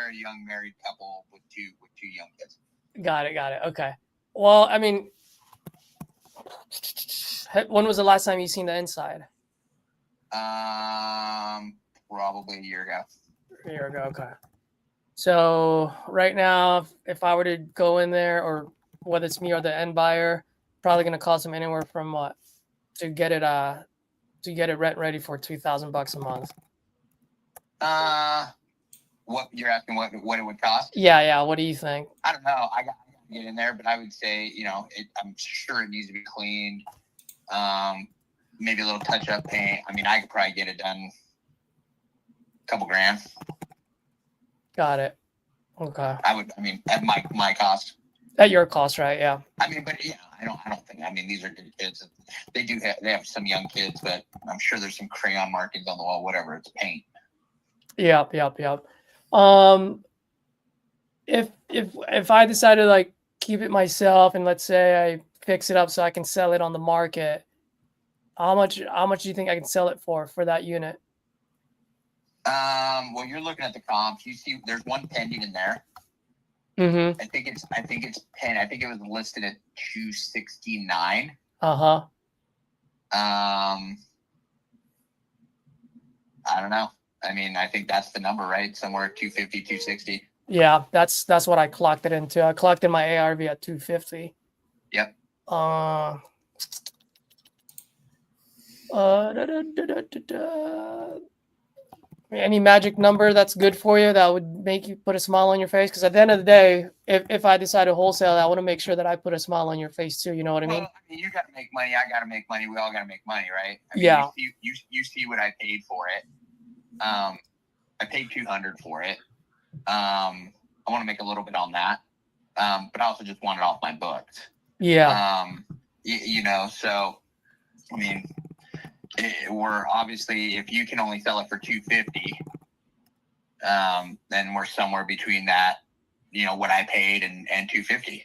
a young married couple with two young kids. Got it. Okay. Well, I mean, when was the last time you seen the inside? Probably a year ago. A year ago. Okay. So right now, if I were to go in there, or whether it's me or the end buyer, probably going to cost them anywhere from what to get it rent ready for $2,000 a month. What you're asking? What it would cost? Yeah. What do you think? I don't know. I got to get in there, but I would say, you know, I'm sure it needs to be cleaned. Maybe a little touch up paint. I mean, I could probably get it done a couple grand. Got it. Okay. I mean, at my cost. At your cost, right? Yeah. I mean, but yeah, I don't think. I mean, these are good kids. They have some young kids, but I'm sure there's some crayon markings on the wall. Whatever, it's paint. Yep. If I decide to like keep it myself, and let's say I fix it up so I can sell it on the market, how much do you think I can sell it for that unit? Well, you're looking at the comps. You see, there's one pending in there. Mm-hmm. I think it's pen. I think it was listed at 269. Uh-huh. I don't know. I mean, I think that's the number, right? Somewhere 250, 260. Yeah, that's what I clocked it into. I clocked in my ARV at 250. Yep. Any magic number that's good for you that would make you put a smile on your face? Because at the end of the day, if I decide to wholesale, I want to make sure that I put a smile on your face too. You know what I mean? Well, I mean, you got to make money. I got to make money. We all got to make money, right? I mean, yeah. You see what I paid for it. I paid $200 for it. I want to make a little bit on that, but I also just want it off my books. Yeah. You know, so I mean. We're obviously, if you can only sell it for $250, then we're somewhere between that, you know, what I paid and $250.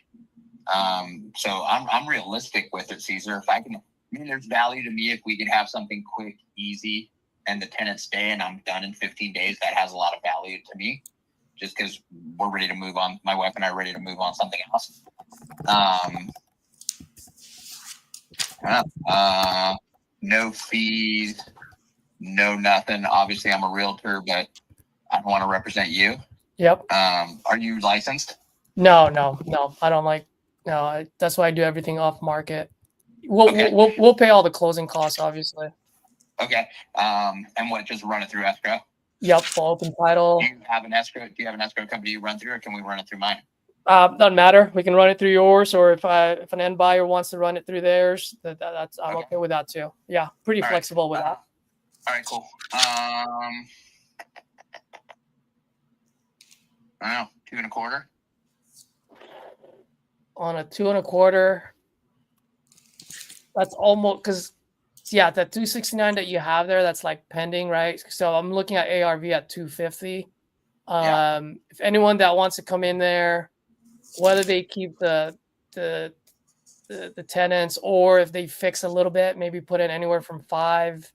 So I'm realistic with it, Caesar. If I can, I mean, there's value to me if we can have something quick, easy, and the tenants stay and I'm done in 15 days. That has a lot of value to me, just because we're ready to move on. My wife and I are ready to move on something else. No fees, no nothing. Obviously, I'm a realtor, but I don't want to represent you. Yep. Are you licensed? No. I don't like. No, that's why I do everything off market. We'll pay all the closing costs, obviously. Okay. And what? Just run it through escrow. Yep. Full open title. Do you have an escrow company you run through, or can we run it through mine? Doesn't matter. We can run it through yours, or if an end buyer wants to run it through theirs, that's I'm okay with that too. Yeah, pretty all flexible with that. All right, cool. I don't know, 2.25. On a 2.25, that's almost because that 269 that you have there, that's like pending, right? So I'm looking at ARV at 250. If anyone that wants to come in there, whether they keep the tenants or if they fix a little bit, maybe put in anywhere from 5.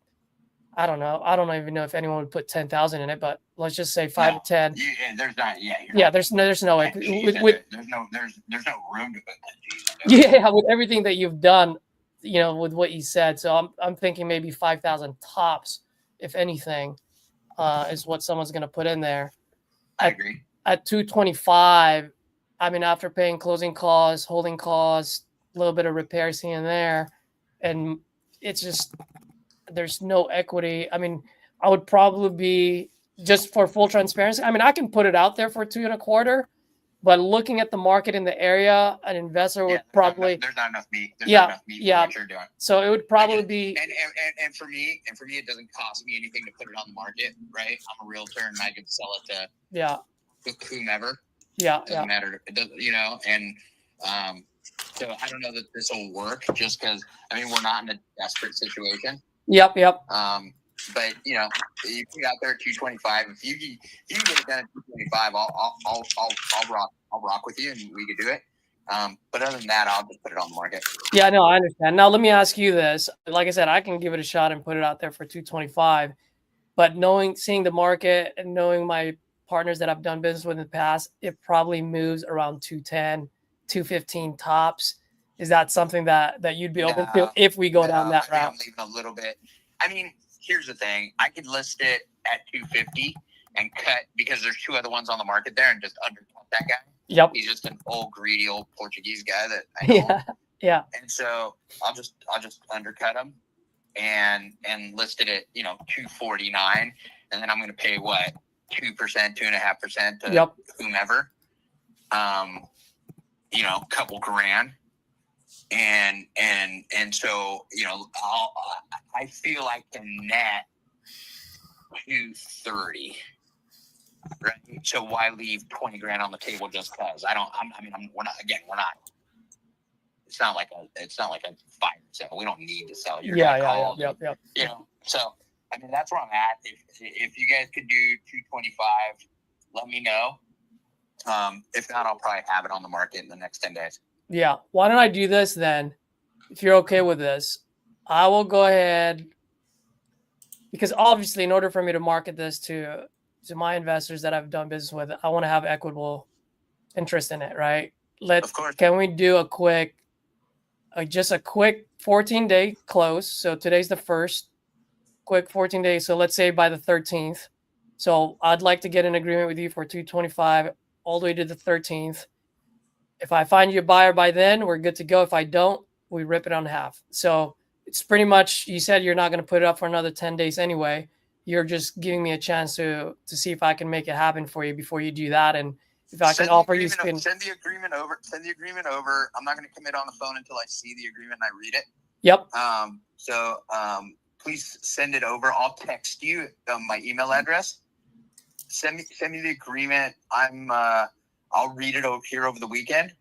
I don't know. I don't even know if anyone would put 10,000 in it, but let's just say 5 No, to 10. There's not. Yeah. You're Yeah, not there's no way. 10 G's in With it. There's no room to put 10 G's in it. yeah, with everything that you've done, with what you said. So I'm thinking maybe 5,000 tops, if anything, is what someone's gonna put in there. I agree. At 225, I mean, after paying closing costs, holding costs, a little bit of repairs here and there, and it's just there's no equity. I mean, I would probably be, just for full transparency, I mean, I can put it out there for 2.25, but looking at the market in the area, an investor would probably. There's not enough meat. There's Yeah, not enough meat for yeah. what you're doing. So it would probably be. And for me, it doesn't cost me anything to put it on the market, right? I'm a realtor and I can sell it to Yeah, whomever. yeah, Doesn't matter. It doesn't, and so I don't know that this will work just because we're not in a desperate situation. Yep. But you put it out there at 225. If you get it done at 225, I'll rock with you and we could do it. But other than that, I'll just put it on the market. Yeah, no, I understand. Now let me ask you this. Like I said, I can give it a shot and put it out there for 225. But seeing the market and knowing my partners that I've done business with in the past, it probably moves around 210, 215 tops. Is that something that you'd be open to if we go down that route? I'm leaving a little bit. Here's the thing. I could list it at 250 and cut, because there's 2 other ones on the market there, and just undercut that guy. Yep. He's just an old greedy old Portuguese guy that I know. Yeah. And so I'll just undercut him and list it at 249, and then I'm going to pay what, 2%, 2.5% to whomever. Couple grand. And so I feel I can net 230, right? So why leave 20 grand on the table just because? We're not. It's not like a fire sale. We don't need to sell. Yeah. So that's where I'm at. If you guys could do 225, let me know. If not, I'll probably have it on the market in the next 10 days. Yeah. Why don't I do this then? If you're okay with this, I will go ahead, because obviously in order for me to market this to my investors that I've done business with, I want to have equitable interest in it, right? Of course. Can we do a quick 14-day close? So today's the 1st, quick 14 days. So let's say by the 13th. So I'd like to get an agreement with you for 225 all the way to the 13th. If I find you a buyer by then, we're good to go. If I don't, we rip it on half. So it's pretty much, you said you're not going to put it up for another 10 days anyway. You're just giving me a chance to see if I can make it happen for you before you do that. And if I can offer you send the agreement over. I'm not going to commit on the phone until I see the agreement and I read it. Yep. So please send it over. I'll text you my email address. Send me the agreement. I'll read it over the weekend,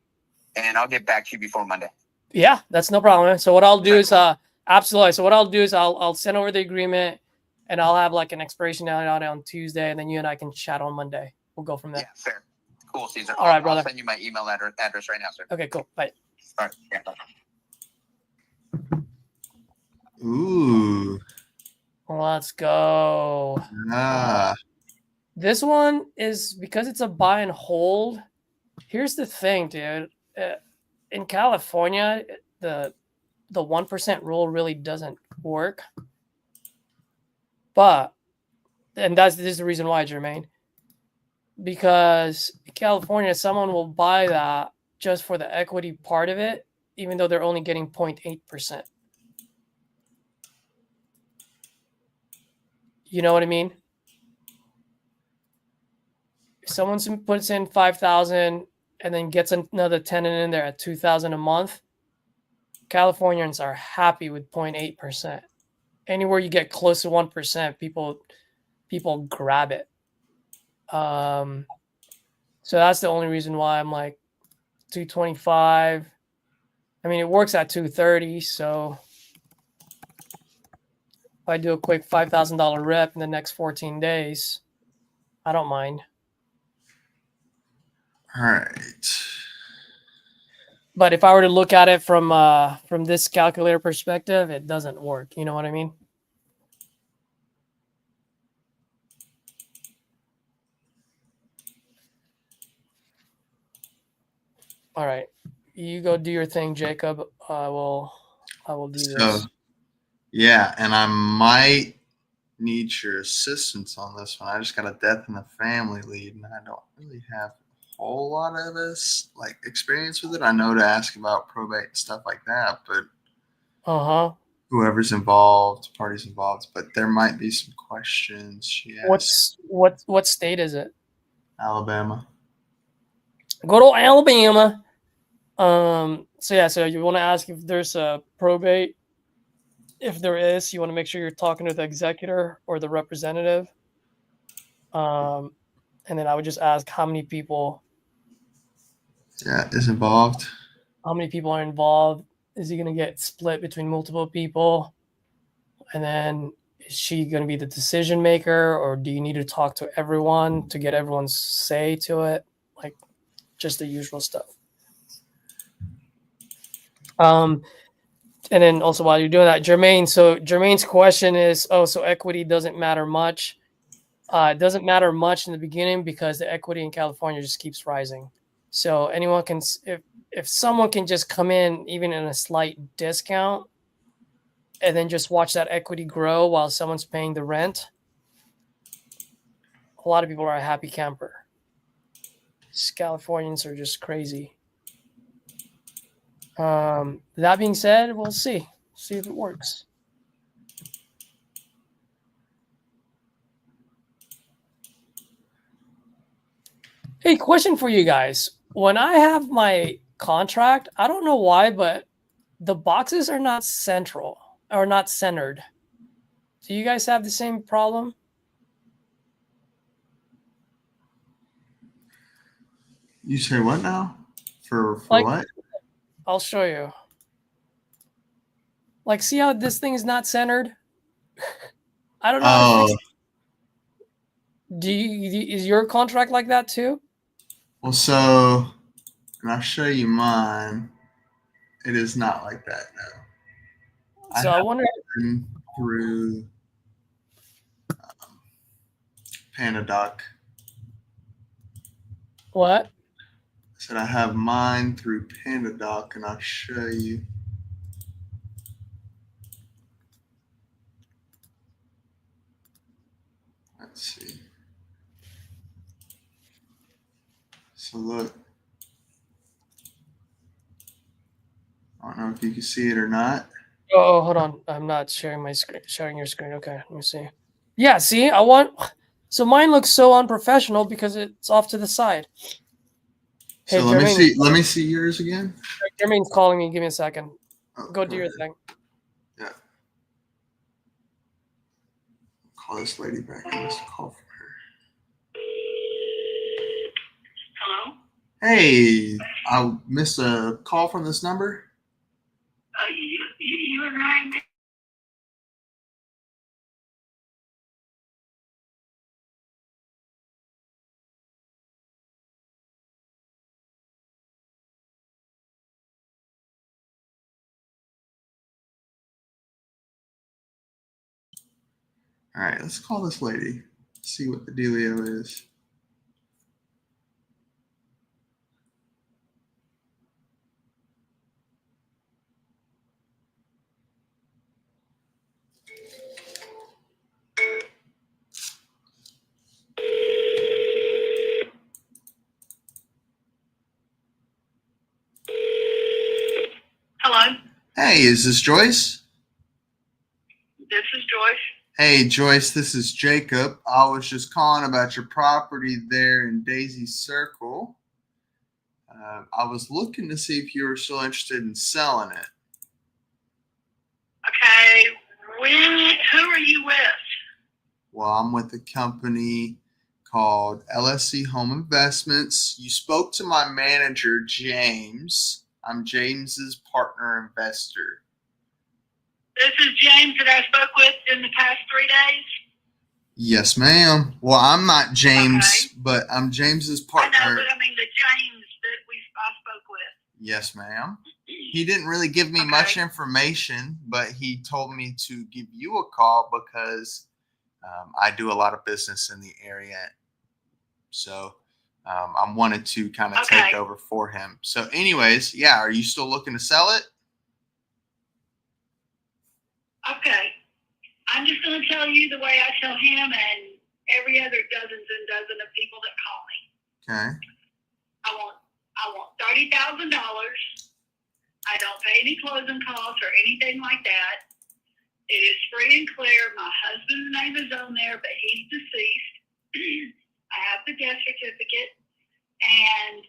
and I'll get back to you before Monday. Yeah, that's no problem. So what I'll do is absolutely. So what I'll do is I'll send over the agreement, and I'll have like an expiration date on Tuesday, and then you and I can chat on Monday. We'll go from there. Yeah, fair. Cool, Caesar. All right, brother. I'll send you my email address right now, sir. Okay, cool. Bye. All right. Yeah. Bye. Ooh. Let's go. This one is, because it's a buy and hold. Here's the thing, dude. In California, the 1% rule really doesn't work. This is the reason why, Jermaine. Because in California, someone will buy that just for the equity part of it, even though they're only getting 0.8%. You know what I mean? If someone puts in 5,000 and then gets another tenant in there at 2,000 a month, Californians are happy with 0.8%. Anywhere you get close to 1%, people grab it. So that's the only reason why I'm like 225. I mean, it works at 230. So if I do a quick $5,000 rep in the next 14 days, I don't mind. All right. But if I were to look at it from this calculator perspective, it doesn't work. You know what I mean? All right. You go do your thing, Jacob. I will do So, this. yeah, and I might need your assistance on this one. I just got a death in the family lead, and I don't really have a whole lot of this like experience with it. I know to ask about probate and stuff like that, but whoever's involved, parties involved, but there might be some questions she asked. What state is it? Alabama. Go to Alabama. So yeah, so you want to ask if there's a probate. If there is, you want to make sure you're talking to the executor or the representative. And then I would just ask how many people Is involved. How many people are involved? Is he going to get split between multiple people? And then is she going to be the decision maker, or do you need to talk to everyone to get everyone's say to it? Like just the usual stuff. And then also while you're doing that, Jermaine, so Jermaine's question is, so equity doesn't matter much. It doesn't matter much in the beginning because the equity in California just keeps rising. So anyone can, if someone can just come in even in a slight discount and then just watch that equity grow while someone's paying the rent, a lot of people are a happy camper. These Californians are just crazy. That being said, we'll see if it works. Hey, question for you guys. When I have my contract, I don't know why, but the boxes are not central or not centered. Do you guys have the same problem? You say what now? For Like, what? I'll show you. Like, see how this thing is not centered? I don't know how to fix it. Is your contract like that too? Well, so, and I'll show you mine. It is not like that, no. So I wonder through PandaDoc. What? I said I have mine through PandaDoc, and I'll show you. Let's see. So look. I don't know if you can see it or not. Oh, hold on. I'm not sharing my screen. Sharing your screen. Okay, let me see. Yeah, see, so mine looks so unprofessional because it's off to the side. Hey, so let me see. Let me see yours again. Jermaine's calling me. Give me a second. Oh, go do your thing. Yeah. Call this lady back. I missed a call from her. Hello? Hey, I missed a call from this number. You were right. All right, let's call this lady. See what the dealio is. Hello? Hey, is this Joyce? This is Joyce. Hey, Joyce, this is Jacob. I was just calling about your property there in Daisy Circle. I was looking to see if you were still interested in selling it. Okay, who are you with? Well, I'm with a company called LSC Home Investments. You spoke to my manager, James. I'm James's partner investor. This is James that I spoke with in the past 3 days? Yes, ma'am. Well, I'm not James, but I'm James's partner. I know, but I mean the James that I spoke with. Yes, ma'am. He didn't really give me much information, but he told me to give you a call because I do a lot of business in the area. So I wanted to kind of take over for him. So anyways, yeah, are you still looking to sell it? Okay. I'm just going to tell you the way I tell him and every other dozens and dozen of people that call me. Okay. I want $30,000. I don't pay any closing costs or anything like that. It is free and clear. My husband's name is on there, but he's deceased. I have the death certificate, and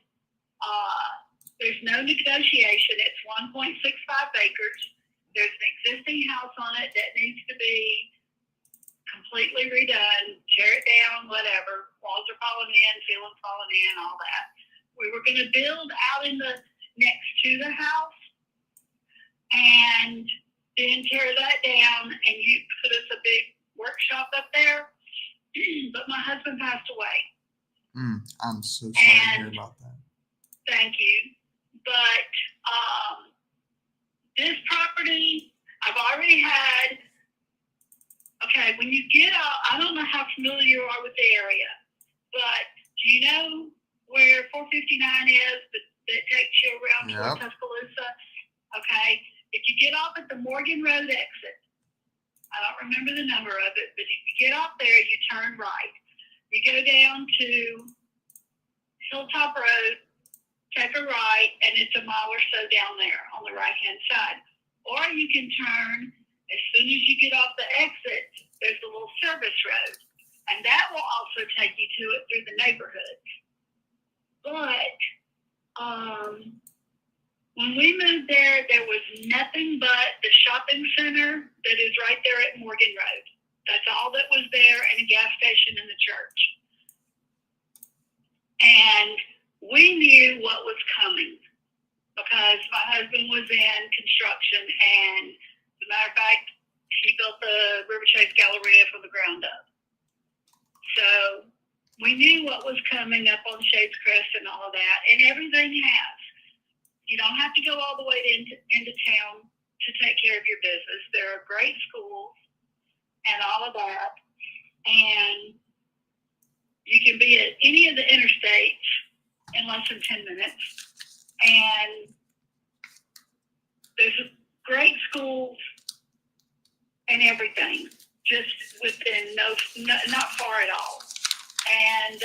there's no negotiation. It's 1.65 acres. There's an existing house on it that needs to be completely redone, tear it down, whatever. Walls are falling in, ceiling's falling in, all that. We were going to build out in the next to the house and then tear that down and you put us a big workshop up there. But my husband passed away. I'm so sorry to hear about that. Thank you. But this property, I've already had, okay, when you get out, I don't know how familiar you are with the area, but do you know where 459 is that takes you around toward Tuscaloosa? Okay, if you get off at the Morgan Road exit, I don't remember the number of it, but if you get off there, you turn right. You go down to Hilltop Road, take a right, and it's a mile or so down there on the right-hand side. Or you can turn, as soon as you get off the exit, there's a little service road, and that will also take you to it through the neighborhood. But when we moved there, there was nothing but the shopping center that is right there at Morgan Road. That's all that was there, and a gas station and the church. And we knew what was coming because my husband was in construction, and as a matter of fact, he built the River Chase Galleria from the ground up. So we knew what was coming up on Shades Crest and all of that, and everything has. You don't have to go all the way into town to take care of your business. There are great schools and all of that, and you can be at any of the interstates in less than 10 minutes. And there's great schools and everything, just within not far at all. And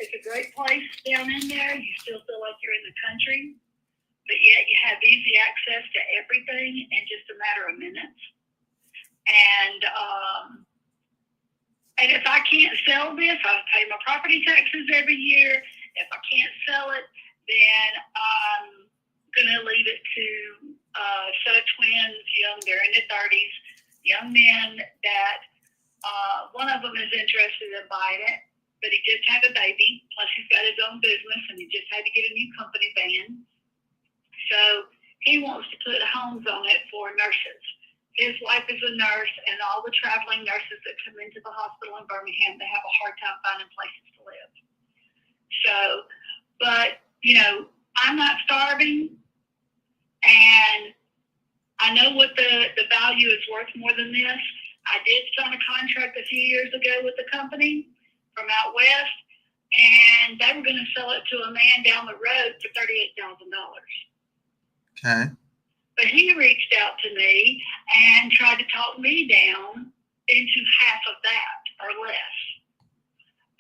it's a great place down in there. You still feel like you're in the country, but yet you have easy access to everything in just a matter of minutes. And if I can't sell this, I pay my property taxes every year. If I can't sell it, then I'm going to leave it to set of twins, young, they're in their 30s, young men that one of them is interested in buying it, but he just had a baby, plus he's got his own business, and he just had to get a new company van. So he wants to put homes on it for nurses. His wife is a nurse, and all the traveling nurses that come into the hospital in Birmingham, they have a hard time finding places to live. So, but, you know, I'm not starving, and I know what the value is worth more than this. I did sign a contract a few years ago with a company from out west, and they were going to sell it to a man down the road for $38,000. Okay. But he reached out to me and tried to talk me down into half of that or less.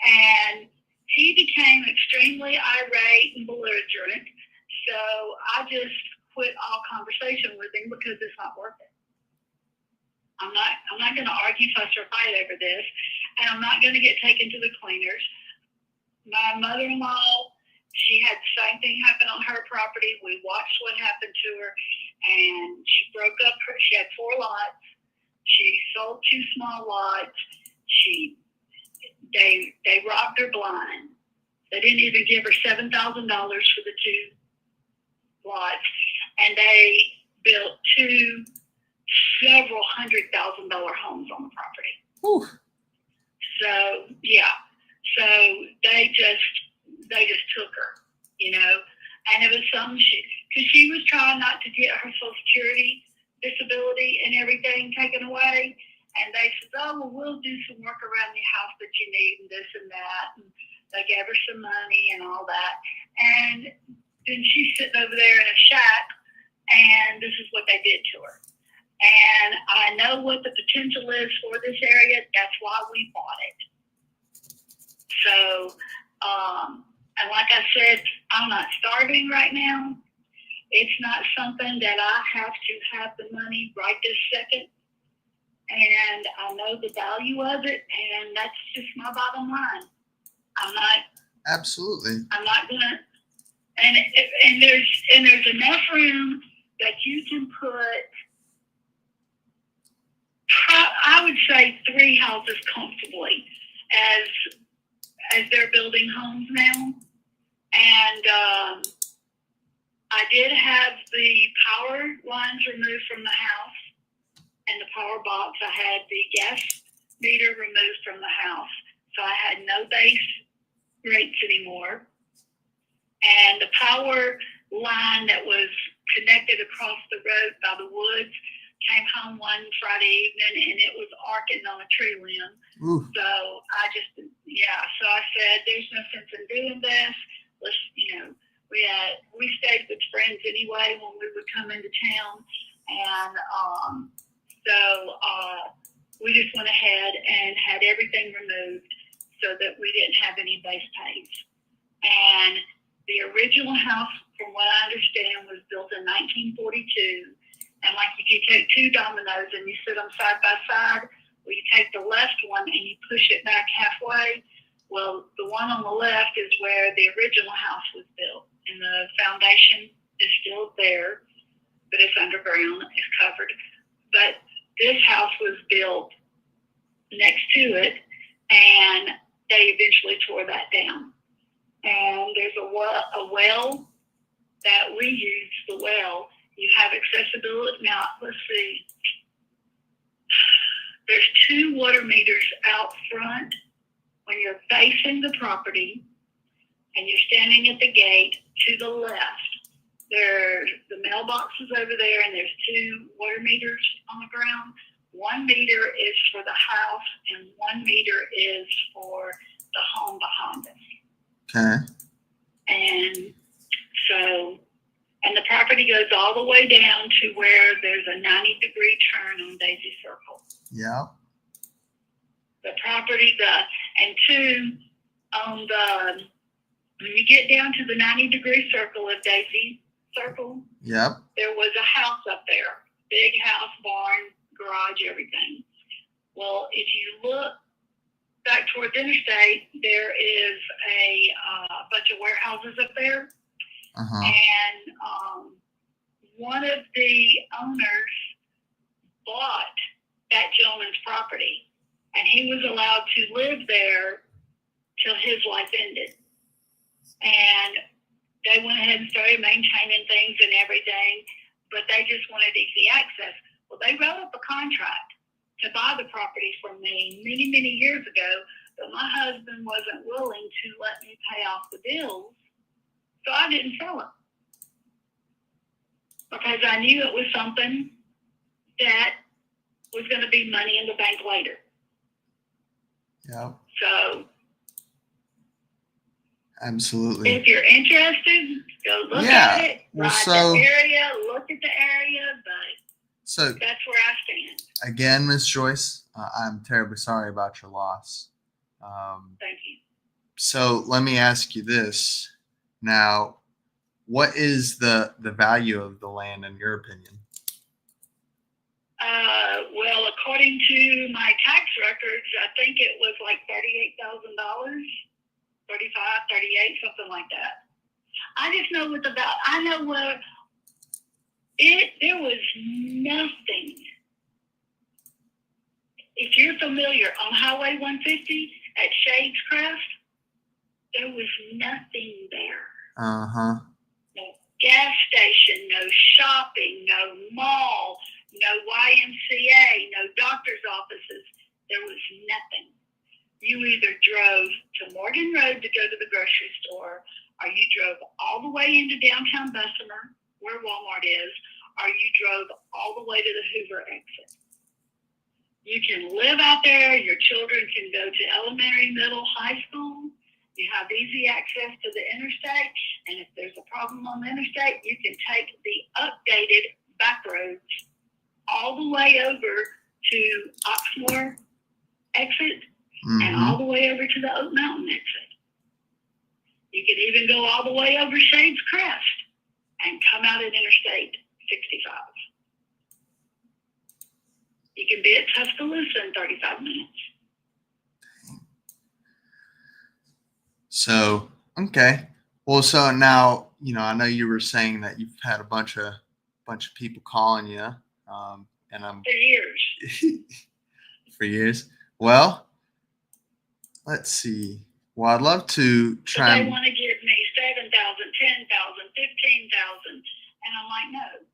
And he became extremely irate and belligerent. So I just quit all conversation with him because it's not worth it. I'm not going to argue, fuss, or fight over this, and I'm not going to get taken to the cleaners. My mother-in-law, she had the same thing happen on her property. We watched what happened to her, and she broke up her. She had 4 lots. She sold 2 small lots. They robbed her blind. They didn't even give her $7,000 for the 2 lots, and they built 2 several $100,000 homes on the property. Whew. So yeah, so they just took her, you know, and it was something because she was trying not to get her Social Security disability and everything taken away, and they said, oh well, we'll do some work around the house that you need and this and that, and They gave her some money and all that. And then she's sitting over there in a shack, and this is what they did to her. And I know what the potential is for this area. That's why we bought it. So, and like I said, I'm not starving right now. It's not something that I have to have the money right this second. And I know the value of it, and that's just my bottom line. Absolutely. I'm not gonna. And there's enough room that you can put. I would say 3 houses comfortably, as they're building homes now. And I did have the power lines removed from the house and the power box. I had the gas meter removed from the house, so I had no base rates anymore. And the power line that was connected across the road by the woods came home one Friday evening, and it was arcing on a tree limb. Ooh. So so I said, there's no sense in doing this. Let's, we stayed with friends anyway when we would come into town. And we just went ahead and had everything removed so that we didn't have any base pays. And the original house, from what I understand, was built in 1942. And like if you take 2 dominoes and you sit them side by side, well, you take the left one and you push it back halfway. Well, the one on the left is where the original house was built. And the foundation is still there, but it's underground, it's covered. But this house was built next to it, and they eventually tore that down. And there's a well that we use, the well. You have accessibility. Now, let's see. There's 2 water meters out front when you're facing the property and you're standing at the gate. To the left, there's the mailbox is over there, and there's 2 water meters on the ground. 1 meter is for the house, and 1 meter is for the home behind us. Okay. And so, and the property goes all the way down to where there's a 90-degree turn on Daisy Circle. Yeah. The property, and 2, on the, when you get down to the 90-degree circle of Daisy Circle, Yep. there was a house up there. Big house, barn, garage, everything. Well, if you look back towards the interstate, there is a bunch of warehouses up there. Uh-huh. And one of the owners bought that gentleman's property, and he was allowed to live there till his life ended. And they went ahead and started maintaining things and everything, but they just wanted easy access. Well, they wrote up a contract to buy the property from me many, many years ago, but my husband wasn't willing to let me pay off the bills, so I didn't sell it. Because I knew it was something that was going to be money in the bank later. Yeah. So, absolutely. if you're interested, go look at it, Well, ride so, the area, look at the area, but so that's where I stand. again, Miss Joyce, I'm terribly sorry about your loss. Thank you. So let me ask you this. Now, what is the value of the land in your opinion? Well, according to my tax records, I think it was like $38,000, 35, 38, something like that. I just know I know where there was nothing. If you're familiar on Highway 150 at Shadescraft, there was nothing there. Uh-huh. No gas station, no shopping, no mall, no YMCA, no doctor's offices. There was nothing. You either drove to Morgan Road to go to the grocery store, or you drove all the way into downtown Bessemer, where Walmart is, or you drove all the way to the Hoover exit. You can live out there. Your children can go to elementary, middle, high school, You have easy access to the interstate, and if there's a problem on the interstate, you can take the updated back roads all the way over to Oxmoor exit and all the way over to the Oak Mountain exit. You can even go all the way over Shades Crest and come out at Interstate 65. You can be at Tuscaloosa in 35 minutes. So, okay. Well, so now, you know, I know you were saying that you've had a bunch of people calling you, and I'm For years. for years. Well, let's see. Well, I'd love to try. They want to give me 7,000, 10,000, 15,000, and I'm like, no.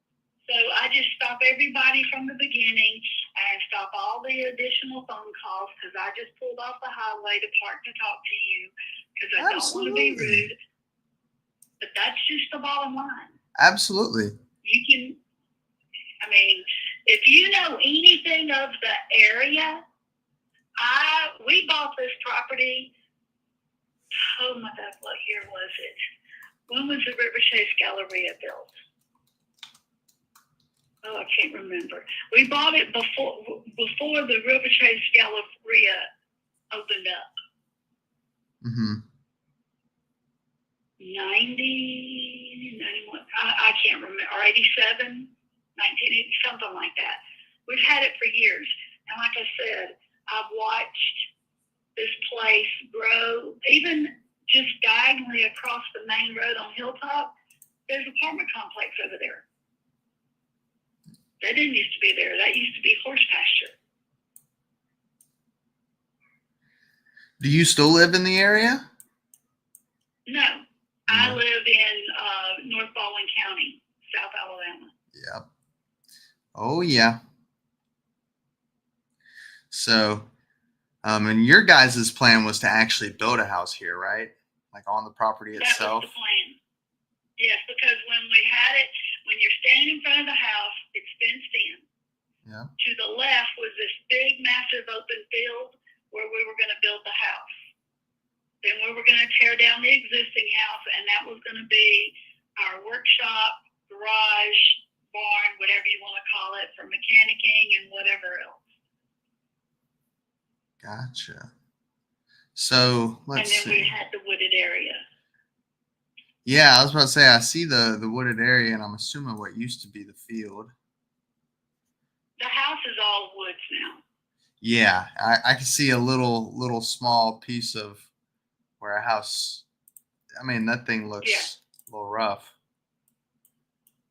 So I just stop everybody from the beginning and stop all the additional phone calls because I just pulled off the highway to park to talk to you because I don't want to be rude. But that's just the bottom line. Absolutely. You can, I mean, if you know anything of the area, we bought this property. Oh my God, what year was it? When was the River Chase Galleria built? Oh, I can't remember. We bought it before the River Chase Galleria opened up. 90, 91, I can't remember, or 87, 1980, something like that. We've had it for years. And like I said, I've watched this place grow, even just diagonally across the main road on Hilltop, there's an apartment complex over there. That didn't used to be there. That used to be horse pasture. Do you still live in the area? No, I live in North Baldwin County, South Alabama. Yep. Oh, yeah. So, and your guys' plan was to actually build a house here, right? Like on the property itself? That was the plan. Yes, because when we had it, when you're standing in front of the house, it's fenced in. Yeah. To the left was this big, massive open field where we were going to build the house. Then we were going to tear down the existing house, and that was going to be our workshop, garage, barn, whatever you want to call it, for mechanicking and whatever else. Gotcha. So let's see. And then we had the wooded area. Yeah, I was about to say, I see the wooded area, and I'm assuming what used to be the field. The house is all woods now. Yeah, I can see a little small piece of where a house. I mean, that thing looks a little rough.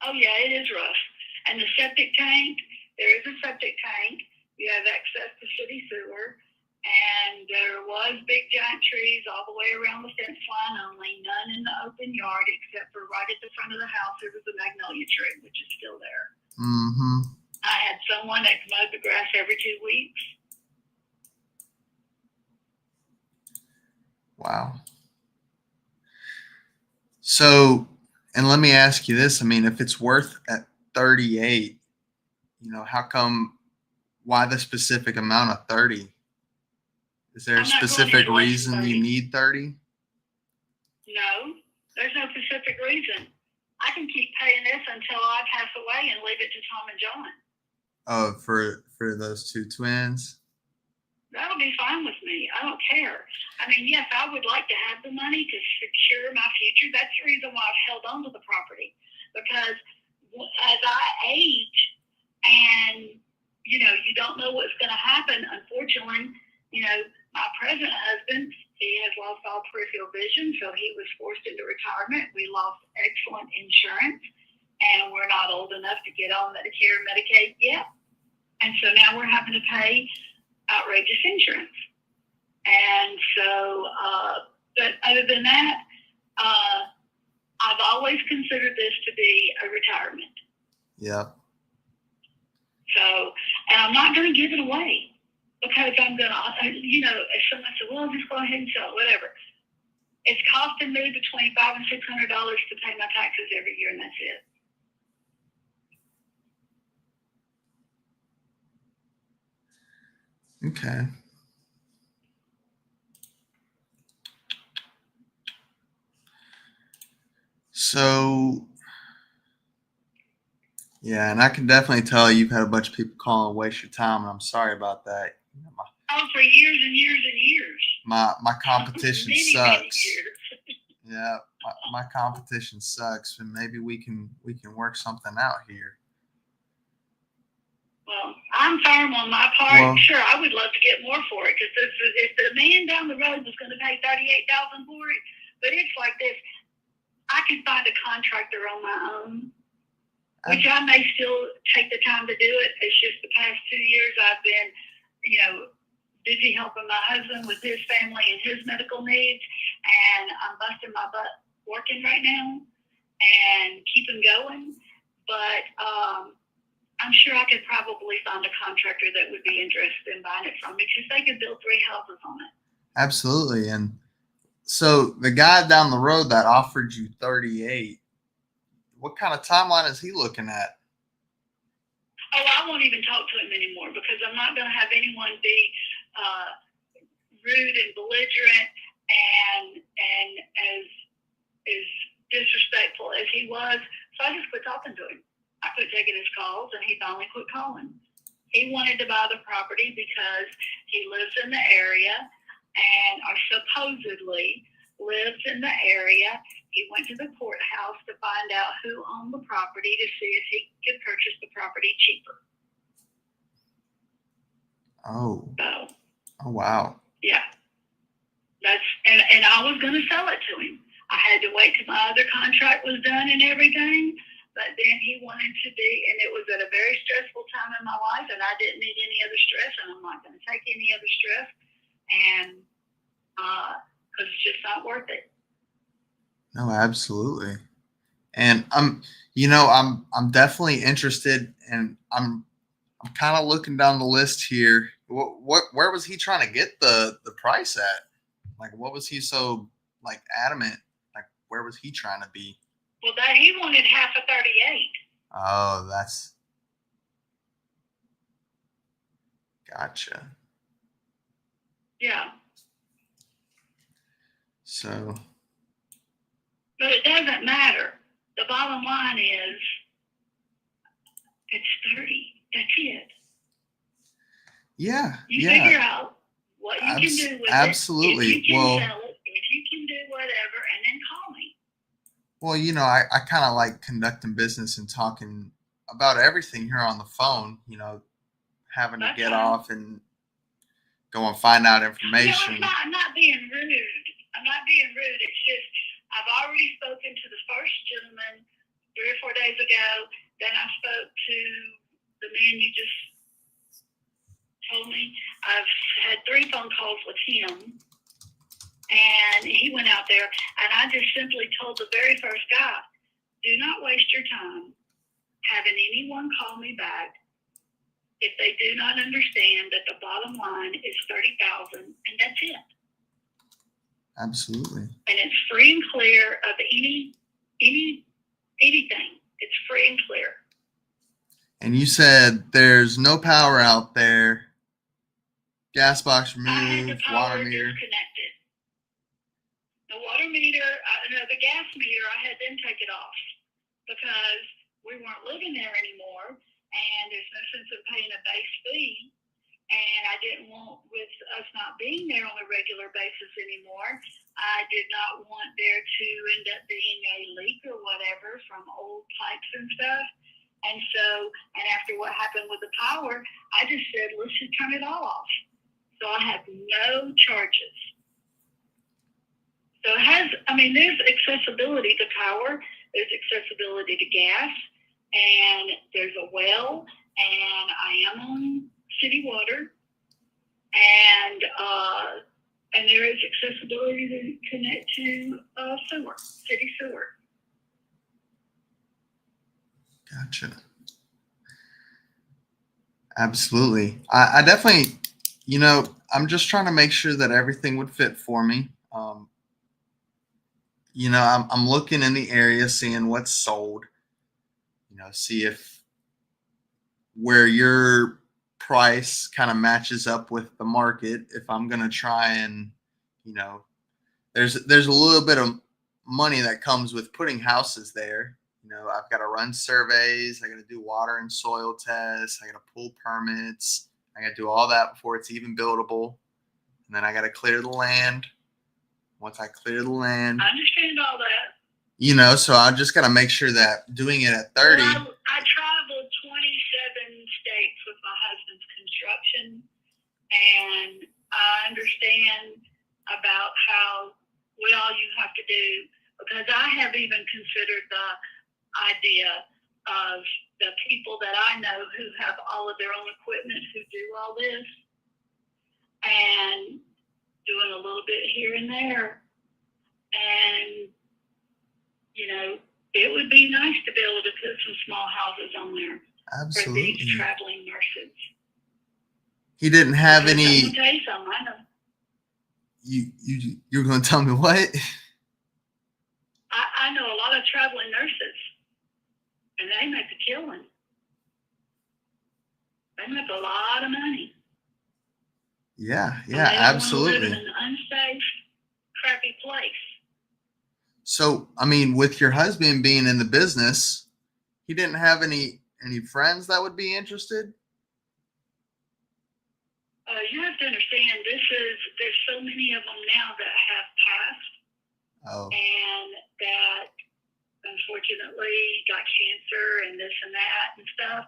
Oh yeah, it is rough. And the septic tank, there is a septic tank. You have access to city sewer. And there was big giant trees all the way around the fence line only, none in the open yard except for right at the front of the house. There was a magnolia tree, which is still there. I had someone that mowed the grass every 2 weeks. Wow. So, and let me ask you this. I mean, if it's worth at 38, you know, how come, why the specific amount of 30? Is there a specific reason you need 30? No, there's no specific reason. I can keep paying this until I pass away and leave it to Tom and John. Oh, for those two twins? That'll be fine with me. I don't care. I mean, yes, I would like to have the money to secure my future. That's the reason why I've held on to the property. Because as I age and, you know, you don't know what's going to happen, unfortunately, you know, my present husband, he has lost all peripheral vision, so he was forced into retirement. We lost excellent insurance, and we're not old enough to get on Medicare and Medicaid yet. And so now we're having to pay outrageous insurance. And so, but other than that, I've always considered this to be a retirement. Yep. So, and I'm not going to give it away. Because I'm going to, you know, if someone said, well, just go ahead and sell it, whatever. It's costing me between $500 and $600 to pay my taxes every year, and that's it. Okay. So, yeah, and I can definitely tell you've had a bunch of people call and waste your time, and I'm sorry about that. You know, Oh, for years and years and years. my competition Many sucks. years. Yeah, my competition sucks, and maybe we can work something out here. Well, I'm firm on my part. Well- Sure, I would love to get more for it because if the man down the road was going to pay $38,000 for it, but it's like this, I can find a contractor on my own, which I may still take the time to do it. It's just the past 2 years I've been, busy helping my husband with his family and his medical needs, and I'm busting my butt working right now and keeping going. But I'm sure I could probably find a contractor that would be interested in buying it from me because they could build 3 houses on it. Absolutely. And so the guy down the road that offered you 38, what kind of timeline is he looking at? Oh, I won't even talk to him anymore because I'm not going to have anyone be rude and belligerent and as disrespectful as he was. So I just quit talking to him. I quit taking his calls, and he finally quit calling. He wanted to buy the property because he lives in the area or supposedly lives in the area. He went to the courthouse to find out who owned the property to see if he could purchase the property cheaper. Oh. So, Wow. yeah. And I was going to sell it to him. I had to wait till my other contract was done and everything. But then he wanted to be, and it was at a very stressful time in my life, and I didn't need any other stress, and I'm not going to take any other stress, and because it's just not worth it. No, absolutely. And I'm definitely interested, and I'm kind of looking down the list here. Where was he trying to get the price at? Like, what was he so adamant? Like, where was he trying to be? Well, he wanted half of 38. Oh, that's gotcha. Yeah. So. But it doesn't matter. The bottom line is, it's 30. That's it. Yeah. You figure out what you can do with absolutely. it. If you can Well, sell it, if you can do whatever, and then call me. Well, I kind of like conducting business and talking about everything here on the phone, having to get off and go and find out information. No, I'm not being rude. I'm not being rude. It's just I've already spoken to the first gentleman 3 or 4 days ago. Then I spoke to the man you just told me. I've had 3 phone calls with him. And he went out there, and I just simply told the very first guy, do not waste your time having anyone call me back if they do not understand that the bottom line is 30,000, and that's it. Absolutely. And it's free and clear of anything. It's free and clear. And you said there's no power out there, gas box I had the removed, power water meter. disconnected. The water meter, the gas meter, I had them take it off because we weren't living there anymore, and there's no sense in paying a base fee. And I didn't want, with us not being there on a regular basis anymore, I did not want there to end up being a leak or whatever from old pipes and stuff. And after what happened with the power, I just said, let's just turn it all off. So I have no charges. So there's accessibility to power, there's accessibility to gas, and there's a well, and I am on city water, and there is accessibility to connect to sewer, city sewer. Gotcha. Absolutely. I definitely, I'm just trying to make sure that everything would fit for me. I'm looking in the area, seeing what's sold, see if where your price kind of matches up with the market. If I'm going to try and, there's a little bit of money that comes with putting houses there. You know, I've got to run surveys. I got to do water and soil tests. I got to pull permits. I got to do all that before it's even buildable. And then I got to clear the land. Once I clear the land, I understand all that. you know, so I just got to make sure that doing it at 30. Well, I traveled 27 states with my husband's construction, and I understand about what all you have to do, because I have even considered the idea of the people that I know who have all of their own equipment who do all this, and doing a little bit here and there. And, you know, it would be nice to be able to put some small houses on there for these Absolutely. traveling nurses. He didn't have Because I'm any. gonna tell you something, I know. You're going to tell me what? I know a lot of traveling nurses, and they make a killing. They make a lot of money. Yeah, And they don't want to live absolutely. in an unsafe, crappy place. So, I mean, with your husband being in the business, he didn't have any friends that would be interested? You have to understand, there's so many of them now that have passed, Oh, and that unfortunately got cancer and this and that and stuff.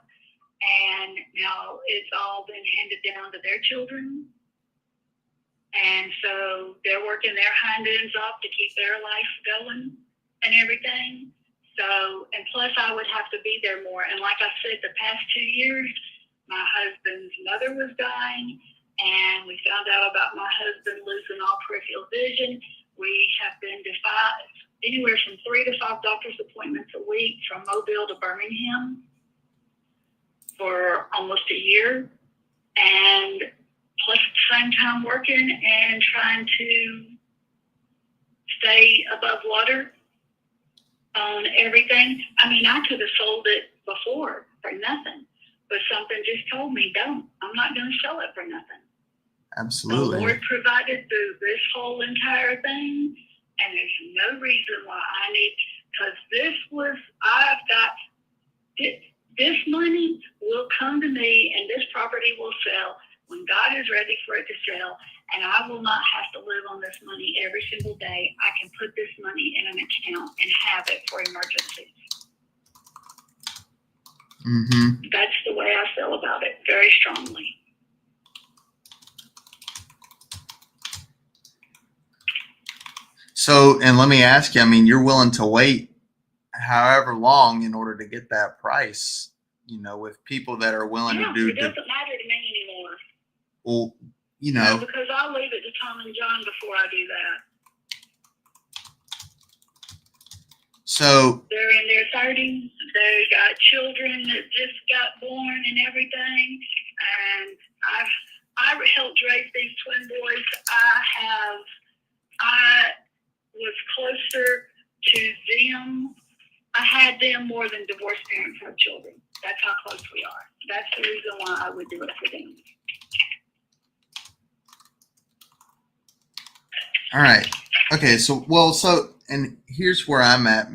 And now it's all been handed down to their children. And so they're working their hind ends off to keep their life going and everything. So, and plus I would have to be there more. And like I said, the past 2 years, my husband's mother was dying, and we found out about my husband losing all peripheral vision. We have been to anywhere from 3 to 5 doctor's appointments a week from Mobile to Birmingham for almost a year. And plus at the same time working and trying to stay above water on everything. I mean, I could have sold it before for nothing, but something just told me, don't. I'm not going to sell it for nothing. absolutely. The Lord provided through this whole entire thing, and there's no reason why I need, because I've got, this money will come to me, and this property will sell when God is ready for it to sell, and I will not have to live on this money every single day. I can put this money in an account and have it for emergencies. Mm-hmm. That's the way I feel about it, very strongly. So, and let me ask you, I mean, you're willing to wait however long in order to get that price, you know, with people that are willing to do. It doesn't matter to me anymore. Well, you No, know, because I'll leave it to Tom and John before I do that. so They're in their 30s. They got children that just got born and everything. And I helped raise these twin boys. I was closer to them. I had them more than divorced parents have children. That's how close we are. That's the reason why I would do it for them. all right. Okay. So, and here's where I'm at,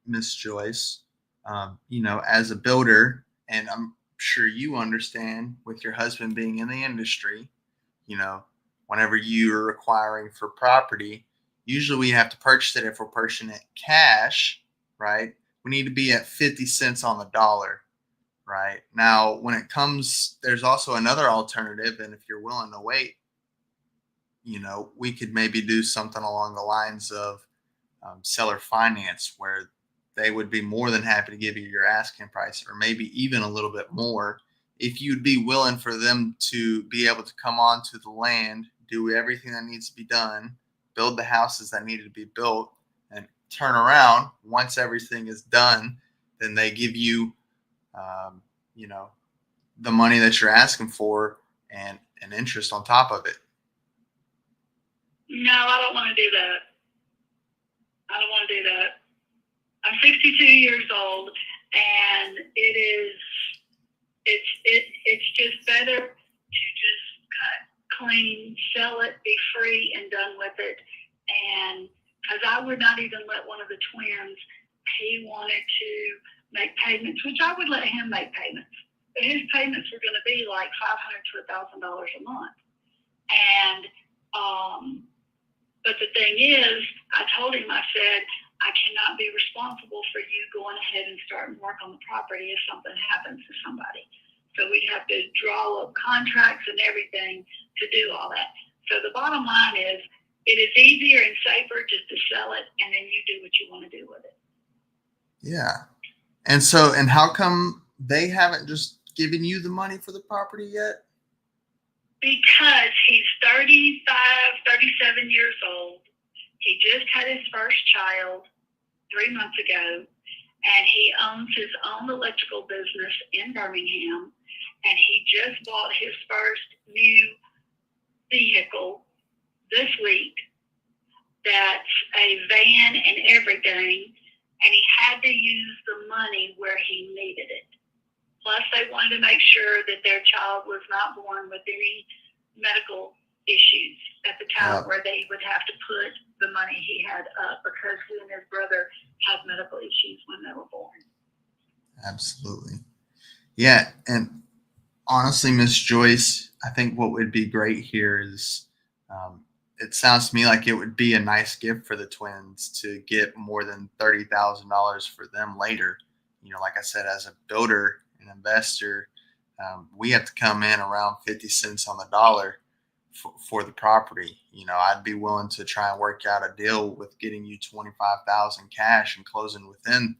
Miss Joyce. You know, as a builder, and I'm sure you understand with your husband being in the industry, you know, whenever you are acquiring for property, usually we have to purchase it if we're purchasing it cash, right? We need to be at 50 cents on the dollar, right? Now, when it comes, there's also another alternative. And if you're willing to wait, you know, we could maybe do something along the lines of seller finance, where they would be more than happy to give you your asking price, or maybe even a little bit more, if you'd be willing for them to be able to come onto the land, do everything that needs to be done, build the houses that needed to be built, and turn around once everything is done. Then they give you, you know, the money that you're asking for and an interest on top of it. No, I don't want to do that. I don't want to do that. I'm 62 years old, and it's just better to just cut, clean, sell it, be free and done with it. And because I would not even let one of the twins. He wanted to make payments, which I would let him make payments. But his payments were going to be like $500 to $1,000 a month. And, but the thing is, I told him, I said, I cannot be responsible for you going ahead and starting work on the property if something happens to somebody. So we'd have to draw up contracts and everything to do all that. So the bottom line is, it is easier and safer just to sell it, and then you do what you want to do with it. Yeah. And so, and how come they haven't just given you the money for the property yet? Because he's 35, 37 years old. He just had his first child 3 months ago, and he owns his own electrical business in Birmingham, and he just bought his first new vehicle this week that's a van and everything, and he had to use the money where he needed it. Plus, they wanted to make sure that their child was not born with any medical issues at the time where they would have to put the money he had up, because he and his brother had medical issues when they were born. Absolutely. Yeah. And honestly, Miss Joyce, I think what would be great here is, it sounds to me like it would be a nice gift for the twins to get more than $30,000 for them later. You know, like I said, as a builder and investor, we have to come in around 50 cents on the dollar for the property. You know, I'd be willing to try and work out a deal with getting you 25,000 cash and closing within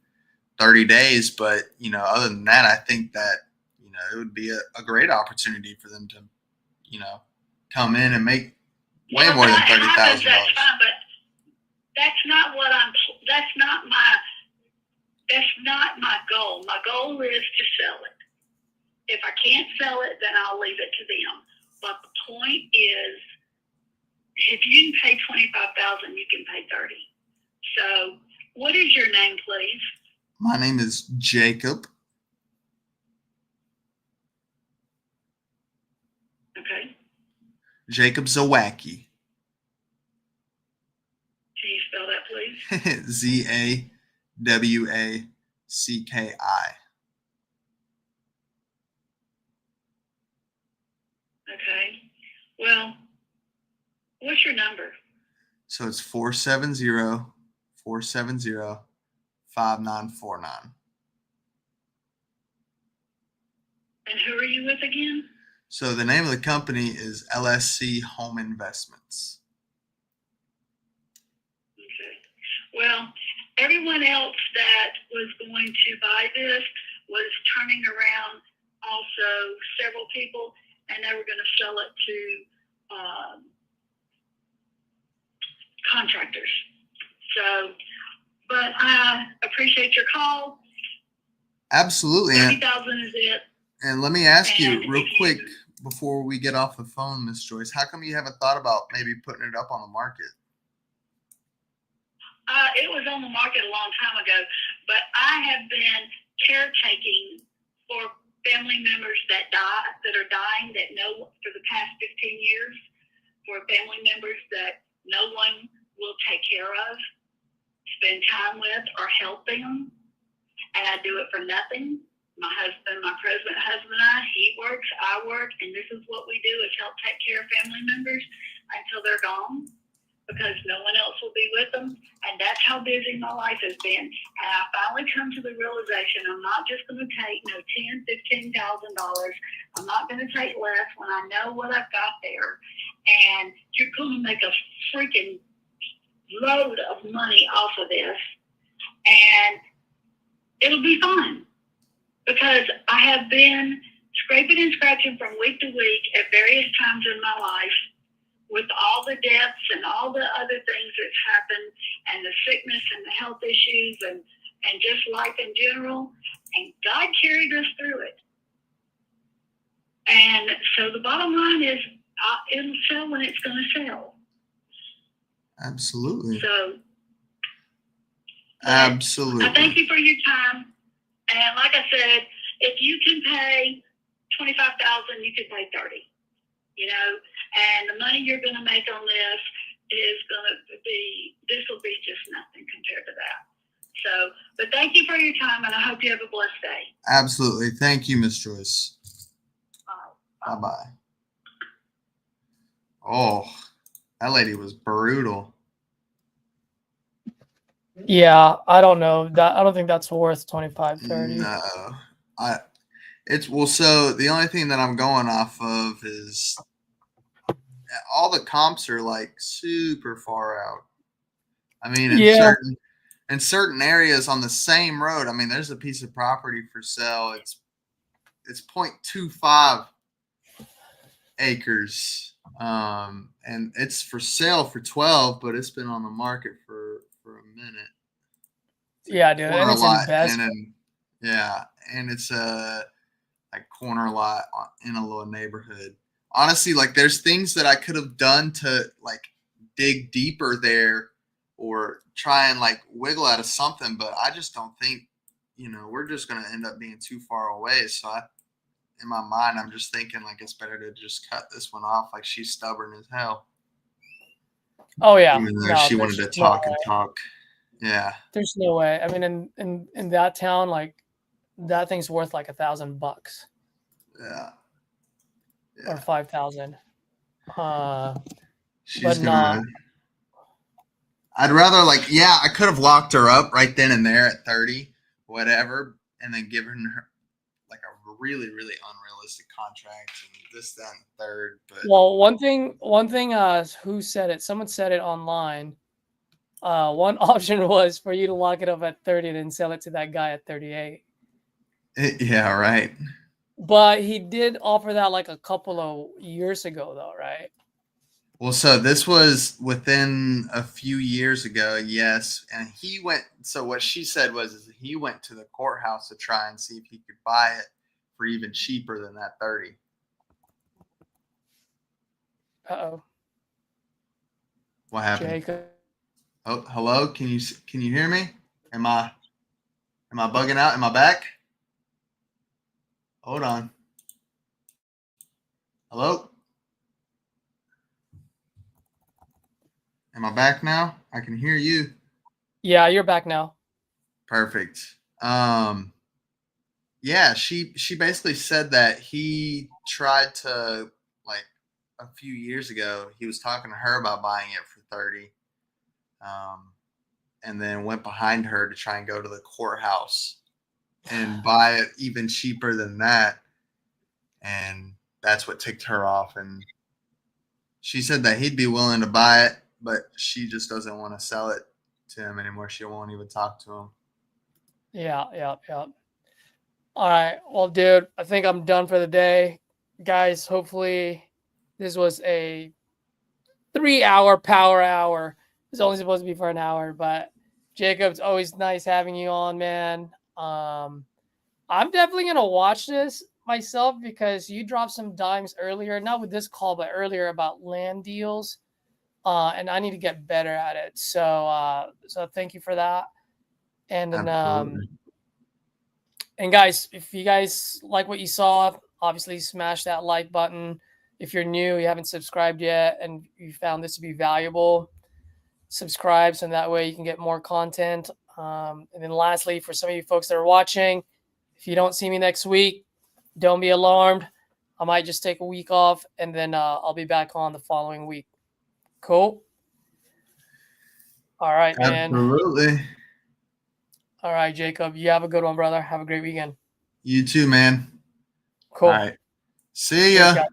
30 days. But, you know, other than that, I think that, you know, it would be a great opportunity for them to, you know, come in and make way more than $30,000. That's fine, but that's not what that's not my goal. My goal is to sell it. If I can't sell it, then I'll leave it to them. But the point is, if you can pay $25,000, you can pay $30,000. So, what is your name, please? My name is Jacob. Okay. Jacob Zawacki. Can you spell that, please? Zawacki. Okay. Well, what's your number? So it's 470-470-5949. And who are you with again? So the name of the company is LSC Home Investments. Okay. Well, everyone else that was going to buy this was turning around also several people, and they were going to sell it to contractors. So, but I appreciate your call. Absolutely. 30,000 is it. And let me ask you real quick before we get off the phone, Miss Joyce, how come you haven't thought about maybe putting it up on the market? It was on the market a long time ago, but I have been caretaking for family members that are dying, that know for the past 15 years, for family members that no one will take care of, spend time with, or help them. And I do it for nothing. My husband, my present husband and I, he works, I work, and this is what we do, is help take care of family members until they're gone, because no one else will be with them. And that's how busy my life has been. And I finally come to the realization I'm not just going to take $10,000, $15,000. I'm not going to take less when I know what I've got there. And you're going to make a freaking load of money off of this. And it'll be fun, because I have been scraping and scratching from week to week at various times in my life, with all the deaths and all the other things that's happened, and the sickness and the health issues, and just life in general. And God carried us through it. And so the bottom line is, it'll sell when it's going to sell. Absolutely. So, absolutely. I thank you for your time. And like I said, if you can pay $25,000, you can pay $30,000. You know, and the money you're going to make on this, is going to be, this will be just nothing compared to that. So, but thank you for your time, and I hope you have a blessed day. Absolutely. Thank you, Miss Joyce. Bye. Bye-bye. Oh, that lady was brutal. Yeah, I don't know. I don't think that's worth 25, 30. No. So the only thing that I'm going off of is all the comps are like super far out. I mean, in certain areas on the same road, I mean, there's a piece of property for sale. It's 0.25 acres. And it's for sale for 12, but it's been on the market for a minute. Yeah, dude. And it's in best. And it's a like corner lot in a little neighborhood. Honestly, like there's things that I could have done to like dig deeper there or try and like wiggle out of something, but I just don't think, we're just going to end up being too far away. So in my mind, I'm just thinking like it's better to just cut this one off. Like she's stubborn as hell. Oh yeah. Even though she wanted to talk and talk. Yeah. There's no way. I mean, in that town, like that thing's worth like $1,000. Yeah. Or 5,000. She's but gonna. I'd rather I could have locked her up right then and there at 30, whatever, and then given her like a really, really unrealistic contract and this, that, and third. But well, one thing, who said it? Someone said it online. One option was for you to lock it up at 30 and then sell it to that guy at 38. Yeah, right. But he did offer that like a couple of years ago, though, right? Well, so this was within a few years ago, yes. And he went. So what she said was he went to the courthouse to try and see if he could buy it for even cheaper than that 30. Uh-oh. What happened? Jacob. Oh, hello. Can you hear me? Am I bugging out? Am I back? Hold on. Hello? Am I back now? I can hear you. Yeah, you're back now. Perfect. Yeah, she basically said that he tried to, like a few years ago, he was talking to her about buying it for 30. And then went behind her to try and go to the courthouse and buy it even cheaper than that. And that's what ticked her off. And she said that he'd be willing to buy it, but she just doesn't want to sell it to him anymore. She won't even talk to him. Yeah. All right. Well, dude, I think I'm done for the day. Guys, hopefully this was a 3-hour power hour. It's only supposed to be for an hour, but Jacob, it's always nice having you on, man. I'm definitely going to watch this myself because you dropped some dimes earlier, not with this call, but earlier about land deals. And I need to get better at it. So thank you for that. And then, and guys, if you guys like what you saw, obviously smash that like button. If you're new, you haven't subscribed yet, and you found this to be valuable, subscribe so that way you can get more content. And then lastly, for some of you folks that are watching, if you don't see me next week, don't be alarmed. I might just take a week off, and then I'll be back on the following week. Cool. All right, man. Absolutely. All right, Jacob. You have a good one, brother. Have a great weekend. You too, man. Cool. All right. See ya.